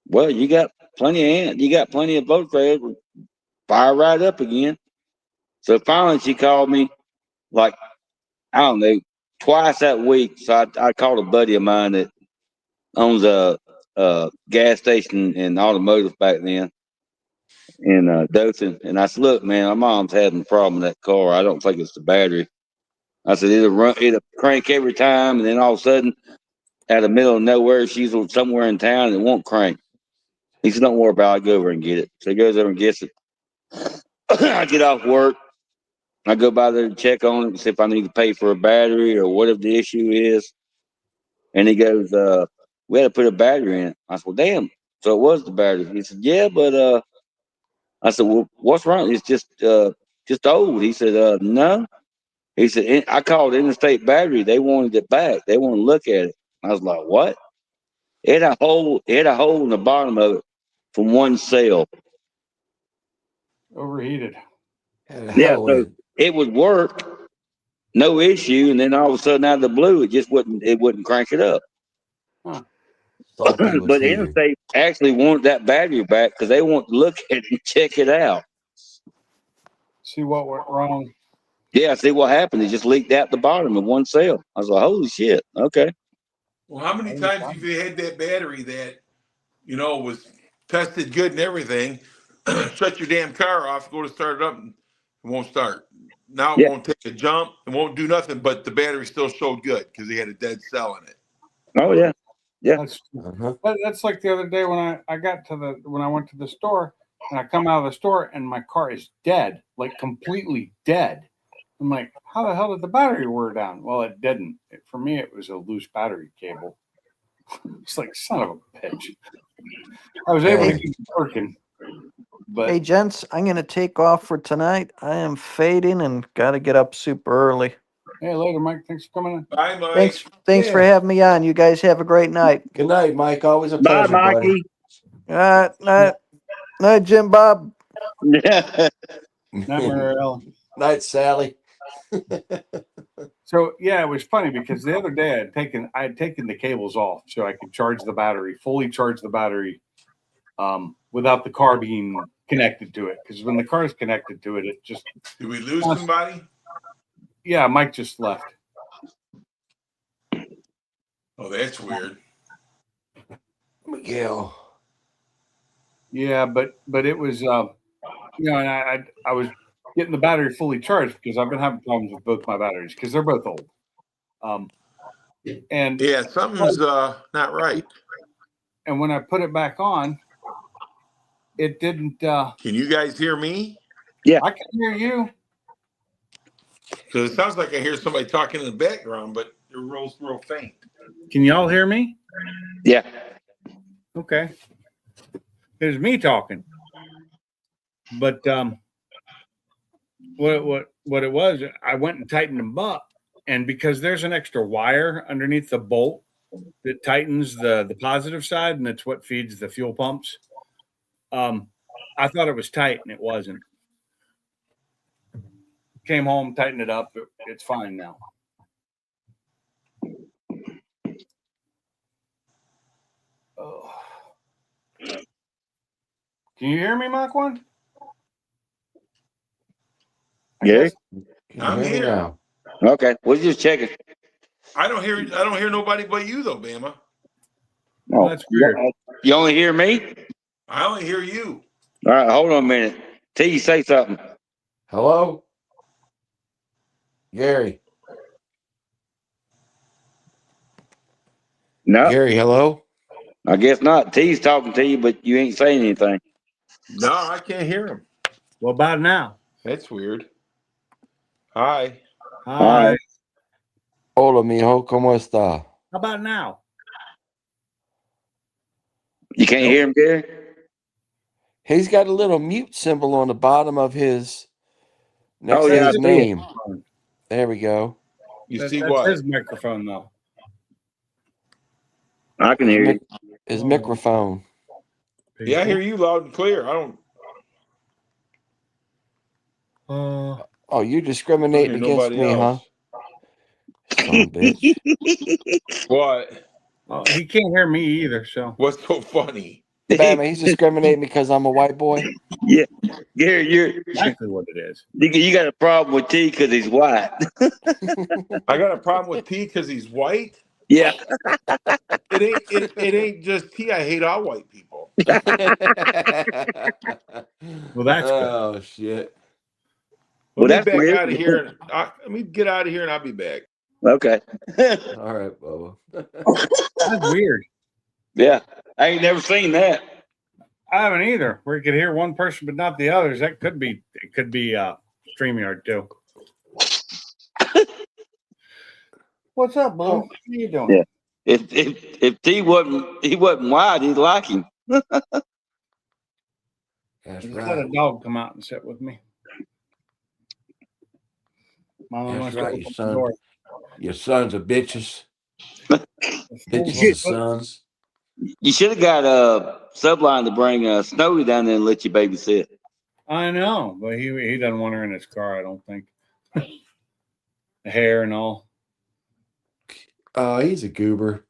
Well, you got plenty of boat there. Fire right up again. So finally, she called me like, I don't know, twice that week. So I called a buddy of mine that owns a gas station and automotive back then in Dothan. And I said, look, man, my mom's having a problem with that car. I don't think it's the battery. I said, it'll crank every time. And then all of a sudden, out of the middle of nowhere, she's somewhere in town and it won't crank. He said, don't worry about it. I'll go over and get it. So he goes over and gets it. I get off work. I go by there to check on it and see if I need to pay for a battery or whatever the issue is. And he goes, we had to put a battery in it. I said, well, damn. So it was the battery. He said, yeah, but I said, well, what's wrong? It's just old. He said, no. He said, I called Interstate Battery. They wanted it back. They want to look at it. I was like, what? It had a hole in the bottom of it from one cell. Overheated. Yeah, so it would work, no issue, and then all of a sudden, out of the blue, it wouldn't crank it up. Huh. But Interstate actually wanted that battery back because they want to look at it and check it out. See what went wrong. Yeah, see what happened. It just leaked out the bottom of one cell. I was like, holy shit. Okay. Well, how many times have you had that battery that, was tested good and everything, shut your damn car off, go to start it up, and it won't start. Now it won't take a jump. It won't do nothing, but the battery still showed good because they had a dead cell in it. Oh, yeah. Yeah. That's like the other day when I went to the store and I come out of the store and my car is dead, like completely dead. I'm like, how the hell did the battery wear down? Well, it didn't. For me, it was a loose battery cable. It's like, son of a bitch. I was able to keep it working. But Hey, gents, I'm going to take off for tonight. I am fading and got to get up super early. Hey, later, Mike. Thanks for coming in. Bye, Mike. Thanks for having me on. You guys have a great night. Good night, Mike. Always a Bye, pleasure, Mikey. Night, Jim Bob. Yeah. buddy. Night, Sally. So yeah, it was funny because the other day I had taken the cables off so I could fully charge the battery, without the car being connected to it. Because when the car is connected to it, it just. Did we lose somebody? Yeah, Mike just left. Oh, that's weird. Miguel. Yeah, but it was, and I was getting the battery fully charged because I've been having problems with both my batteries because they're both old. And yeah, something's not right. And when I put it back on, it didn't. Can you guys hear me? Yeah, I can hear you. Because it sounds like I hear somebody talking in the background, but they're real faint. Can y'all hear me? Yeah. Okay. It was me talking. But what it was, I went and tightened them up, and because there's an extra wire underneath the bolt that tightens the positive side, and it's what feeds the fuel pumps. I thought it was tight, and it wasn't. Came home, tightened it up. It's fine now. Oh. Can you hear me, Mach 1? Yeah. I'm here. Now. Okay. We'll just check it. I don't hear nobody but you though, Bama. Oh, that's weird. You only hear me? I only hear you. All right, hold on a minute. T, say something. Hello? Gary. No. Gary, hello? I guess not. T's talking to you, but you ain't saying anything. No, I can't hear him. What about now? That's weird. Hi. Hi. Hola, mijo. ¿Cómo está? How about now? You can't hear him, Gary? He's got a little mute symbol on the bottom of his next Oh, to yeah, his I see it. name. There we go. You see That's what? his microphone though. I can hear you. His microphone. Yeah, I hear you loud and clear. I don't. Oh, you're discriminating hear against nobody me, else. huh? Son of a bitch. What? He can't hear me either. So What's so funny? Batman, he's discriminating because I'm a white boy. Yeah, Gary, you're exactly what it is. you got a problem with T because he's white. I got a problem with T because he's white. Yeah, It ain't just T. I hate all white people. Well, that's good. Oh shit. Well, Let me that's back weird. out of here. Let me get out of here and I'll be back. Okay. All right, Bubba. That's weird. Yeah, I ain't never seen that. I haven't either. Where you could hear one person but not the others. That could be. It could be StreamYard too. What's up, Blue? How you doing? Yeah. If T wasn't white, he'd like him. That's Just right. let a dog come out and sit with me. Mama That's wants to right, open your the son. door. Your sons are bitches. It's Bitches are sons. You should have got Subline to bring Snowy down there and let you babysit. I know, but he doesn't want her in his car. I don't think. The hair and all. Oh, he's a goober.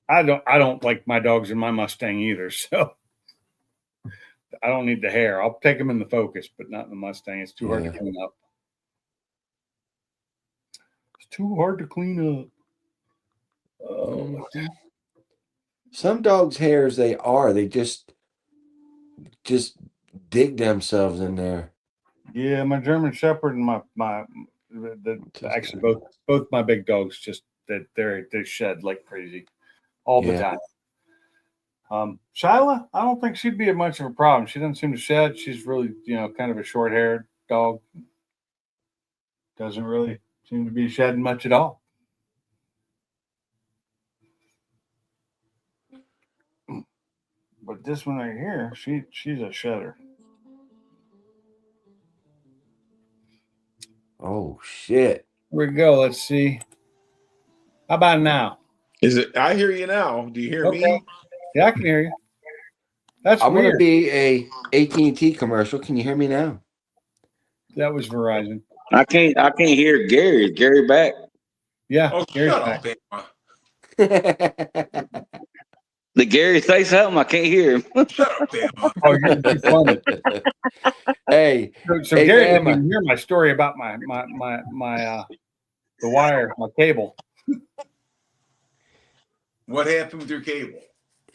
I don't like my dogs in my Mustang either. So I don't need the hair. I'll take them in the Focus, but not in the Mustang. It's too hard to Yeah. clean up. It's too hard to clean up. Oh. Some dogs' hairs they just dig themselves in there. Yeah, my German Shepherd and actually both my big dogs just that they shed like crazy all the Yeah. time. Shyla, I don't think she'd be much of a problem. She doesn't seem to shed. She's really, kind of a short-haired dog. Doesn't really seem to be shedding much at all. But this one right here, she's a shedder. Oh shit. Here we go. Let's see. How about now? Is it? I hear you now. Do you hear Okay. me? Yeah, I can hear you. That's I'm gonna weird. be a AT&T commercial. Can you hear me now? That was Verizon. I can't hear Gary. Is Gary back? Yeah. Oh, Gary's shut back. up, Bama. Did Gary say something? I can't hear him. Shut up, Bama. Oh, you're funny. Hey, So hey, Gary didn't Bama. even hear my story about my the wire, my cable. What happened with your cable?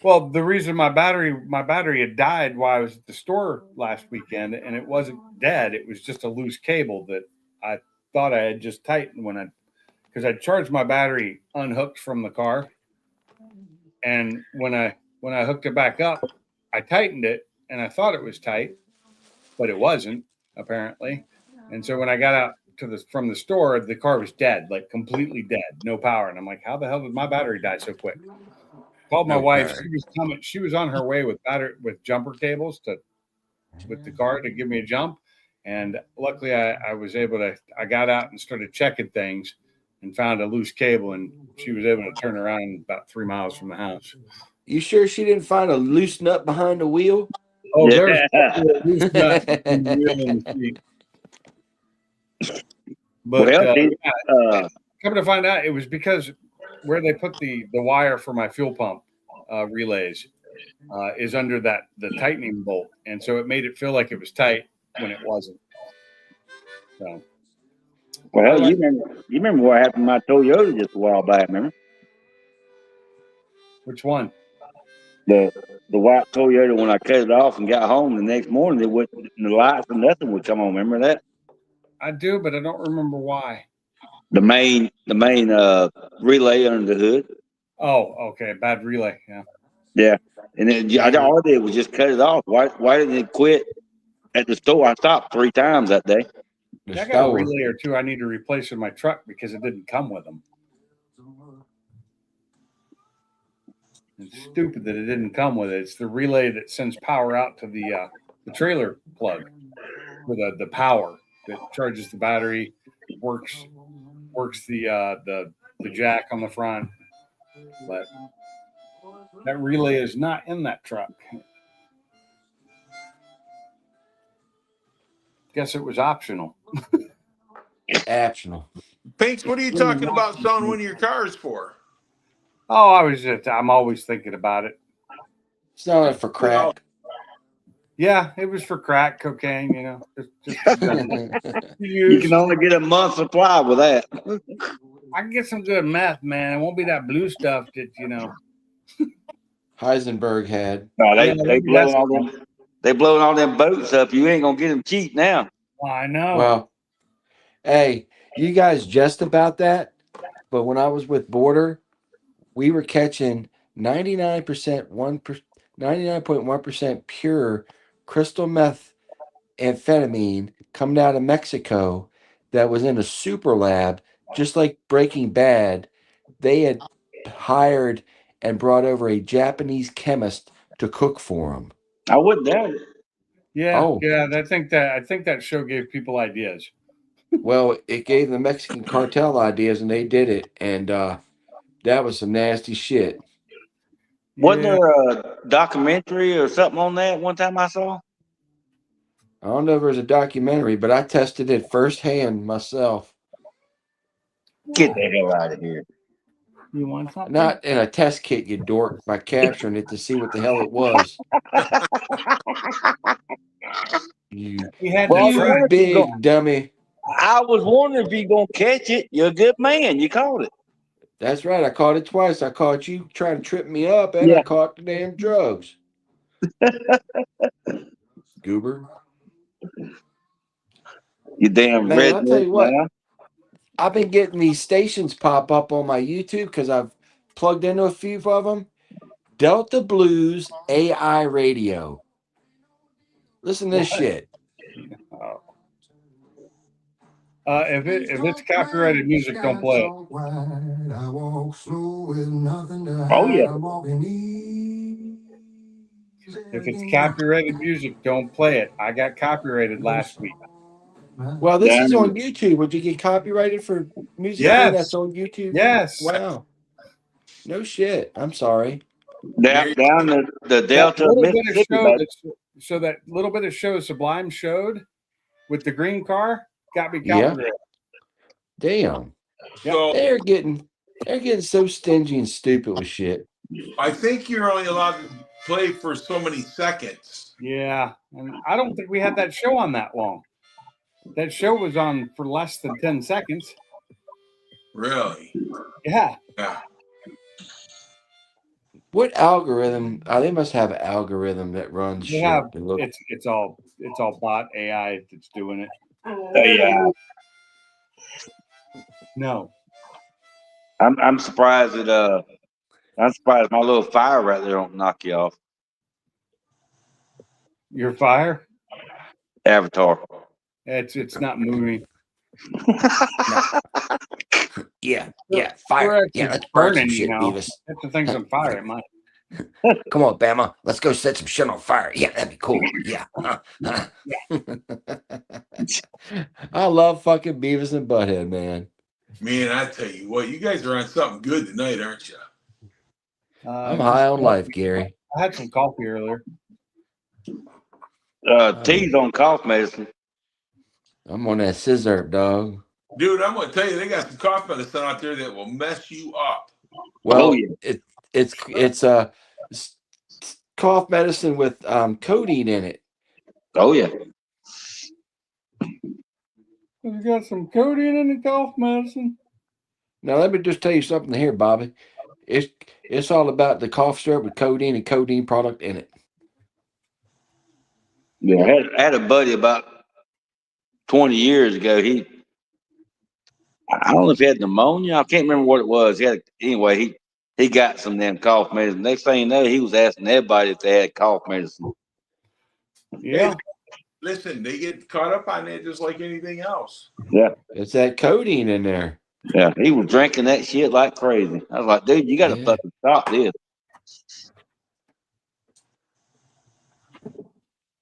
Well, the reason my battery had died while I was at the store last weekend, and it wasn't dead. It was just a loose cable that I thought I had just tightened because I charged my battery unhooked from the car, and when I hooked it back up, I tightened it, and I thought it was tight, but it wasn't apparently. And so when I got out from the store, the car was dead, like completely dead, no power. And I'm like, how the hell did my battery die so quick? Called my wife. power. She was coming. She was on her way with jumper cables with the car to give me a jump. And luckily, I was able to. I got out and started checking things, and found a loose cable. And she was able to turn around about 3 miles from the house. You sure she didn't find a loose nut behind the wheel? Oh, Yeah. there's a loose nut between the wheel and the seat. But come to find out, it was because where they put the wire for my fuel pump relays is under the tightening bolt, and so it made it feel like it was tight when it wasn't. So, Well, you remember what happened to my Toyota just a while back, remember? which one? The white Toyota, when I cut it off and got home the next morning, the lights and nothing would come on. Remember that? I do, but I don't remember why. The main relay under the hood. Oh, okay, bad relay. Yeah. Yeah, and then all I did was just cut it off. Why didn't it quit at the store? I stopped 3 times that day. The I got a store. relay or two I need to replace in my truck because it didn't come with them. It's stupid that it didn't come with it. It's the relay that sends power out to the trailer plug for the power that charges the battery, works the jack on the front. But that relay is not in that truck. Guess it was optional. Optional. Pinks, what are you talking about selling one of your cars for? Oh, I'm always thinking about it. Selling it for crack. Yeah, it was for crack, cocaine, you know. You can only get a month's supply with that. I can get some good meth, man. It won't be that blue stuff that, you know. Heisenberg had. No, Yeah, they blowing all them boats up. You ain't gonna get them cheap now. Well, I know. Well, hey, you guys jest about that, but when I was with Border, we were catching 99.1% pure crystal methamphetamine coming out of Mexico that was in a super lab, just like Breaking Bad. They had hired and brought over a Japanese chemist to cook for them. I wouldn't doubt it. Yeah, Oh. yeah. I think that show gave people ideas. Well, it gave the Mexican cartel ideas, and they did it, and that was some nasty shit. Wasn't there a documentary or something on that one time I saw? I don't know if it was a documentary, but I tested it firsthand myself. Get the hell out of here. You want something? Not in a test kit, you dork, by capturing it to see what the hell it was. You big dummy. I was wondering if you're going to catch it. You're a good man. You caught it. That's right. I caught it twice. I caught you trying to trip me up, and I caught the damn drugs. Goober. You damn Man, red. I'll tell you what. I've been getting these stations pop up on my YouTube because I've plugged into a few of them. Delta Blues AI Radio. Listen to this shit. If it's copyrighted music, don't play it. Oh yeah. If it's copyrighted music, don't play it. I got copyrighted last week. Well, this is on YouTube. Would you get copyrighted for music that's on YouTube? Yes. Wow. No shit. I'm sorry. Down the Delta of Mississippi. So that little bit of show Sublime showed with the green car got me copyrighted. Damn. So they're getting so stingy and stupid with shit. I think you're only allowed to play for so many seconds. Yeah, and I don't think we had that show on that long. That show was on for less than 10 seconds. Really? Yeah. Yeah. What algorithm? They must have an algorithm that runs shit. It's all bot AI that's doing it. Yeah. No. I'm surprised that I'm surprised my little fire right there don't knock you off. Your fire? Avatar. It's not moving. Yeah, fire. Yeah, let's burn some shit, Beavis. That's the thing's on fire, it might. Come on, Bama. Let's go set some shit on fire. Yeah, that'd be cool. Yeah. I love fucking Beavis and Butthead, man. Man, I tell you what, you guys are on something good tonight, aren't you? I'm high on life, Gary. I had some coffee earlier. T's on cough medicine. I'm on that scissor, dog. Dude, I'm going to tell you, they got some cough medicine out there that will mess you up. Well, it's cough medicine with codeine in it. Oh yeah. You got some codeine in the cough medicine. Now let me just tell you something here, Bobby. It's all about the cough syrup with codeine and codeine product in it. Yeah, I had a buddy about 20 years ago. I don't know if he had pneumonia. I can't remember what it was. He got some damn cough medicine. Next thing you know, he was asking everybody if they had cough medicine. Yeah. Listen, they get caught up on that just like anything else. Yeah. It's that codeine in there. Yeah, he was drinking that shit like crazy. I was like, dude, you got to fucking stop this.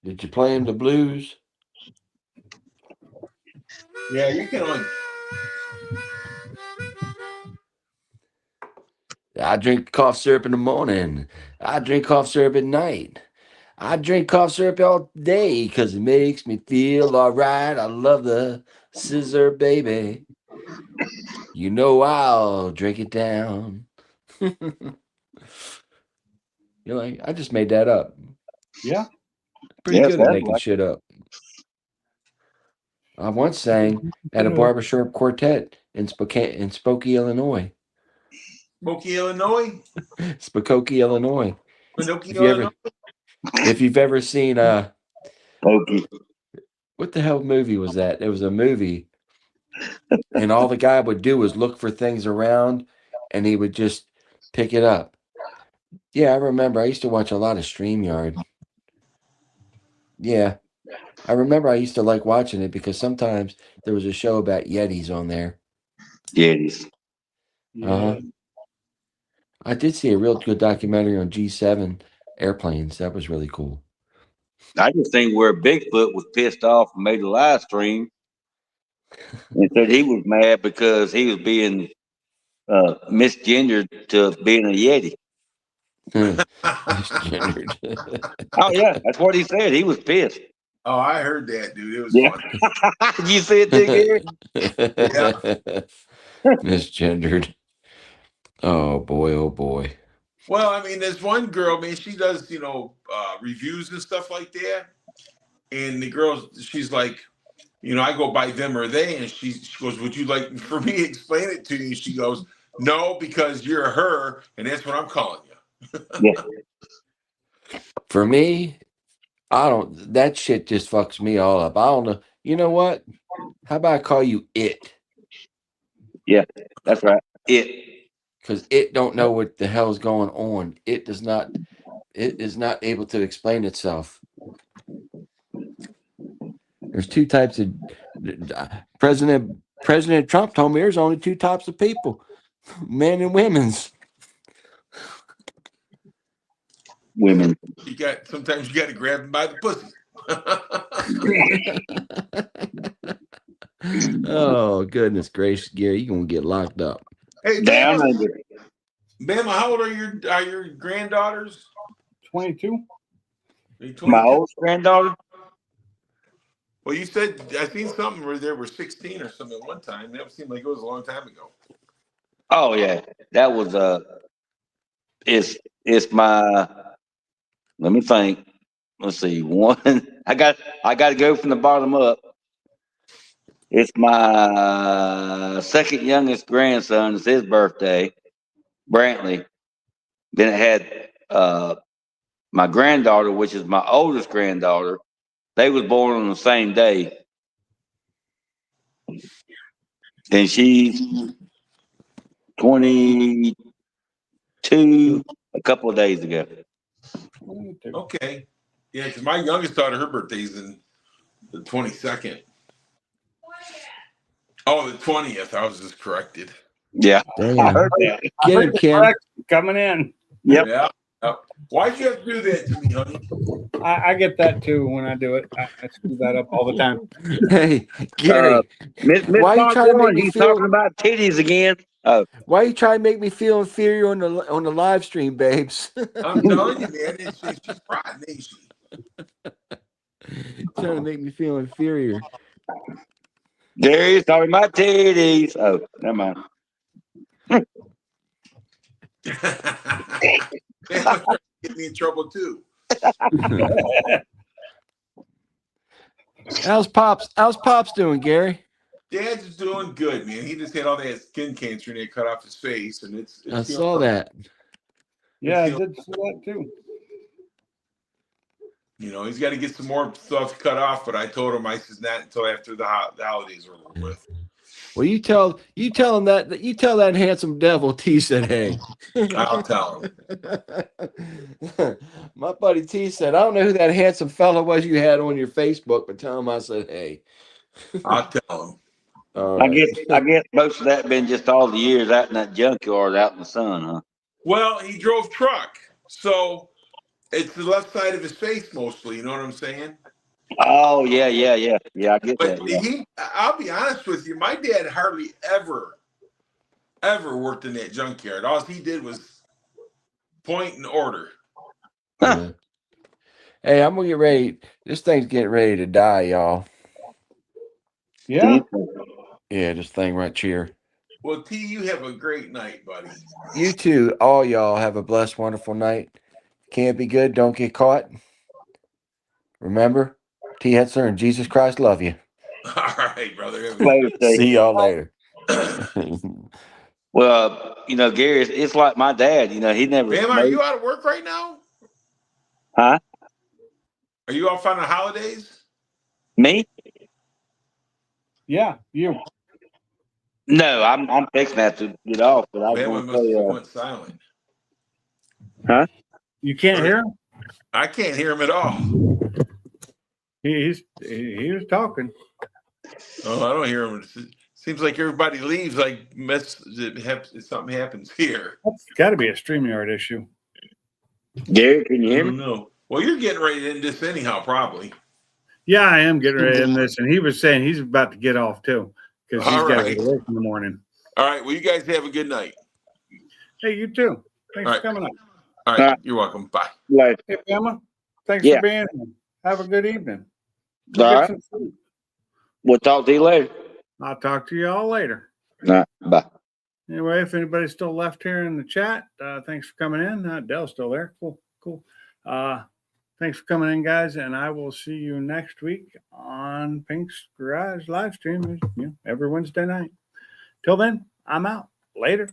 Did you play him the blues? Yeah, you can only. I drink cough syrup in the morning. I drink cough syrup at night. I drink cough syrup all day because it makes me feel all right. I love the scissor, baby. You know I'll drink it down. You're like, I just made that up. Yeah. Pretty Yes, good at that's making like shit up. I once sang at a barbershop quartet in Spokane, Illinois. Smoky, Illinois. Spokane, Illinois. Pinocchio, If you Illinois. if you've ever seen pokey. what the hell movie was that? It was a movie, and all the guy would do was look for things around, and he would just pick it up. Yeah, I remember. I used to watch a lot of StreamYard. Yeah, I remember. I used to like watching it because sometimes there was a show about Yetis on there. Yetis. Uh-huh. I did see a real good documentary on G7 airplanes. That was really cool. I just think where Bigfoot was pissed off and made a live stream and said he was mad because he was being misgendered to being a Yeti. Misgendered. Oh yeah, that's what he said. He was pissed. Oh, I heard that, dude. It was Yeah. funny. Did you see it, Dick? Misgendered. Oh boy, oh boy. Well, I mean, there's one girl, man, she does, reviews and stuff like that. And the girl, she's like, I go by them or they. And she goes, would you like for me to explain it to you? She goes, no, because you're her. And that's what I'm calling you. Yeah. For me, that shit just fucks me all up. I don't know. You know what? How about I call you it? Yeah, that's right. It. Because it don't know what the hell's going on. It is not able to explain itself. There's two types of President Trump told me there's only two types of people, men and women's. Women. Sometimes you got to grab them by the pussy. Oh, goodness gracious, Gary, you're going to get locked up. Hey, Down Bama, under. how old are your granddaughters? 22. My oldest granddaughter. Well, you said I seen something where there were 16 or something at one time. That seemed like it was a long time ago. Oh yeah, that was It's my. Let me think. Let's see. One. I got to go from the bottom up. It's my second youngest grandson. It's his birthday, Brantley. Then it had my granddaughter, which is my oldest granddaughter. They was born on the same day. And she's 22 a couple of days ago. Okay. Yeah, because my youngest daughter, her birthday's in the 22nd. Oh, the 20th. I was just corrected. Yeah. Damn. I heard that. Get him, Kim. Coming in. Yep. Yeah. Why'd you have to do that to me, honey? I get that too when I do it. I screw that up all the time. Hey, Gary. Miss Why you trying to make me he's feel? talking about titties again. Oh, Why you trying to make me feel inferior on the live stream, babes? I'm telling you, man. She's rotten, ain't she? Trying to make me feel inferior. Gary's talking about titties. Oh, never mind. Get me in trouble too. How's Pops doing, Gary? Dad's doing good, man. He just had all that skin cancer and they cut off his face, and it's I saw that. Yeah, I did see that too. He's got to get some more stuff cut off, but I told him I said not until after the holidays are over with. Well, you tell that handsome devil T said, hey. I'll tell him. My buddy T said, I don't know who that handsome fellow was you had on your Facebook, but tell him I said, hey. I'll tell him. Right. I guess most of that been just all the years out in that junkyard out in the sun, huh? Well, he drove truck, so It's the left side of his face mostly. You know what I'm saying? Oh yeah, yeah, yeah, yeah. I get But that. Yeah. I'll be honest with you, my dad hardly ever worked in that junkyard. All he did was point and order. Yeah. Hey, I'm gonna get ready. This thing's getting ready to die, y'all. Yeah. Yeah, this thing right here. Well, T, you have a great night, buddy. You too, all y'all have a blessed, wonderful night. Can't be good, don't get caught. Remember, T. Hetzler and Jesus Christ love you. All right, brother. Later, Steve. See y'all later. Well, Gary, it's like my dad. He never. Bam, are you out of work right now? Huh? Are you off on the holidays? Me? Yeah, you. No, I'm fixing that to get off, but I was Bam going must to have say, went silent. huh? You can't hear him? I can't hear him at all. He was talking. Oh, I don't hear him. Seems like everybody leaves. Like something happens here. That's got to be a StreamYard issue. Gary, can you I hear don't me? know. Well, you're getting ready to end this anyhow, probably. Yeah, I am getting ready to end this, and he was saying he's about to get off too because he's All got right. to work in the morning. All right. Well, you guys have a good night. Hey, you too. Thanks All for coming up. All right. You're welcome. Bye. Later. Hey, Emma. Thanks Yeah. for being here. Have a good evening. All Get right. some food. We'll talk to you later. I'll talk to you all later. All right. Bye. Anyway, if anybody's still left here in the chat, thanks for coming in. Dell's still there. Cool. Thanks for coming in, guys, and I will see you next week on Pink's Garage live stream every Wednesday night. Till then, I'm out. Later.